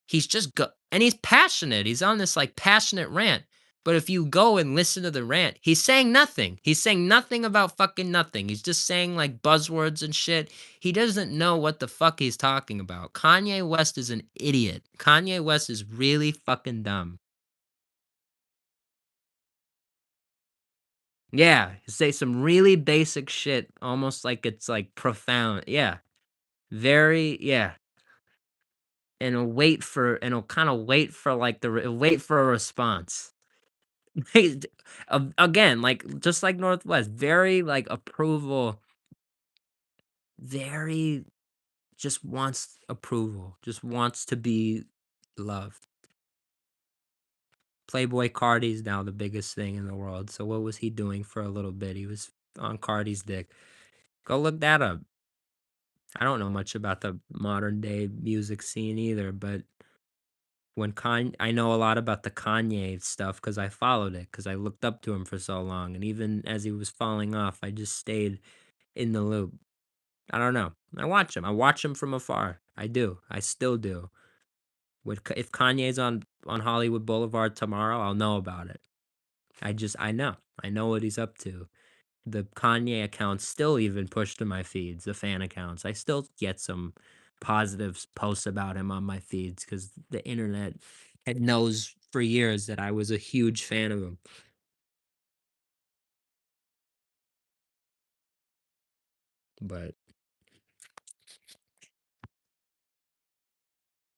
He's just and he's passionate. He's on this like passionate rant. But if you go and listen to the rant, he's saying nothing. He's saying nothing about fucking nothing. He's just saying like buzzwords and shit. He doesn't know what the fuck he's talking about. Kanye West is an idiot. Kanye West is really fucking dumb. Yeah, say some really basic shit, almost like it's like profound. Yeah, very. Yeah, and he'll kind of wait for like wait for a response. Again, like just like Northwest, very like approval, very just wants approval, just wants to be loved. Playboy Cardi's now the biggest thing in the world. So what was he doing for a little bit? He was on Cardi's dick. Go look that up. I don't know much about the modern day music scene either, but I know a lot about the Kanye stuff because I followed it because I looked up to him for so long, and even as he was falling off, I just stayed in the loop. I don't know. I watch him. I watch him from afar. I do. I still do. If Kanye's on Hollywood Boulevard tomorrow, I'll know about it. I know. I know what he's up to. The Kanye accounts still even push to my feeds, the fan accounts. I still get some positive posts about him on my feeds because the internet knows for years that I was a huge fan of him. But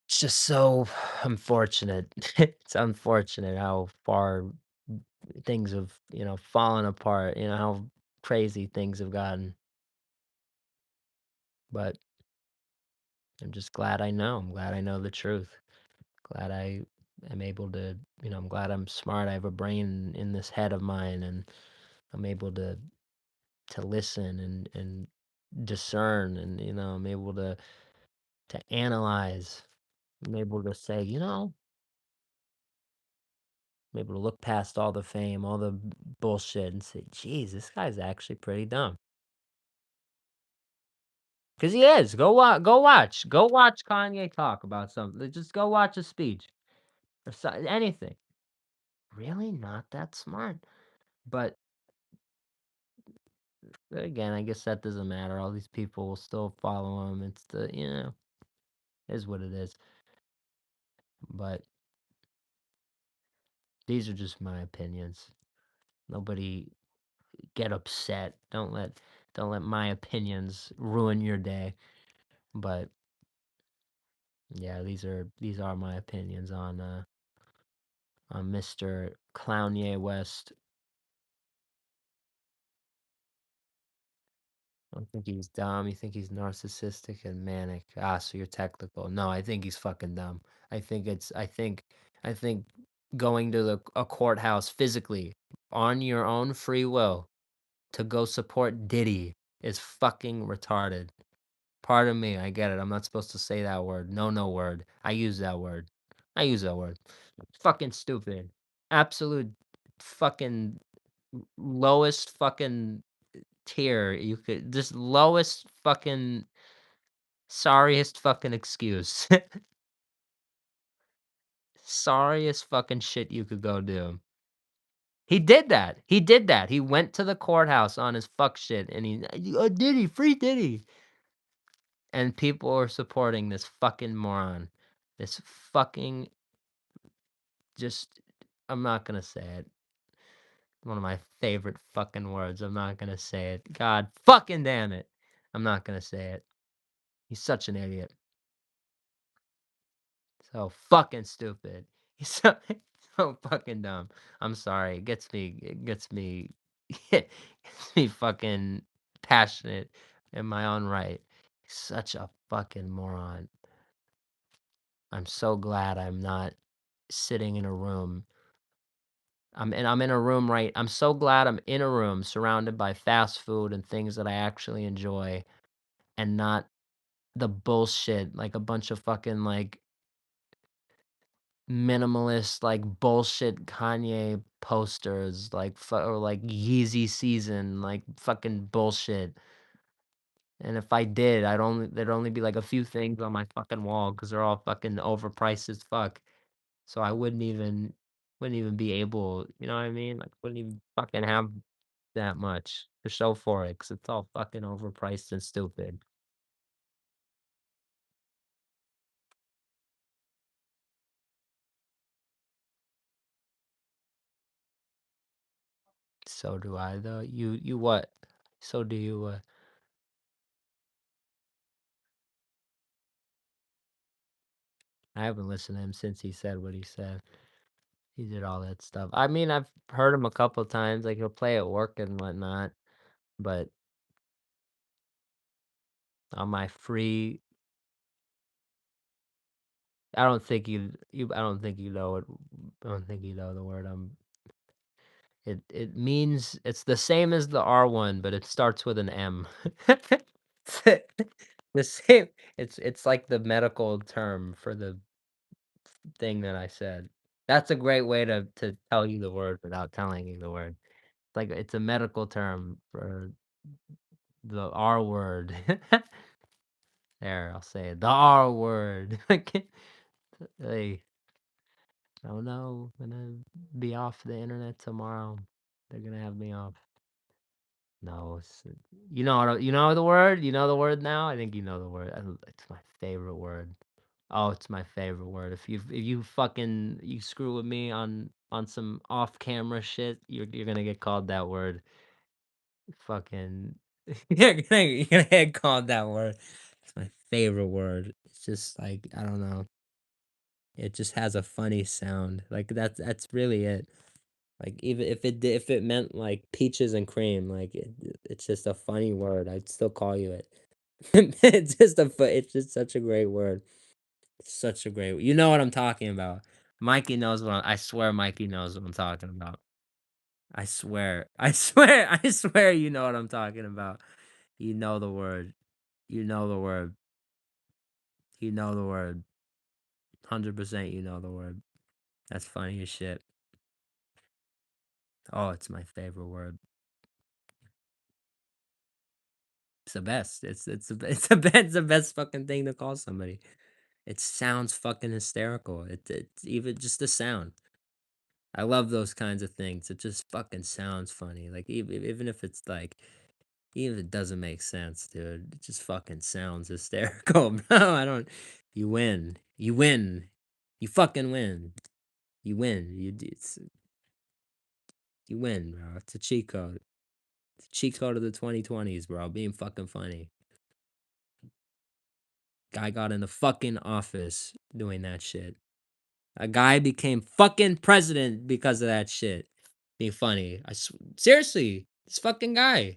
it's just so unfortunate. It's unfortunate how far things have, fallen apart, how crazy things have gotten. But I'm just glad I know. I'm glad I know the truth. Glad am able to, I'm glad I'm smart. I have a brain in this head of mine, and I'm able to listen and discern, and I'm able to analyze. I'm able to say, I'm able to look past all the fame, all the bullshit, and say, "Geez, this guy's actually pretty dumb." Because he is. Go watch Kanye talk about something. Just go watch a speech or anything. Really, not that smart. But again, I guess that doesn't matter. All these people will still follow him. It's is what it is. But these are just my opinions. Nobody get upset. Don't let my opinions ruin your day. But yeah, these are my opinions on Mr. Clownye West. I don't think he's dumb. You think he's narcissistic and manic. So you're technical. No, I think he's fucking dumb. I think going to a courthouse physically on your own free will to go support Diddy is fucking retarded. Pardon me, I get it. I'm not supposed to say that word. No word. I use that word. Fucking stupid. Absolute fucking lowest fucking tier you could, just lowest fucking sorriest fucking excuse. Sorriest fucking shit you could go do. He did that. He did that. He went to the courthouse on his fuck shit and Diddy, free Diddy. And people are supporting this fucking moron. This fucking just I'm not gonna say it. One of my favorite fucking words. I'm not gonna say it. God fucking damn it. I'm not gonna say it. He's such an idiot. So fucking stupid. He's so fucking dumb. I'm sorry. It gets me gets me fucking passionate in my own right. He's such a fucking moron. I'm so glad I'm not sitting in a room. I'm in a room I'm so glad I'm in a room surrounded by fast food and things that I actually enjoy and not the bullshit like a bunch of fucking like minimalist, like, bullshit Kanye posters, like, or, like, Yeezy season, like, fucking bullshit. And if I did, there'd only be, like, a few things on my fucking wall because 'cause they're all fucking overpriced as fuck. So I wouldn't even be able, you know what I mean? Like, wouldn't even fucking have that much to show for it because it's all fucking overpriced and stupid. So do I, though. You what? So do you, I haven't listened to him since he said what he said. He did all that stuff. I mean, I've heard him a couple times, like, he'll play at work and whatnot, but on my free I don't think you know it. I don't think you know the word, it means it's the same as the R1, but it starts with an M. It's the same it's like the medical term for the thing that I said. That's a great way to tell you the word without telling you the word. Like, it's a medical term for the R word. There, I'll say it. The R word. Hey, oh no, I'm gonna be off the internet tomorrow. They're gonna have me off. No, you know the word? You know the word now? I think you know the word. It's my favorite word. Oh, it's my favorite word. If you fucking you screw with me on some off camera shit, you're gonna get called that word. Fucking you're gonna get called that word. It's my favorite word. It's just like I don't know. It just has a funny sound. Like that's really it. Like even if it meant like peaches and cream, like it's just a funny word. I'd still call you it. It's just such a great word. Such a great. You know what I'm talking about. Mikey knows I swear Mikey knows what I'm talking about. I swear. I swear. I swear you know what I'm talking about. You know the word. You know the word. You know the word. 100% you know the word. That's funny as shit. Oh, it's my favorite word. It's the best. It's the best fucking thing to call somebody. It sounds fucking hysterical. It's even just the sound. I love those kinds of things. It just fucking sounds funny. Like even if it's like even if it doesn't make sense, dude, it just fucking sounds hysterical, bro. I don't. You win. You win. You fucking win. You win. You win, bro. It's a cheat code. It's a cheat code of the 2020s, bro. Being fucking funny. Guy got in the fucking office doing that shit. A guy became fucking president because of that shit. Being funny. Seriously, this fucking guy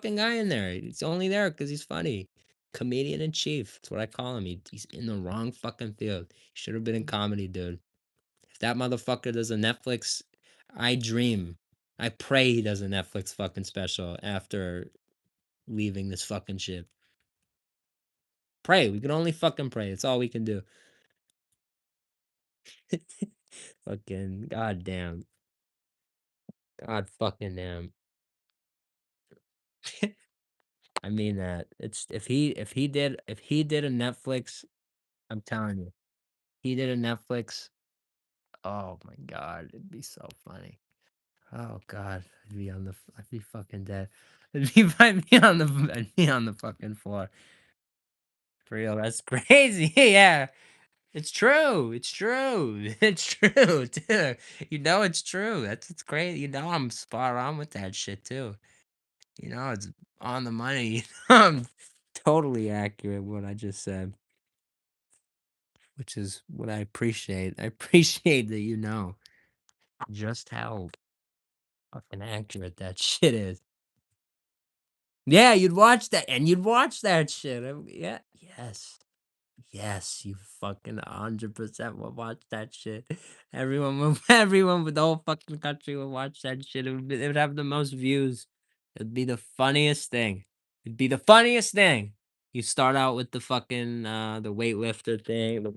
in there. He's only there because he's funny. Comedian in chief. That's what I call him. He's in the wrong fucking field. He should have been in comedy, dude. If that motherfucker does a Netflix, I dream. I pray he does a Netflix fucking special after leaving this fucking shit. Pray. We can only fucking pray. That's all we can do. Fucking goddamn. God fucking damn. I mean that. It's if he did a Netflix, I'm telling you, he did a Netflix. Oh my god, it'd be so funny. Oh god, I'd be fucking dead. I'd be on the fucking floor. For real, that's crazy. Yeah, it's true. It's true. It's true, too. You know it's true. It's great. You know I'm spot on with that shit too. You know it's on the money. You know, I'm totally accurate what I just said, which is what I appreciate. I appreciate that you know just how fucking accurate that shit is. Yeah, you'd watch that, and you'd watch that shit. Yeah, yes. Yes, you fucking 100% would watch that shit. Everyone with the whole fucking country would watch that shit. It would have the most views. It'd be the funniest thing. It'd be the funniest thing. You start out with the fucking the weightlifter thing.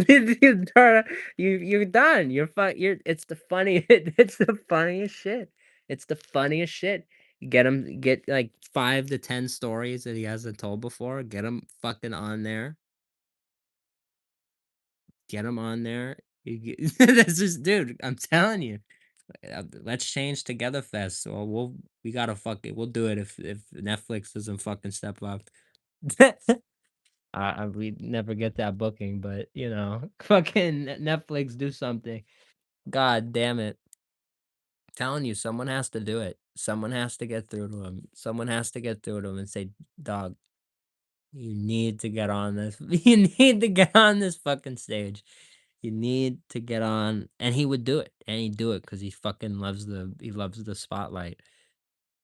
You start, you're done. You're it's the funny it's the funniest shit. It's the funniest shit. Get like 5 to 10 stories that he hasn't told before. Get him fucking on there. Get him on there. This is dude, I'm telling you. Let's change Together Fest. So we gotta fuck it. We'll do it if Netflix doesn't fucking step up. We never get that booking, but you know, fucking Netflix do something. God damn it. Telling you, someone has to do it. Someone has to get through to him. Someone has to get through to him and say, dog, you need to get on this. You need to get on this fucking stage. You need to get on, and he would do it, and he'd do it because he loves the spotlight.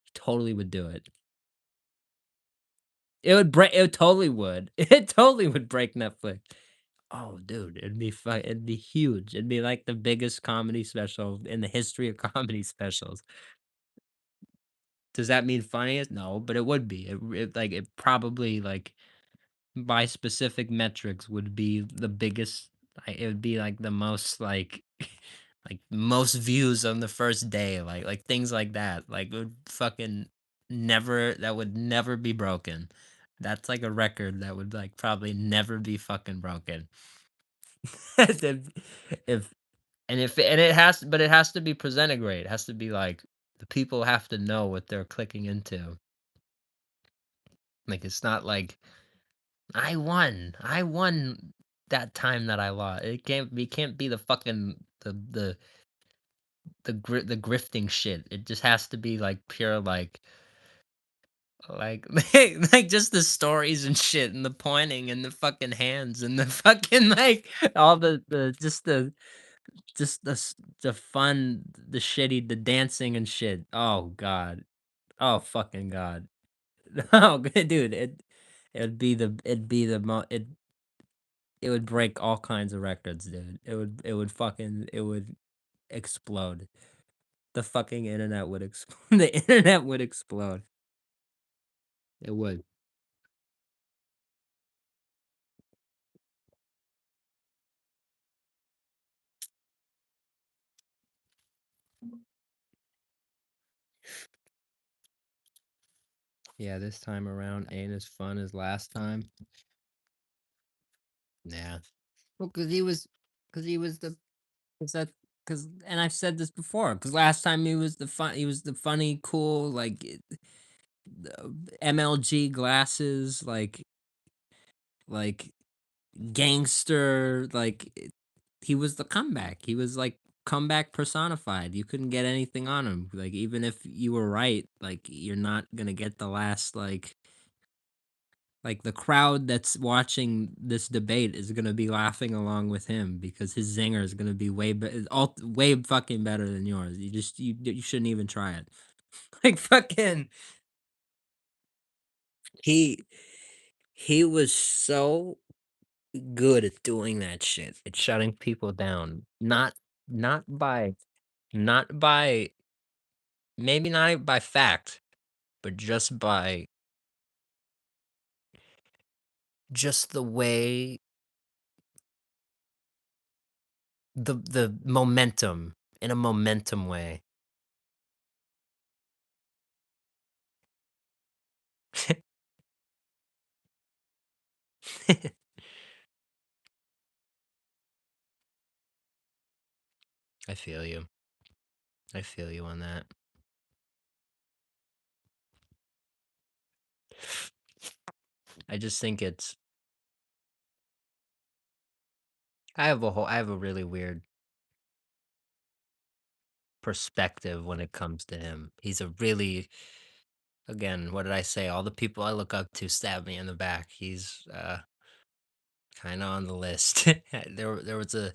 He totally would do it. It totally would. It totally would break Netflix. Oh, dude, it'd be huge. It'd be like the biggest comedy special in the history of comedy specials. Does that mean funniest? No, but it would be. It probably like by specific metrics would be the biggest. It would be like the most like most views on the first day, like things like that. Like it would fucking never that would never be broken. That's like a record that would like probably never be fucking broken. if, if and it has but it has to be presented great. It has to be like the people have to know what they're clicking into. Like it's not like I won that time that I lost. It can't be the fucking the grifting shit. It just has to be like pure like like just the stories and shit and the pointing and the fucking hands and the fucking like all the just the fun, the shitty, the dancing and shit. Oh god. Oh fucking god. Oh dude, it'd be the it would break all kinds of records, dude. It would explode. the fucking internet would explode. The internet would explode. It would. Yeah, this time around ain't as fun as last time. Yeah. Well, cause he was the, cause that, cause, and I've said this before, cause last time he was the funny, cool, like the MLG glasses, like gangster, he was the comeback. He was like comeback personified. You couldn't get anything on him. Like even if you were right, like you're not gonna get the last like the crowd that's watching this debate is gonna be laughing along with him because his zinger is gonna be way fucking better than yours. You shouldn't even try it. Like fucking he he was so good at doing that shit. At shutting people down. Not by not by maybe not by fact, but just the way the momentum in a momentum way. I feel you. I feel you on that. I just think it's I have a really weird perspective when it comes to him. He's a really again, what did I say? All the people I look up to stab me in the back. He's kind of on the list. There was a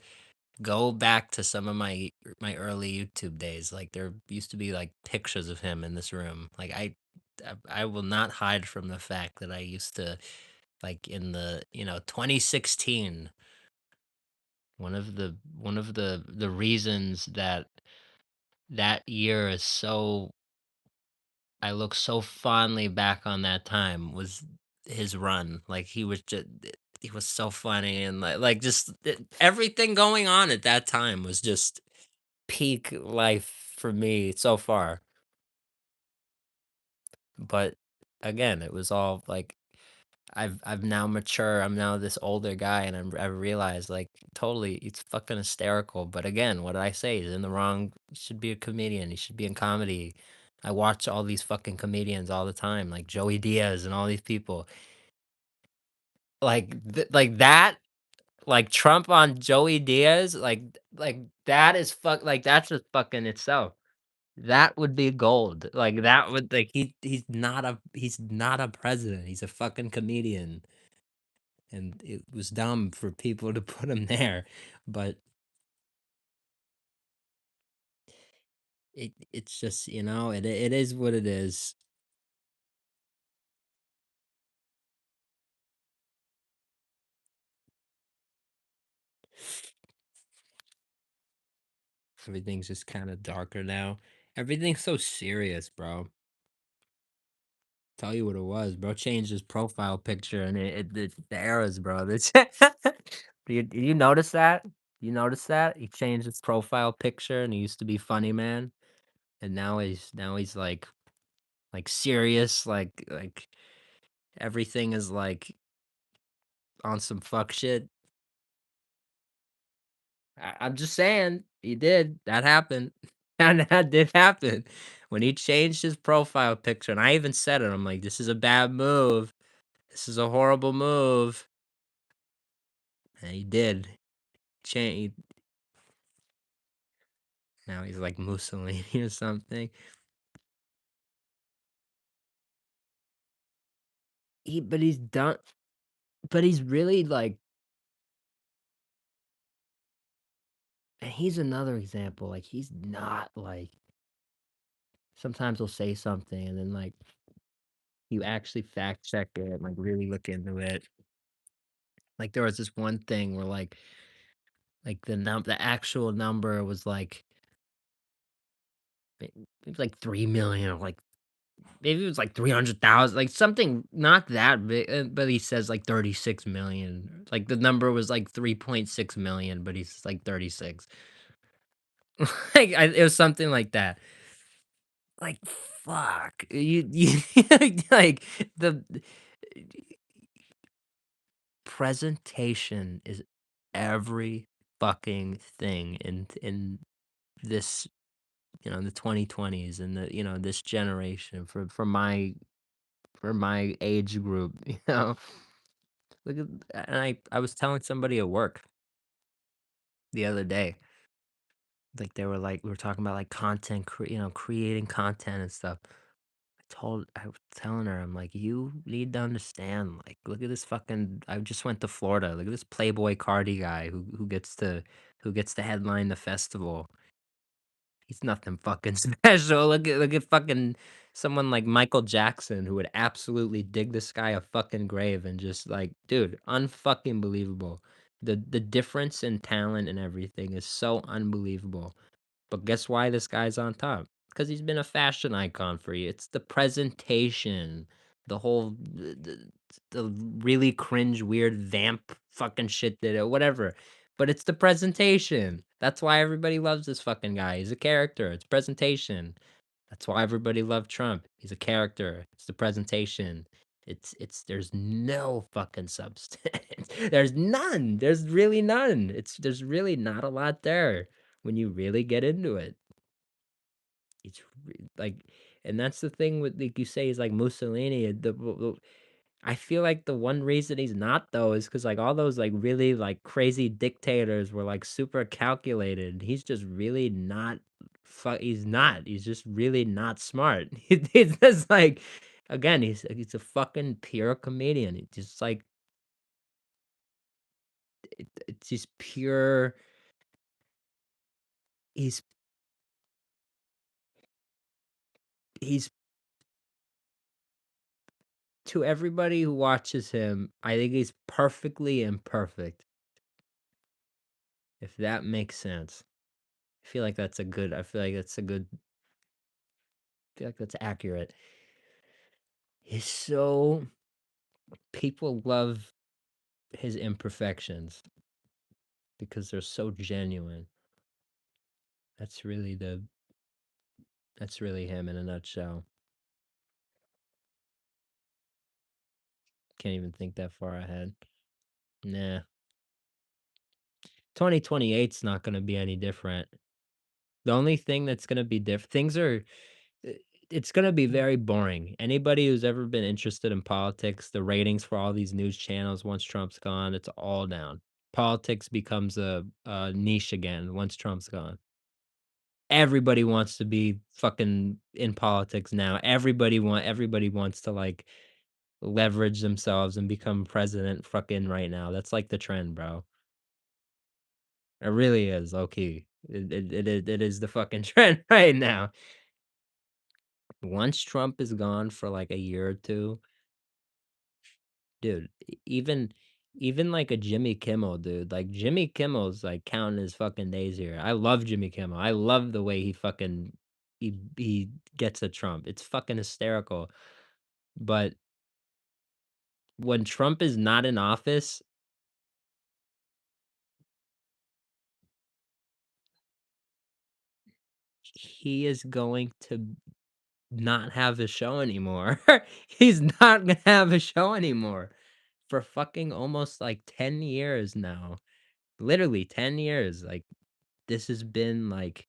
go back to some of my early YouTube days. Like there used to be like pictures of him in this room. Like I will not hide from the fact that I used to like in the 2016 one of the reasons that that year is so I look so fondly back on that time was his run. Like he was so funny and just everything going on at that time was just peak life for me so far. But again, it was all like I've now mature. I'm now this older guy, and I've realized like totally it's fucking hysterical. But again, what did I say? He's in the wrong. He should be a comedian. He should be in comedy. I watch all these fucking comedians all the time, like Joey Diaz and all these people. Like that, like Trump on Joey Diaz, like that is like that's just fucking itself. That would be gold. Like that would like he's not a president. He's a fucking comedian. And it was dumb for people to put him there, but it's just, it is what it is. Everything's just kind of darker now. Everything's so serious, bro. Tell you what it was, bro. Changed his profile picture and the eras, bro. Do you notice that? You notice that? He changed his profile picture and he used to be funny man. And now he's like serious, like everything is like on some fuck shit. I'm just saying, he did. That happened. And that did happen. When he changed his profile picture, and I even said it, I'm like, this is a bad move. This is a horrible move. And he did. Change. Now he's like Mussolini or something. But he's done. But he's really like, and he's another example. Like, he's not like, sometimes he'll say something and then like, you actually fact check it and like really look into it. Like there was this one thing where like the actual number was like It was like 3,000,000 or like maybe it was like 300,000, like something not that big, but he says like 36,000,000. Like the number was like 3.6 million, but he's like 36. It was something like that. Like fuck, you like the presentation is every fucking thing in this, the 2020s and this generation for my age group, you know. Look at and I was telling somebody at work the other day, like they were like we were talking about like creating content and stuff. I was telling her, I'm like, you need to understand, like, look at this fucking I just went to Florida. Look at this Playboy Cardi guy who gets to headline the festival. He's nothing fucking special. Look at fucking someone like Michael Jackson who would absolutely dig this guy a fucking grave and just like, dude, unfucking believable. The difference in talent and everything is so unbelievable. But guess why this guy's on top? Because he's been a fashion icon for you. It's the presentation, the whole the really cringe, weird vamp fucking shit that whatever. But it's the presentation. That's why everybody loves this fucking guy. He's a character. It's presentation. That's why everybody loved Trump. He's a character. It's the presentation. It's there's no fucking substance. There's none. There's really none. There's really not a lot there when you really get into it. It's like, and that's the thing with like you say is like Mussolini. I feel like the one reason he's not though is because like all those like really like crazy dictators were like super calculated. He's just really not. He's not. He's just really not smart. He's just like, again, he's a fucking pure comedian. It's just like it's just pure. He's he's to everybody who watches him, I think he's perfectly imperfect, if that makes sense. I feel like that's accurate. He's so people love his imperfections because they're so genuine. That's really the that's really him in a nutshell. Can't even think that far ahead. Nah. 2028's not gonna be any different. The only thing that's gonna be different things are I it's gonna be very boring. Anybody who's ever been interested in politics, the ratings for all these news channels once Trump's gone, it's all down. Politics becomes a niche again once Trump's gone. Everybody wants to be fucking in politics now. Everybody wants to, like, leverage themselves and become president fucking right now. That's, like, the trend, bro. It really is, low key. It is the fucking trend right now. Once Trump is gone for, like, a year or 2, dude, even, like, a Jimmy Kimmel, dude, like, Jimmy Kimmel's, like, counting his fucking days here. I love Jimmy Kimmel. I love the way he gets at Trump. It's fucking hysterical. But when Trump is not in office, he is going to not have a show anymore. He's not gonna have a show anymore for fucking almost, like, 10 years now. Literally 10 years, like, this has been, like,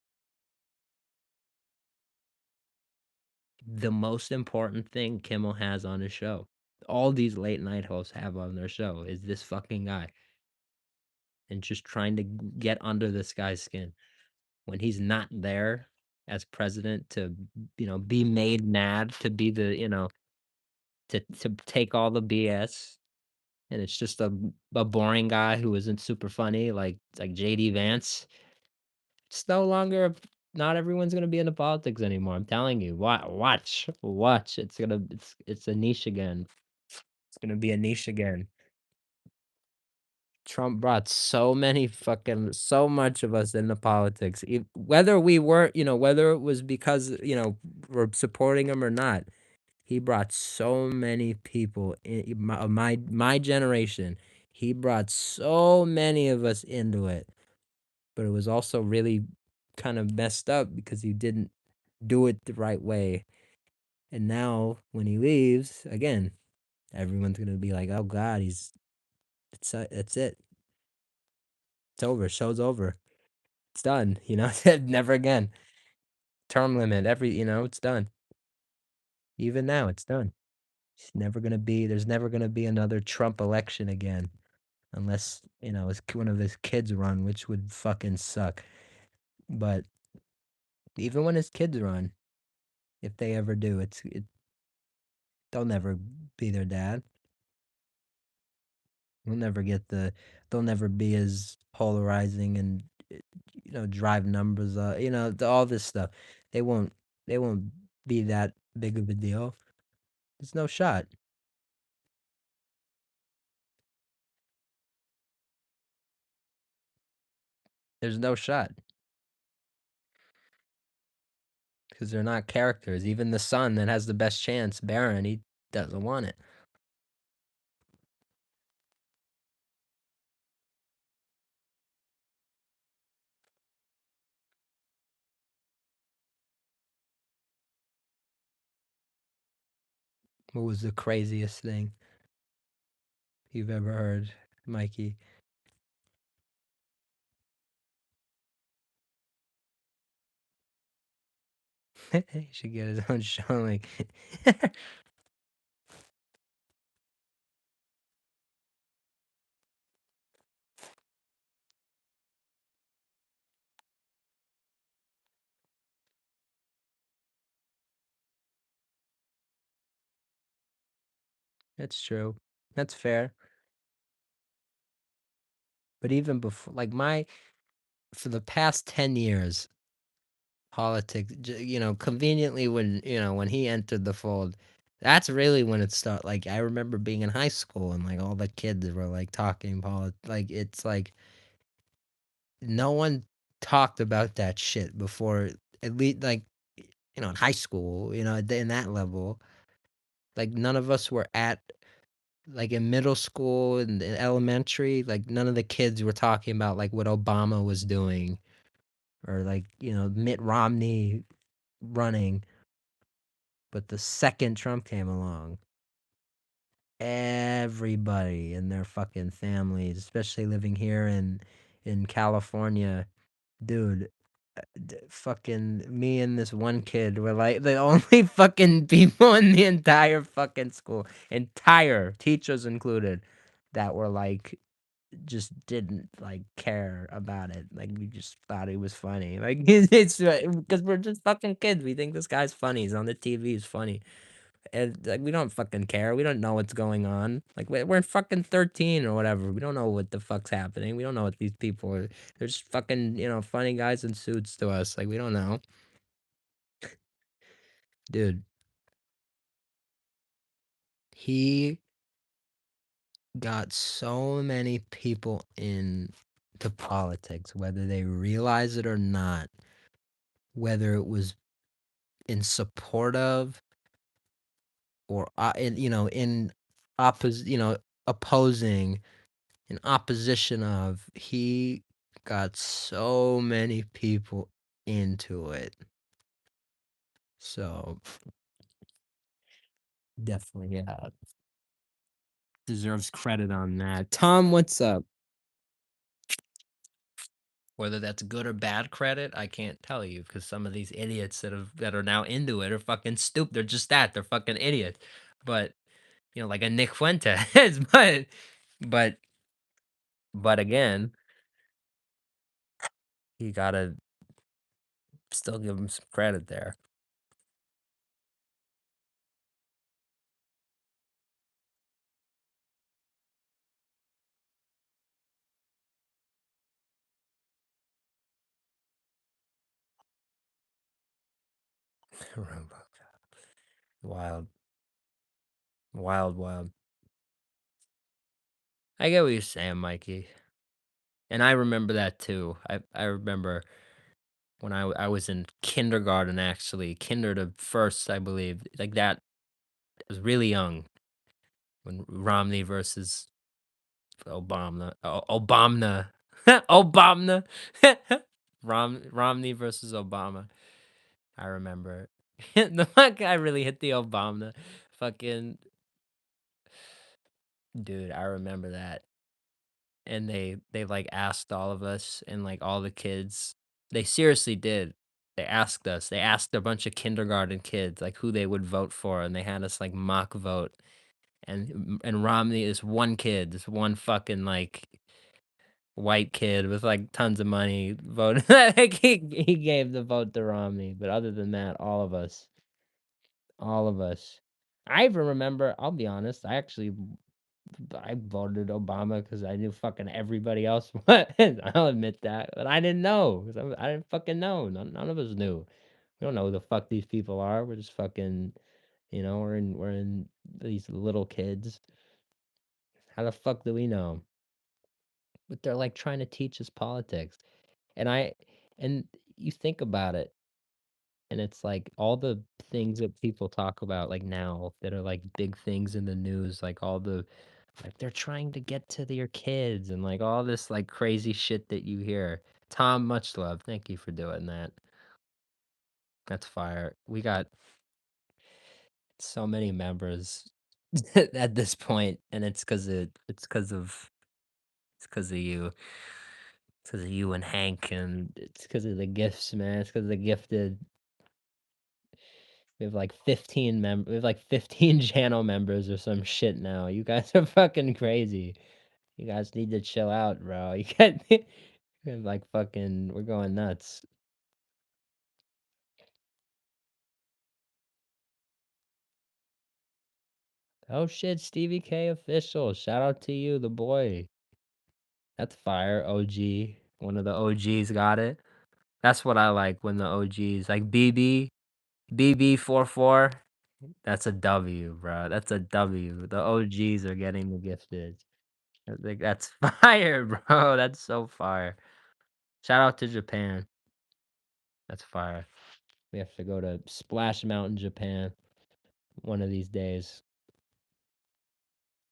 the most important thing Kimmel has on his show. All these late night hosts have on their show is this fucking guy, and just trying to get under this guy's skin. When he's not there as president to, be made mad, to be to take all the BS, and it's just a boring guy who isn't super funny like JD Vance. It's no longer not everyone's gonna be into politics anymore. I'm telling you. Watch. It's a niche again. It's gonna be a niche again. Trump brought so much of us into politics, whether we weren't, whether it was because, we're supporting him or not. He brought so many people in my generation. He brought so many of us into it, but it was also really kind of messed up because he didn't do it the right way. And now when he leaves, again, everyone's gonna be like, "Oh God, it's it. It's over. Show's over. It's done." Never again. Term limit. It's done. Even now, it's done. There's never gonna be another Trump election again. Unless, one of his kids run, which would fucking suck. But even when his kids run, if they ever do, they'll never be their dad. They'll never get they'll never be as polarizing and drive numbers up, all this stuff. They won't be that big of a deal. There's no shot. There's no shot. Because they're not characters. Even the son that has the best chance, Barron, he doesn't want it. What was the craziest thing you've ever heard, Mikey? He should get his own show. Like, that's true. That's fair. But even before, like for the past 10 years, politics, conveniently when he entered the fold, that's really when it started. Like, I remember being in high school and like all the kids were like talking like it's like no one talked about that shit before, at least like, in high school, in that level. Like none of us were at like in middle school and in elementary, like none of the kids were talking about like what Obama was doing or like, Mitt Romney running. But the second Trump came along, everybody and their fucking families, especially living here in California, dude, fucking me and this one kid were like the only fucking people in the entire fucking school, entire teachers included, that were like just didn't like care about it. Like we just thought he was funny. Like it's because we're just fucking kids. We think this guy's funny. He's on the TV. He's funny. And like we don't fucking care. We don't know what's going on. Like we're fucking 13 or whatever. We don't know what the fuck's happening. We don't know what these people are. They're just fucking, funny guys in suits to us. Like we don't know. Dude, he got so many people into politics, whether they realize it or not, whether it was in support of or in opposing, in opposition of, he got so many people into it. So definitely, yeah, deserves credit on that. Tom, what's up? Whether that's good or bad credit, I can't tell you because some of these idiots that are now into it are fucking stupid. They're just that. They're fucking idiots. But like a Nick Fuentes. But but again, you gotta still give him some credit there. Wild, wild, wild. I get what you're saying, Mikey. And I remember that too. I remember when I was in kindergarten, actually, kinder to first, I believe, like that. I was really young when Romney versus Obama, Obama, Obama, Romney versus Obama. I remember the one guy really hit the Obama, fucking dude. I remember that, and they like asked all of us and like all the kids. They seriously did. They asked us. They asked a bunch of kindergarten kids like who they would vote for, and they had us like mock vote. And Romney is one kid, this one fucking like white kid with like tons of money voted. Like he gave the vote to Romney, but other than that, all of us. I even remember. I'll be honest. I voted Obama because I knew fucking everybody else. What? I'll admit that, but I didn't know. 'Cause I didn't fucking know. None of us knew. We don't know who the fuck these people are. We're just fucking. We're in these little kids. How the fuck do we know? But they're like trying to teach us politics. And I and you think about it, and it's like all the things that people talk about like now that are like big things in the news, like all the like they're trying to get to their kids and like all this like crazy shit that you hear. Tom, much love. Thank you for doing that. That's fire. We got so many members at this point, and it's because of you. It's because of you and Hank, and it's because of the gifts, man. It's because of the gifted. We have like 15 channel members or some shit now. You guys are fucking crazy. You guys need to chill out, bro. You got like fucking we're going nuts. Oh shit, Stevie K official. Shout out to you, the boy. That's fire, OG. One of the OGs got it. That's what I like when the OGs like BB44. That's a W, bro. That's a W. The OGs are getting the gifted. I think that's fire, bro. That's so fire. Shout out to Japan. That's fire. We have to go to Splash Mountain, Japan, one of these days,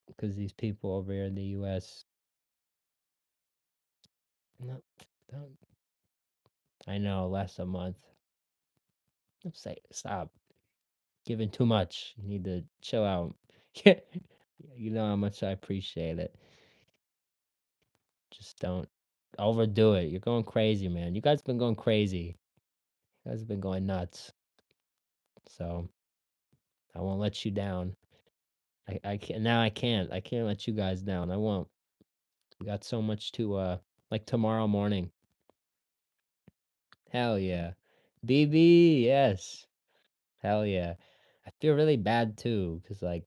because these people over here in the U.S. No, don't. I know, less a month. Say, stop giving too much. You need to chill out. You know how much I appreciate it. Just don't overdo it. You're going crazy, man. You guys been going crazy. You guys have been going nuts. So I won't let you down. I can't now. I can't. I can't let you guys down. I won't. We got so much to like tomorrow morning. Hell yeah. BB, yes. Hell yeah. I feel really bad too, because like,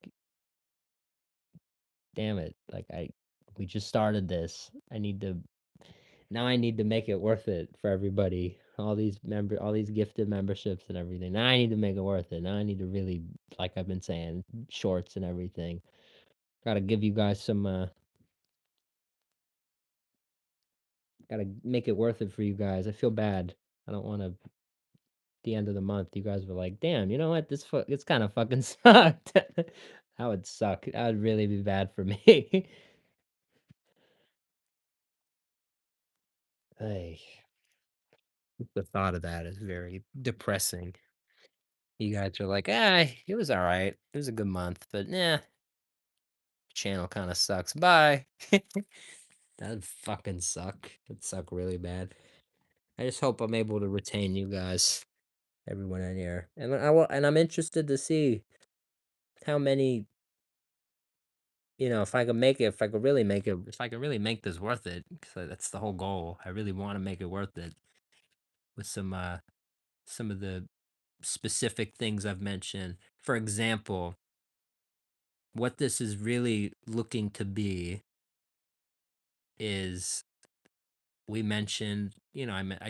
damn it. Like we just started this. I need to make it worth it for everybody. All these gifted memberships and everything. Now I need to make it worth it. Now I need to really, like I've been saying, shorts and everything. Gotta give you guys some gotta make it worth it for you guys. I feel bad. I don't want to the end of the month you guys were like, "Damn, you know what? It's kind of fucking sucked." That would suck. That would really be bad for me. Ay, the thought of that is very depressing. You guys are like, "Ah, it was all right. It was a good month, but nah, channel kind of sucks. Bye." That'd fucking suck. It'd suck really bad. I just hope I'm able to retain you guys, everyone in here, and I'm interested to see how many. If I could make it, if I could really make it, if I could really make this worth it, because that's the whole goal. I really want to make it worth it with some of the specific things I've mentioned. For example, what this is really looking to be is we mentioned,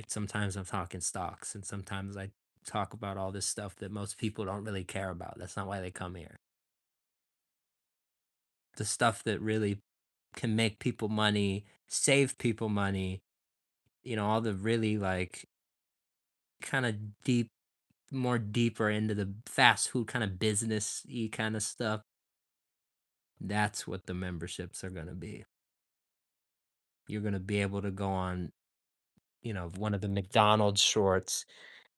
sometimes I'm talking stocks and sometimes I talk about all this stuff that most people don't really care about. That's not why they come here. The stuff that really can make people money, save people money, all the really like kind of more deeper into the fast food kind of business y kind of stuff. That's what the memberships are going to be. You're going to be able to go on, one of the McDonald's shorts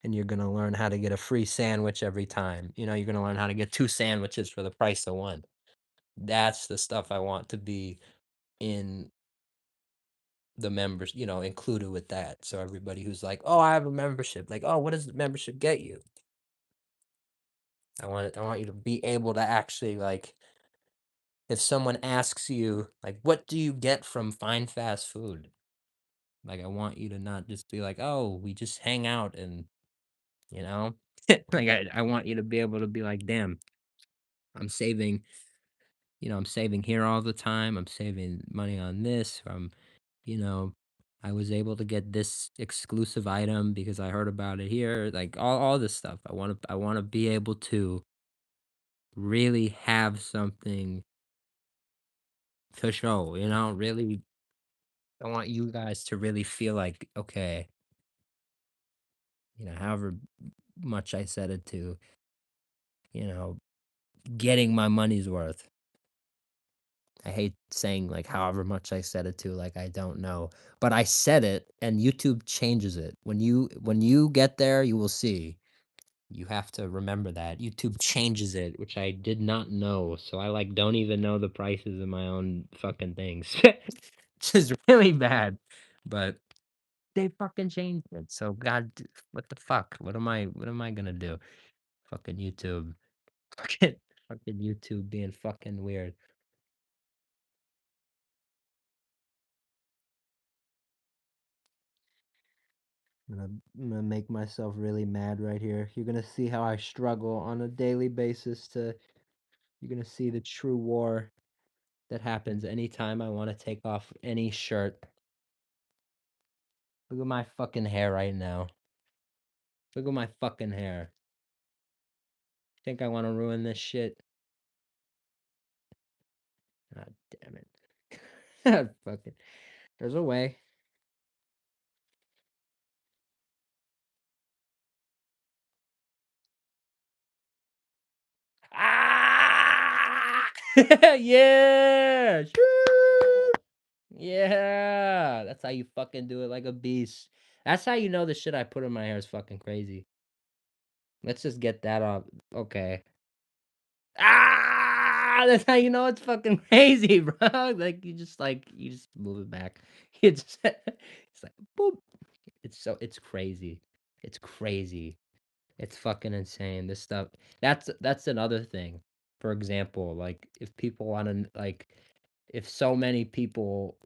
and you're going to learn how to get a free sandwich every time. You're going to learn how to get 2 sandwiches for the price of 1. That's the stuff I want to be in the members, included with that. So everybody who's like, "Oh, I have a membership." Like, "Oh, what does the membership get you?" I want you to be able to actually like if someone asks you like, "What do you get from fine fast food?" Like I want you to not just be like, "Oh, we just hang out and, you know?" Like I want you to be able to be like, "Damn, I'm saving, I'm saving here all the time. I'm saving money on this. You know, I was able to get this exclusive item because I heard about it here." Like all this stuff. I want to be able to really have something to show, really I want you guys to really feel like, okay, however much I said it to, you know, getting my money's worth. I hate saying like however much I said it to, like I don't know. But I said it and YouTube changes it. When you get there, you will see. You have to remember that. YouTube changes it, which I did not know. So I like don't even know the prices of my own fucking things. Which is really bad. But they fucking changed it. So God, what the fuck? What am I gonna do? Fucking YouTube. Fucking fucking YouTube being fucking weird. I'm gonna make myself really mad right here. You're gonna see how I struggle on a daily basis to you're gonna see the true war that happens anytime I want to take off any shirt. Look at my fucking hair right now. Look at my fucking hair. Think I want to ruin this shit? God damn it. Fucking. There's a way. Ah! Yeah! Shoo! Yeah! That's how you fucking do it like a beast. That's how you know the shit I put in my hair is fucking crazy. Let's just get that off. Okay. Ah! That's how you know it's fucking crazy, bro. Like you just move it back. It's like boop. It's crazy. It's crazy. It's fucking insane. This stuff. That's another thing. For example, like if people want to like if so many people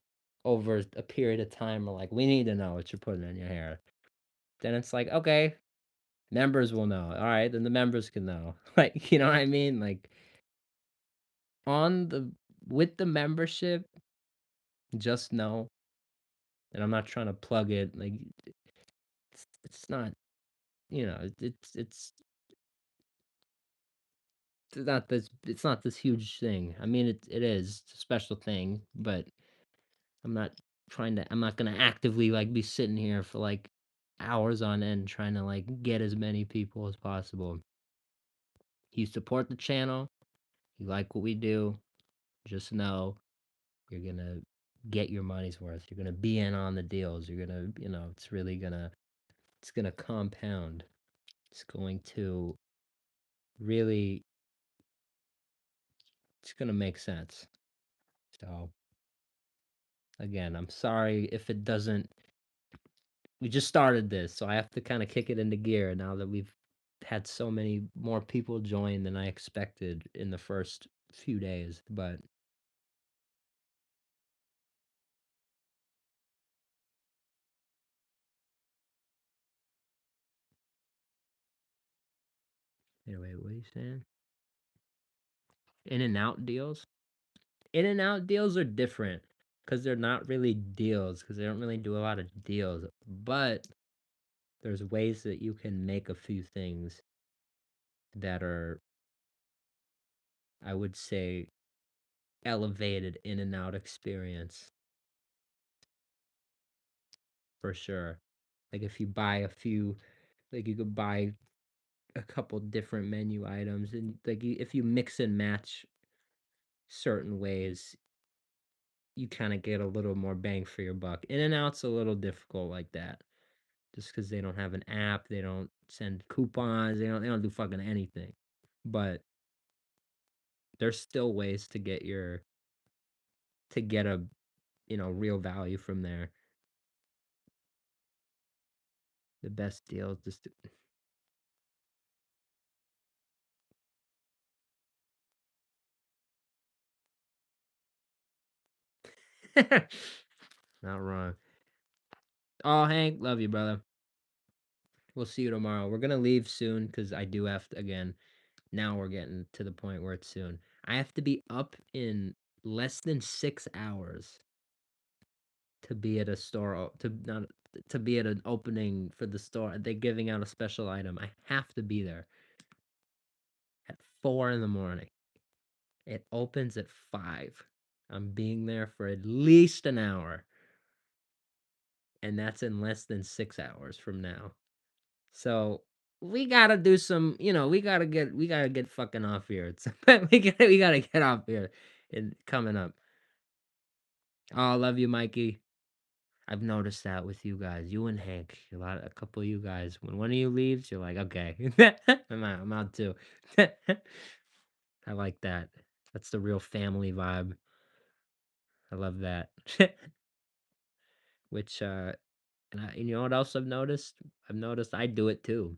over a period of time are like, we need to know what you're putting in your hair. Then it's like, okay, members will know. All right, then the members can know. Like, you know what I mean? Like on the with the membership, just know, and I'm not trying to plug it. Like it's not, it's not this huge thing. I mean, it is it's a special thing, but I'm not I'm not gonna actively like be sitting here for like hours on end trying to like get as many people as possible. You support the channel, you like what we do, just know you're gonna get your money's worth. You're gonna be in on the deals. You're gonna, it's gonna compound. It's going to really, it's gonna make sense. So again, I'm sorry if it doesn't. We just started this, so I have to kind of kick it into gear now that we've had so many more people join than I expected in the first few days. But anyway, what are you saying? In and out deals? In and out deals are different because they're not really deals because they don't really do a lot of deals. But there's ways that you can make a few things that are, I would say, elevated in and out experience for sure. Like if you buy a few, like you could buy a couple different menu items, and like if you mix and match certain ways, you kind of get a little more bang for your buck. In and out's a little difficult like that, just because they don't have an app, they don't send coupons, they don't do fucking anything. But there's still ways to get a real value from there. The best deal is just not wrong. Oh, Hank, love you, brother. We'll see you tomorrow. We're gonna leave soon because I do have to, again. Now we're getting to the point where it's soon. I have to be up in less than 6 hours to be at a store to not to be at an opening for the store. They're giving out a special item. I have to be there at 4 in the morning. It opens at 5. I'm being there for at least an hour. And that's in less than 6 hours from now. So we gotta do some, we gotta get fucking off here. We gotta get off here and coming up. Oh, I love you, Mikey. I've noticed that with you guys, you and Hank, a couple of you guys. When one of you leaves, you're like, okay, I'm out too. I like that. That's the real family vibe. I love that. Which and you know what else I've noticed? I've noticed I do it too.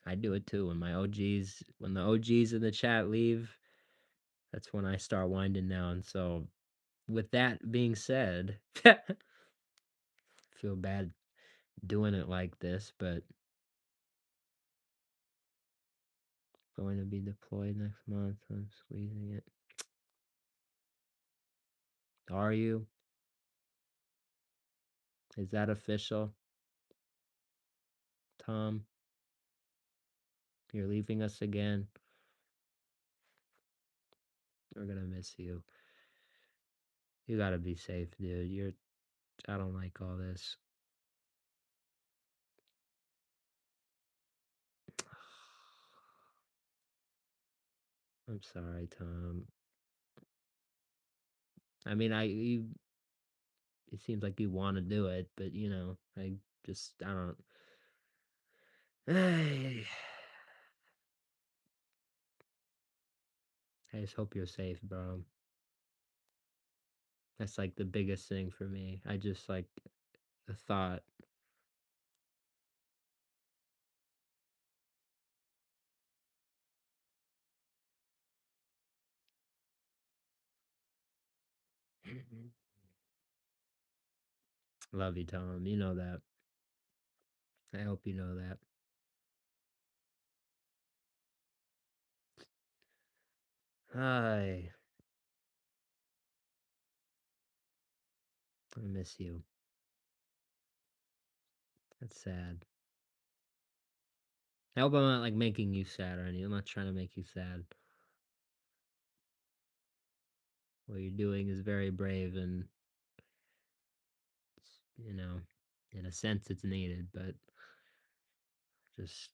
I do it too. When the OGs in the chat leave, that's when I start winding down. So, with that being said, feel bad doing it like this, but going to be deployed next month. I'm squeezing it. Are you? Is that official? Tom, you're leaving us again. We're gonna miss you. You gotta be safe, dude. I don't like all this. I'm sorry, Tom. I mean, it seems like you want to do it, but I don't. I just hope you're safe, bro. That's like the biggest thing for me. I just like the thought. Love you, Tom. You know that. I hope you know that. Hi. I miss you. That's sad. I hope I'm not like making you sad or anything. I'm not trying to make you sad. What you're doing is very brave and, you know, in a sense it's needed, but just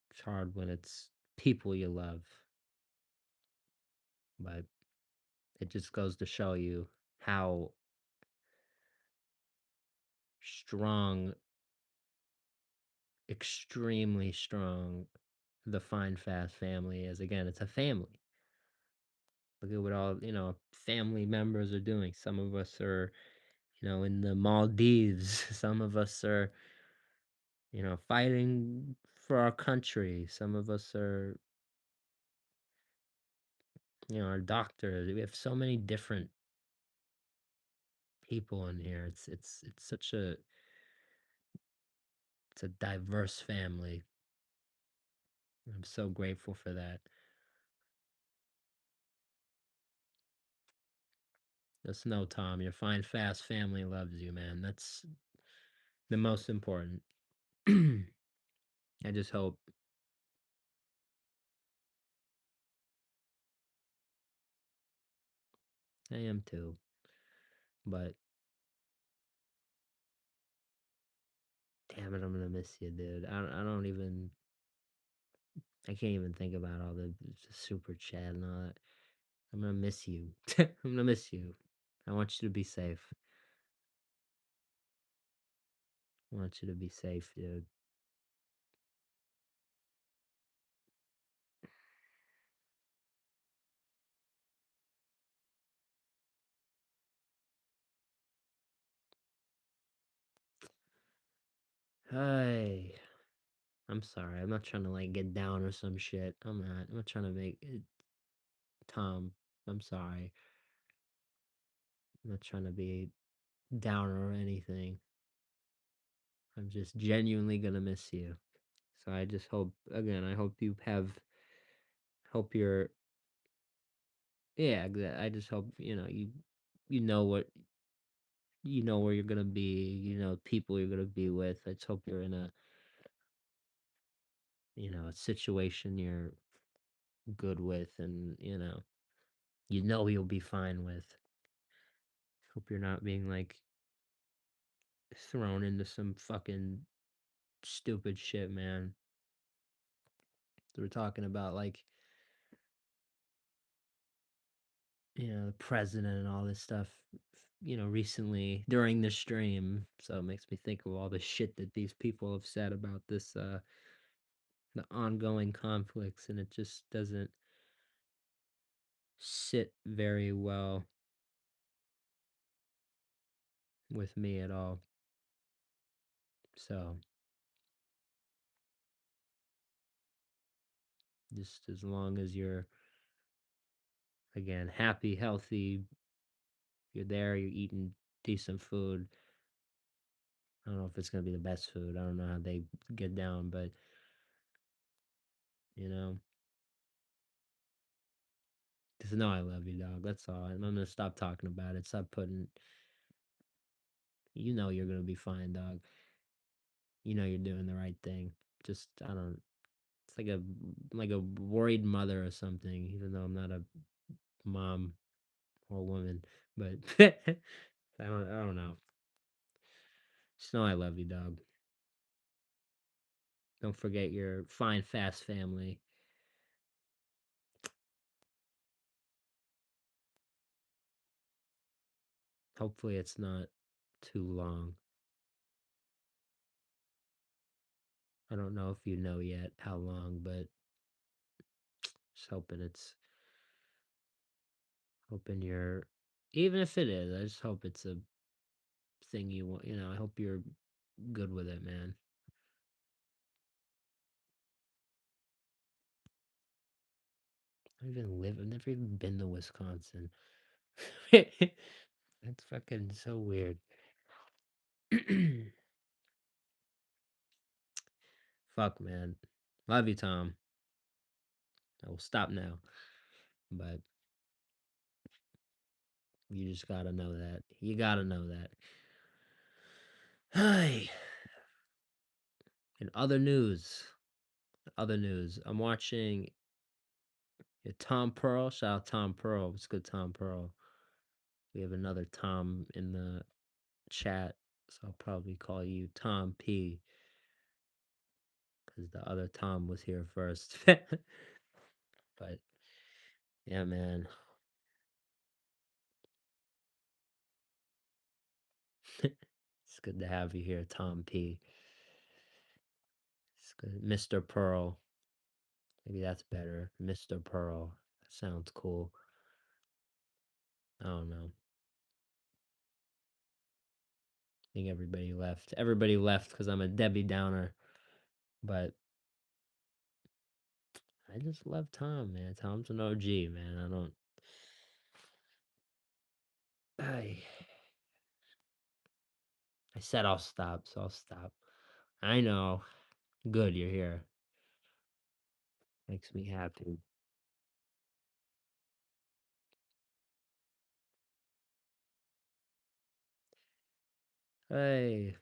it's hard when it's people you love. But it just goes to show you how strong, extremely strong the Fine Fast family is. Again, it's a family. Look at what all, family members are doing. Some of us are, in the Maldives. Some of us are, fighting for our country. Some of us are, our doctors. We have so many different people in here. It's such it's a diverse family. I'm so grateful for that. Just know, Tom, your Fine Fast family loves you, man. That's the most important. I just hope. I am too. But damn it, I'm gonna miss you, dude. I don't even. I can't even think about all the super chat and all that. I'm gonna miss you. I'm gonna miss you. I want you to be safe. I want you to be safe, dude. Hey, I'm sorry. I'm not trying to like get down or some shit. I'm not. I'm not trying to make it. Tom, I'm sorry. I'm not trying to be downer or anything. I'm just genuinely gonna miss you. So I just hope again. I hope you have. Hope you're. Yeah. I just hope you. You know what. You know where you're gonna be. You know people you're gonna be with. I just hope you're in a. A situation you're good with, and you'll be fine with. Hope you're not being like thrown into some fucking stupid shit, man. We're talking about like the president and all this stuff, recently during the stream. So it makes me think of all the shit that these people have said about this, the ongoing conflicts, and it just doesn't sit very well with me at all. So just as long as you're again happy, healthy, you're there, you're eating decent food. I don't know if it's gonna be the best food. I don't know how they get down, but you know, just know I love you, dog. That's all. I'm gonna stop talking about it. Stop putting. You're gonna be fine, dog. You're doing the right thing. Just I don't. It's like a worried mother or something. Even though I'm not a mom or woman, but I don't know. Just know I love you, dog. Don't forget your fine, fast family. Hopefully, it's not too long. I don't know if you know yet how long, but just hoping you're, even if it is, I just hope it's a thing you want. I hope you're good with it, man. I've never even been to Wisconsin. That's fucking so weird. Fuck, man. Love you, Tom. I will stop now. But you just gotta know that. You gotta know that. Hi. In other news, I'm watching Tom Pearl. Shout out Tom Pearl. It's good, Tom Pearl. We have another Tom in the chat, so I'll probably call you Tom P because the other Tom was here first. But yeah, man. It's good to have you here, Tom P. It's good. Mr. Pearl. Maybe that's better. Mr. Pearl. That sounds cool. I don't know. I think everybody left. Everybody left because I'm a Debbie Downer. But I just love Tom, man. Tom's an OG, man. I I said I'll stop, so I'll stop. I know. Good, you're here. Makes me happy. Hey,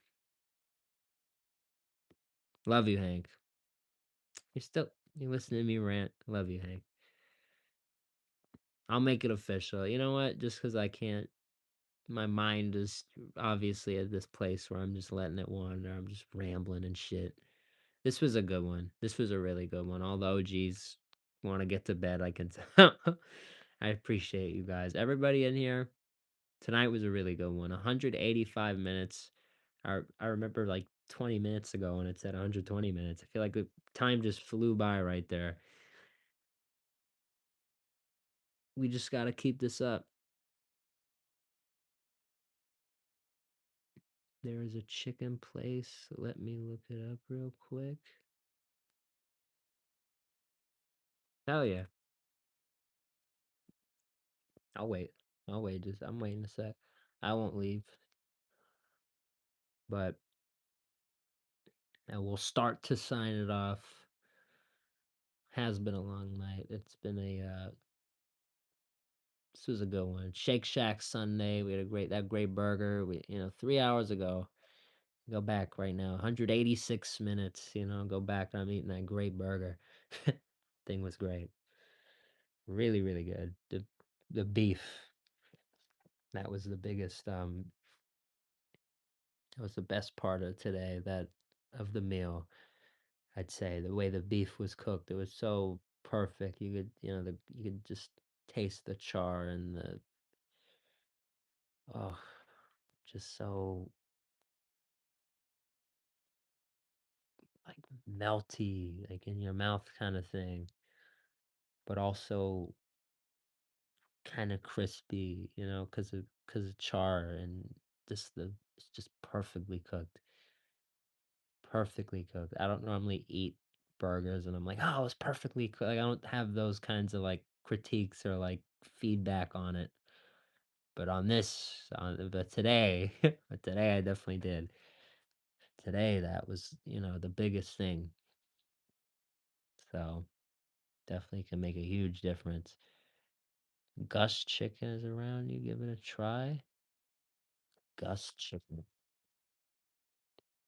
love you, Hank. You listening to me rant. Love you, Hank. I'll make it official. You know what? Just because I can't, my mind is obviously at this place where I'm just letting it wander. I'm just rambling and shit. This was a good one. This was a really good one. All the OGs want to get to bed. I can tell. I appreciate you guys. Everybody in here. Tonight was a really good one. 185 minutes. I remember like 20 minutes ago when it said 120 minutes. I feel like the time just flew by right there. We just got to keep this up. There is a chicken place. Let me look it up real quick. Hell yeah. I'll wait. I'll wait. Just I'm waiting a sec. I won't leave. But I will start to sign it off. Has been a long night. It's been this was a good one. Shake Shack Sunday. We had that great burger. 3 hours ago. Go back right now. 186 minutes. Go back. I'm eating that great burger. Thing was great. Really, really good. The beef. That was the biggest. That was the best part of today. That of the meal. I'd say the way the beef was cooked. It was so perfect. You could just taste the char and the oh, just so like melty, like in your mouth kind of thing, but also kind of crispy, because of char and it's just perfectly cooked. Perfectly cooked. I don't normally eat burgers and I'm like, "Oh, it's perfectly cooked." Like, I don't have those kinds of like critiques or like feedback on it. But today, but today I definitely did. Today that was, the biggest thing. So definitely can make a huge difference. Gus Chicken is around. You give it a try. Gus Chicken.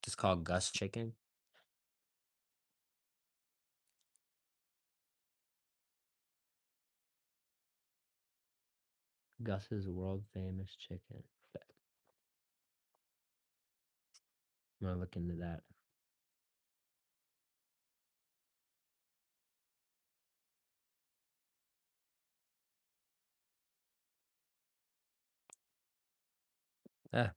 Just called Gus Chicken. Gus's world famous chicken. I'm gonna look into that. Ah.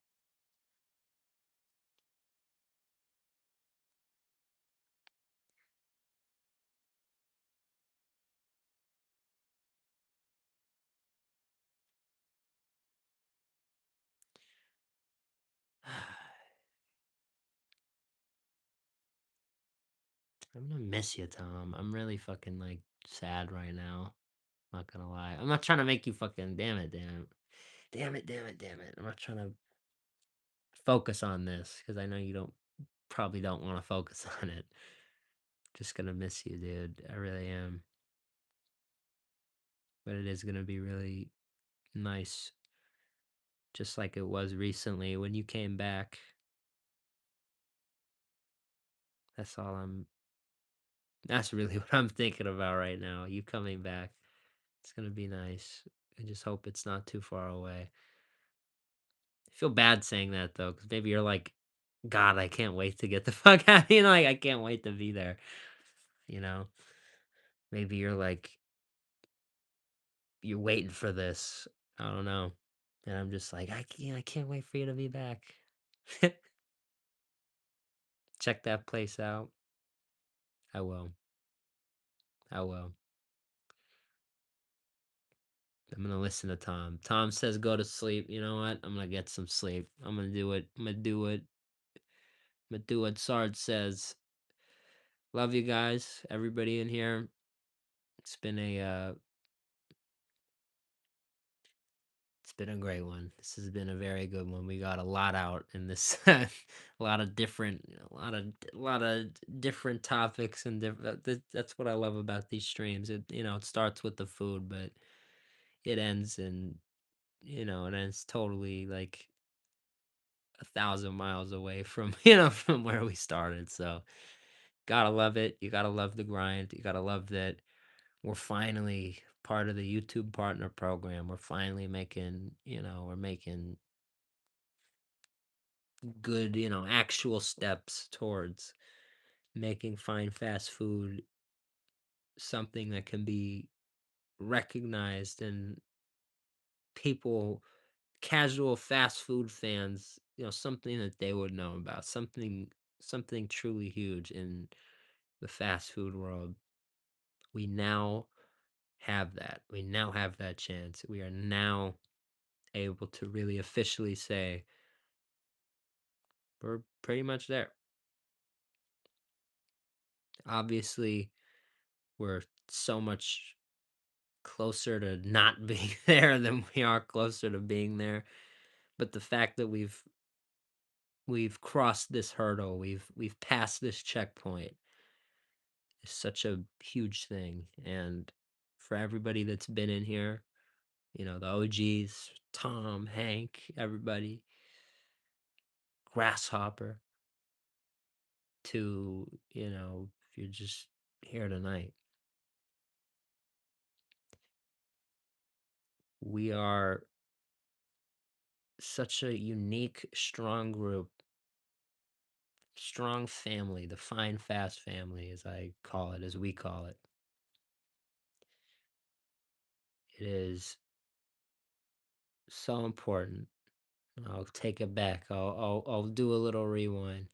I'm gonna miss you, Tom. I'm really fucking like sad right now. Not gonna lie. I'm not trying to make you fucking damn it, damn it. Damn it, damn it, damn it. I'm not trying to focus on this because I know you probably don't want to focus on it. Just gonna miss you, dude. I really am. But it is gonna be really nice. Just like it was recently when you came back. That's all that's really what I'm thinking about right now. You coming back. It's gonna be nice. I just hope it's not too far away. I feel bad saying that though, because maybe you're like, God, I can't wait to get the fuck out. Like I can't wait to be there. You know, maybe you're like, you're waiting for this. I don't know. And I'm just like, I can't wait for you to be back. Check that place out. I will. I will. I'm gonna listen to Tom. Tom says go to sleep. You know what? I'm gonna get some sleep. I'm gonna do it. I'm gonna do it. I'm gonna do what Sarge says. Love you guys, everybody in here. It's been a great one. This has been a very good one. We got a lot out in this, a lot of different topics and different. That's what I love about these streams. It starts with the food, but it ends it ends totally like 1,000 miles away from from where we started. So gotta love it. You gotta love the grind. You gotta love that we're finally part of the YouTube partner program. We're finally making, we're making good, actual steps towards making fine fast food something that can be recognized and people, casual fast food fans, something that they would know about, something truly huge in the fast food world. We now have that. We now have that chance. We are now able to really officially say we're pretty much there. Obviously, we're so much closer to not being there than we are closer to being there. But the fact that we've crossed this hurdle, we've passed this checkpoint is such a huge thing. And for everybody that's been in here, the OGs, Tom, Hank, everybody, Grasshopper, to, if you're just here tonight, we are such a unique, strong group, strong family, the fine fast family, as I call it, as we call it. It is so important. I'll take it back. I'll do a little rewind.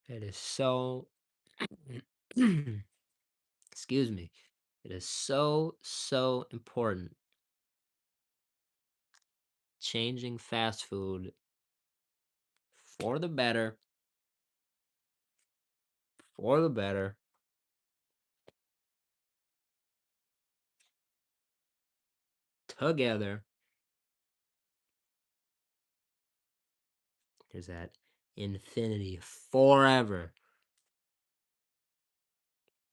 It is so excuse me. It is so important changing fast food for the better, for the better, together. There's that infinity forever.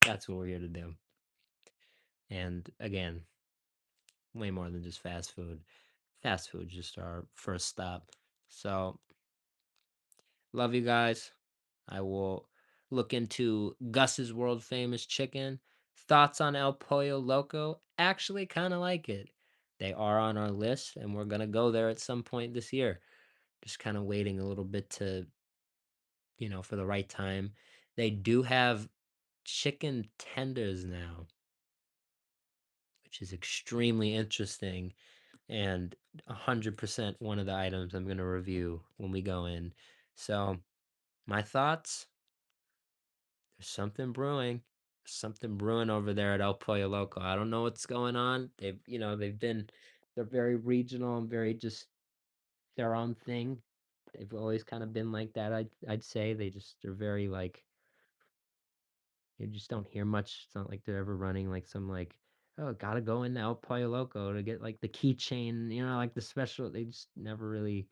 That's what we're here to do. And again, way more than just fast food. Fast food just our first stop. So, love you guys. I will look into Gus's world famous chicken. Thoughts on El Pollo Loco? Actually, kind of like it. They are on our list, and we're going to go there at some point this year. Just kind of waiting a little bit to, for the right time. They do have chicken tenders now, which is extremely interesting and 100% one of the items I'm going to review when we go in. So, my thoughts, there's something brewing. Something brewing over there at El Pollo Loco. I don't know what's going on. They're very regional and very just their own thing. They've always kind of been like that. I'd say they're very like you just don't hear much. It's not like they're ever running like some like, oh, gotta go in El Pollo Loco to get like the keychain, like the special. They just never really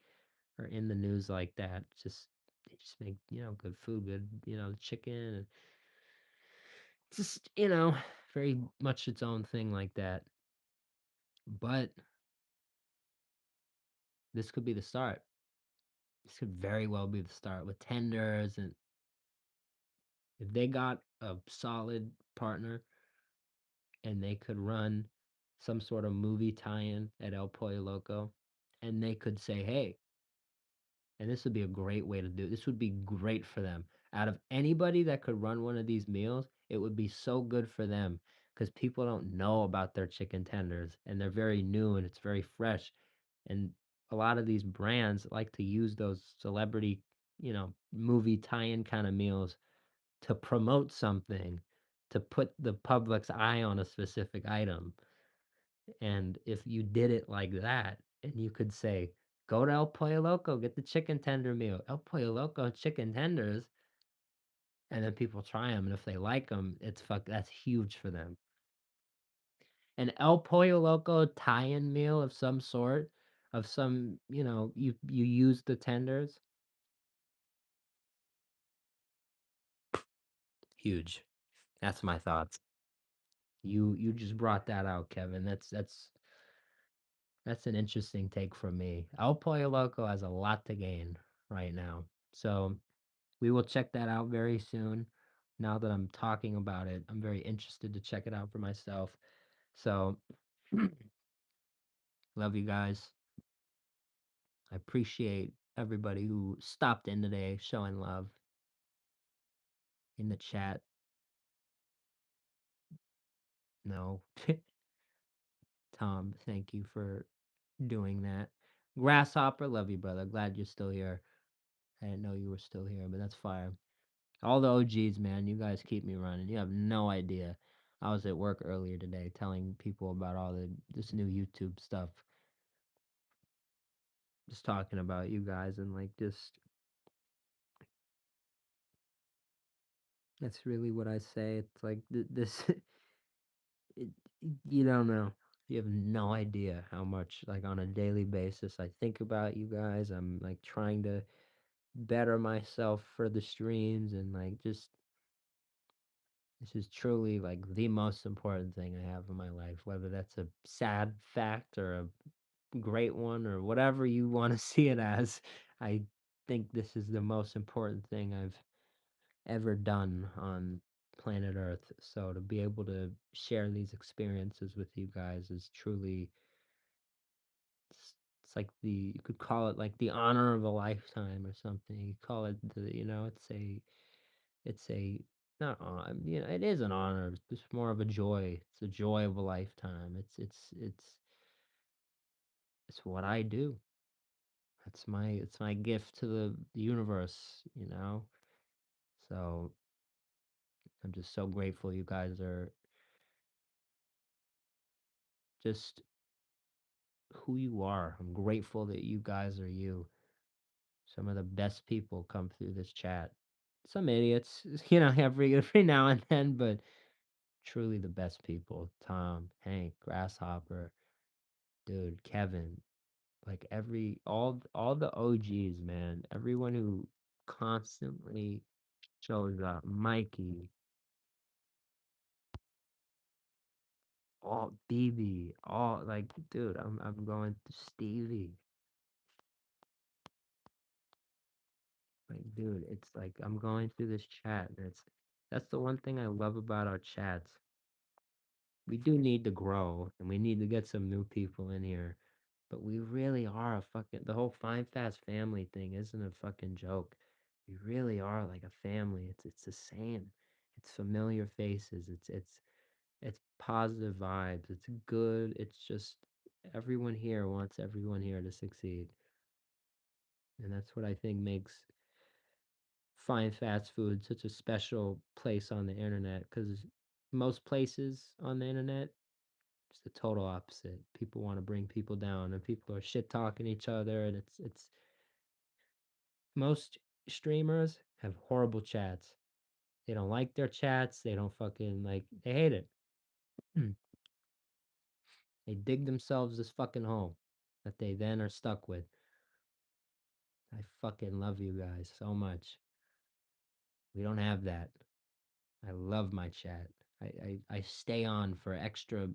are in the news like that. They just make good food, good chicken, and just very much its own thing like that. But this could be the start. This could very well be the start with tenders, and if they got a solid partner and they could run some sort of movie tie-in at El Pollo Loco, and they could say, hey, and this would be a great way to do it. This would be great for them. Out of anybody that could run one of these meals, it would be so good for them because people don't know about their chicken tenders and they're very new and it's very fresh. And a lot of these brands like to use those celebrity, movie tie-in kind of meals to promote something, to put the public's eye on a specific item. And if you did it like that, and you could say, go to El Pollo Loco, get the chicken tender meal, El Pollo Loco chicken tenders, and then people try them, and if they like them, that's huge for them. An El Pollo Loco tie-in meal of some sort, of some, you use the tenders, huge. That's my thoughts. You just brought that out, Kevin. That's an interesting take from me. El Pollo Loco has a lot to gain right now. So we will check that out very soon. Now that I'm talking about it, I'm very interested to check it out for myself. So love you guys. I appreciate everybody who stopped in today, showing love in the chat. No, Tom, thank you for doing that. Grasshopper, love you, brother. Glad you're still here. I didn't know you were still here, but that's fire. All the OGs, man, you guys keep me running. You have no idea. I was at work earlier today telling people about all this new YouTube stuff. Just talking about you guys and like just that's really what I say. It's like this it, you don't know. You have no idea how much like on a daily basis I think about you guys. I'm like trying to better myself for the streams and like just this is truly like the most important thing I have in my life, whether that's a sad fact or a great one or whatever you want to see it as. I think this is the most important thing I've ever done on planet Earth. So to be able to share these experiences with you guys is truly it's like you could call it like the honor of a lifetime or something. You call it it's a not it is an honor. It's more of a joy. It's a joy of a lifetime. It's what I do. It's my gift to the universe. So I'm just so grateful you guys are just who you are. I'm grateful that you guys are you. Some of the best people come through this chat. Some idiots, every now and then, but truly the best people. Tom, Hank, Grasshopper, dude, Kevin, like all the OGs, man. Everyone who constantly shows up. Mikey, all BB, all like, dude, I'm going to Stevie. Like, dude, it's like I'm going through this chat, and that's the one thing I love about our chats. We do need to grow, and we need to get some new people in here, but we really are the whole Fine Fast family thing isn't a fucking joke. We really are like a family. It's the same. It's familiar faces. It's positive vibes. It's good. It's just everyone here wants everyone here to succeed. And that's what I think makes Fine Fast Food such a special place on the internet because most places on the internet, it's the total opposite. People want to bring people down and people are shit talking each other and it's most streamers have horrible chats. They don't like their chats. They don't fucking like they hate it. They dig themselves this fucking hole that they then are stuck with. I fucking love you guys so much. We don't have that. I love my chat. I stay on for extra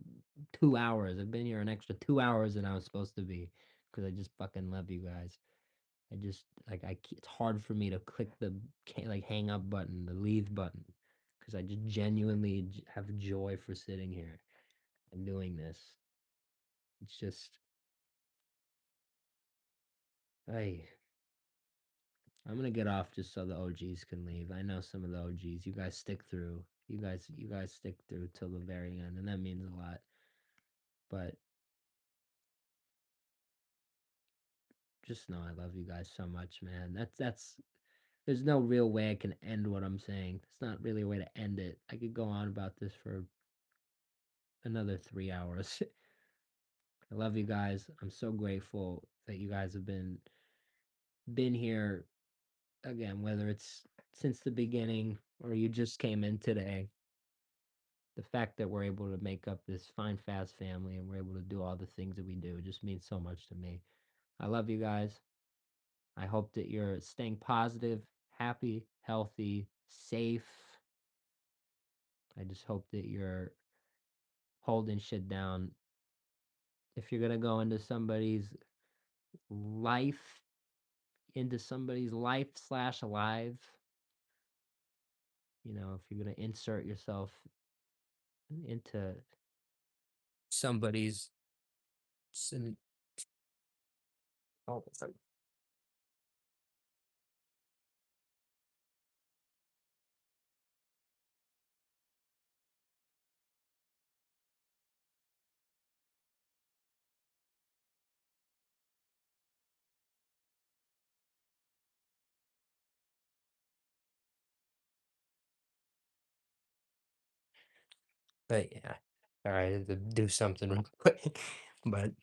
2 hours. I've been here an extra 2 hours than I was supposed to be because I just fucking love you guys. I just like it's hard for me to click the like hang up button, the leave button, because I just genuinely have joy for sitting here and doing this. It's just, hey, I'm gonna get off just so the OGs can leave. I know some of the OGs. You guys stick through. You guys stick through till the very end, and that means a lot. But just know I love you guys so much, man. That's there's no real way I can end what I'm saying. It's not really a way to end it. I could go on about this for another 3 hours. I love you guys. I'm so grateful that you guys have been here again, whether it's since the beginning or you just came in today. The fact that we're able to make up this fine fast family and we're able to do all the things that we do just means so much to me. I love you guys. I hope that you're staying positive, happy, healthy, safe. I just hope that you're holding shit down. If you're going to go life, into somebody's life slash alive, if you're going to insert yourself into somebody's sin- oh, sorry. But yeah, all right, I had to do something real quick, but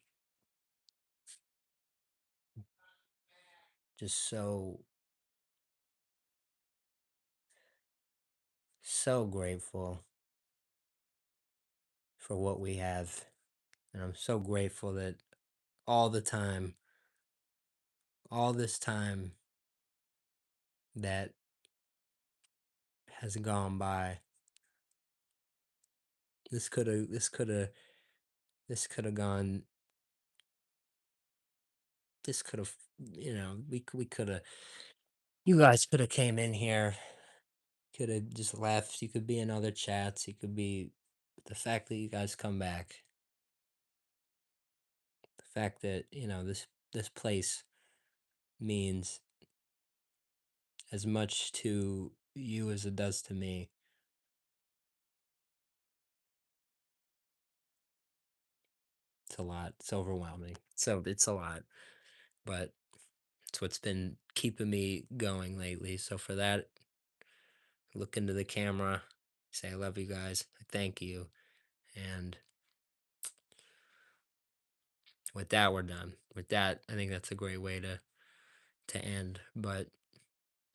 just so grateful for what we have, and I'm so grateful that all the time, all this time that has gone by, this could have gone, this could have, we could have, you guys could have came in here, could have just left. You could be in other chats. You could be, the fact that you guys come back, the fact that this place means as much to you as it does to me. It's a lot. It's overwhelming. So it's a lot, but it's what's been keeping me going lately. So for that, look into the camera, say I love you guys. Thank you. And with that, we're done. With that, I think that's a great way to end. But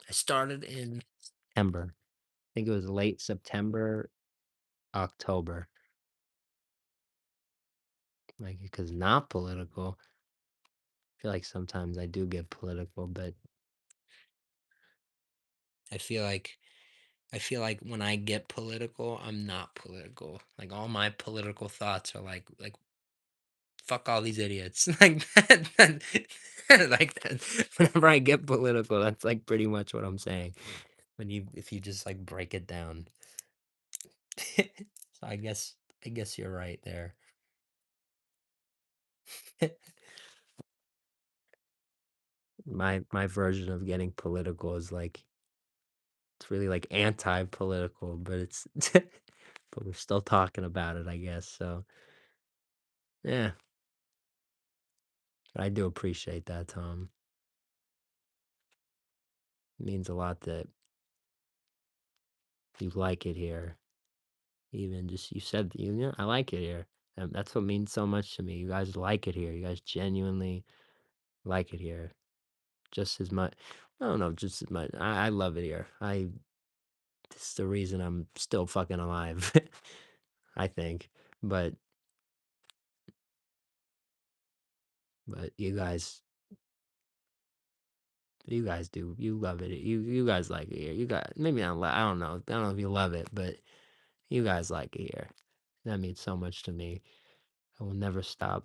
I started in September. I think it was late September, October. Like, because not political. I feel like sometimes I do get political, but I feel like when I get political, I'm not political. Like all my political thoughts are like fuck all these idiots. Like like that. Whenever I get political, that's like pretty much what I'm saying. If you just like break it down. So I guess you're right there. My version of getting political is like, it's really like anti-political, but it's but we're still talking about it, I guess. So yeah, but I do appreciate that, Tom. It means a lot that you like it here. Even just you said that I like it here. And that's what means so much to me. You guys like it here. You guys genuinely like it here. Just as much. I don't know, just as much. I love it here. This is the reason I'm still fucking alive. I think. But you guys do. You love it. You guys like it here. You guys maybe not. I don't know. I don't know if you love it, but you guys like it here. That means so much to me. I will never stop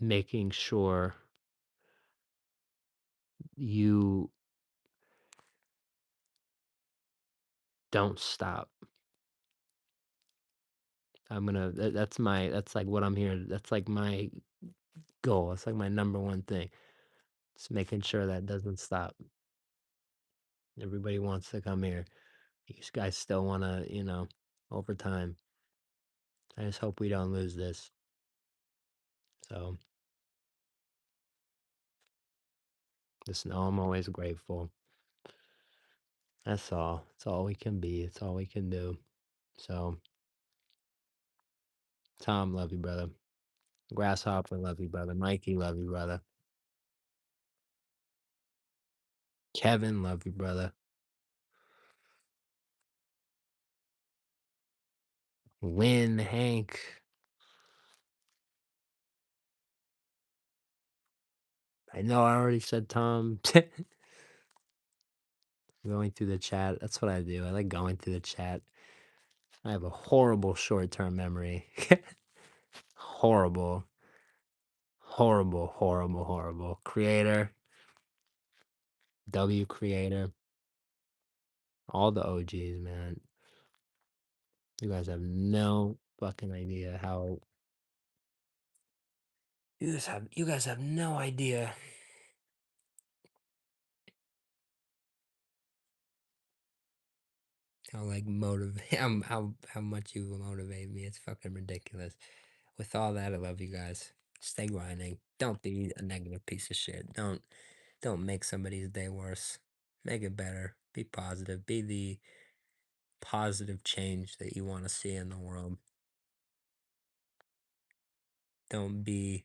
making sure you don't stop. That's like what I'm here. That's like my goal. It's like my number one thing. It's making sure that doesn't stop. Everybody wants to come here. You guys still want to, over time. I just hope we don't lose this. So just know I'm always grateful. That's all. It's all we can be. It's all we can do. So, Tom, love you, brother. Grasshopper, love you, brother. Mikey, love you, brother. Kevin, love you, brother. Lynn, Hank. I know I already said Tom. Going through the chat. That's what I do. I like going through the chat. I have a horrible short-term memory. Horrible. Horrible, horrible, horrible. Creator. W Creator. All the OGs, man. You guys have no fucking idea how you guys have no idea how like motivate how much you motivate me. It's fucking ridiculous. With all that, I love you guys. Stay grinding. Don't be a negative piece of shit. Don't make somebody's day worse. Make it better. Be positive. Be the positive change that you want to see in the world. Don't be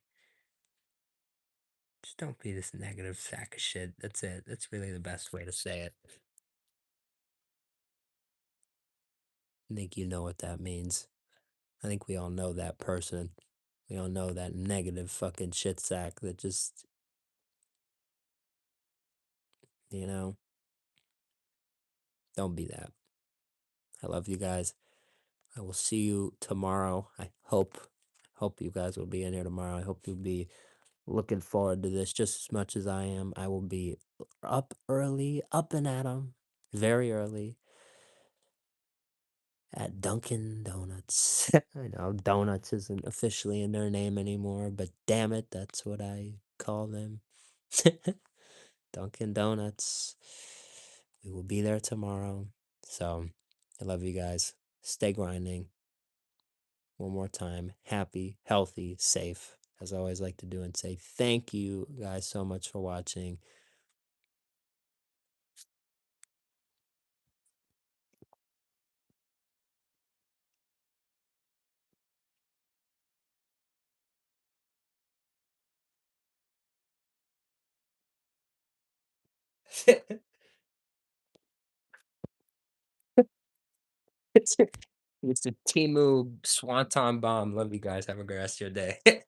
just don't be this negative sack of shit. That's it. That's really the best way to say it. I think you know what that means. I think we all know that person. We all know that negative fucking shit sack that just, you know, don't be that. I love you guys. I will see you tomorrow. I hope you guys will be in here tomorrow. I hope you'll be looking forward to this just as much as I am. I will be up early, up and at 'em, very early at Dunkin' Donuts. I know donuts isn't officially in their name anymore, but damn it, that's what I call them. Dunkin' Donuts. We will be there tomorrow. So, I love you guys. Stay grinding. One more time. Happy, healthy, safe. As I always like to do and say thank you guys so much for watching. It's a Timu Swanton bomb. Love you guys. Have a great rest of your day.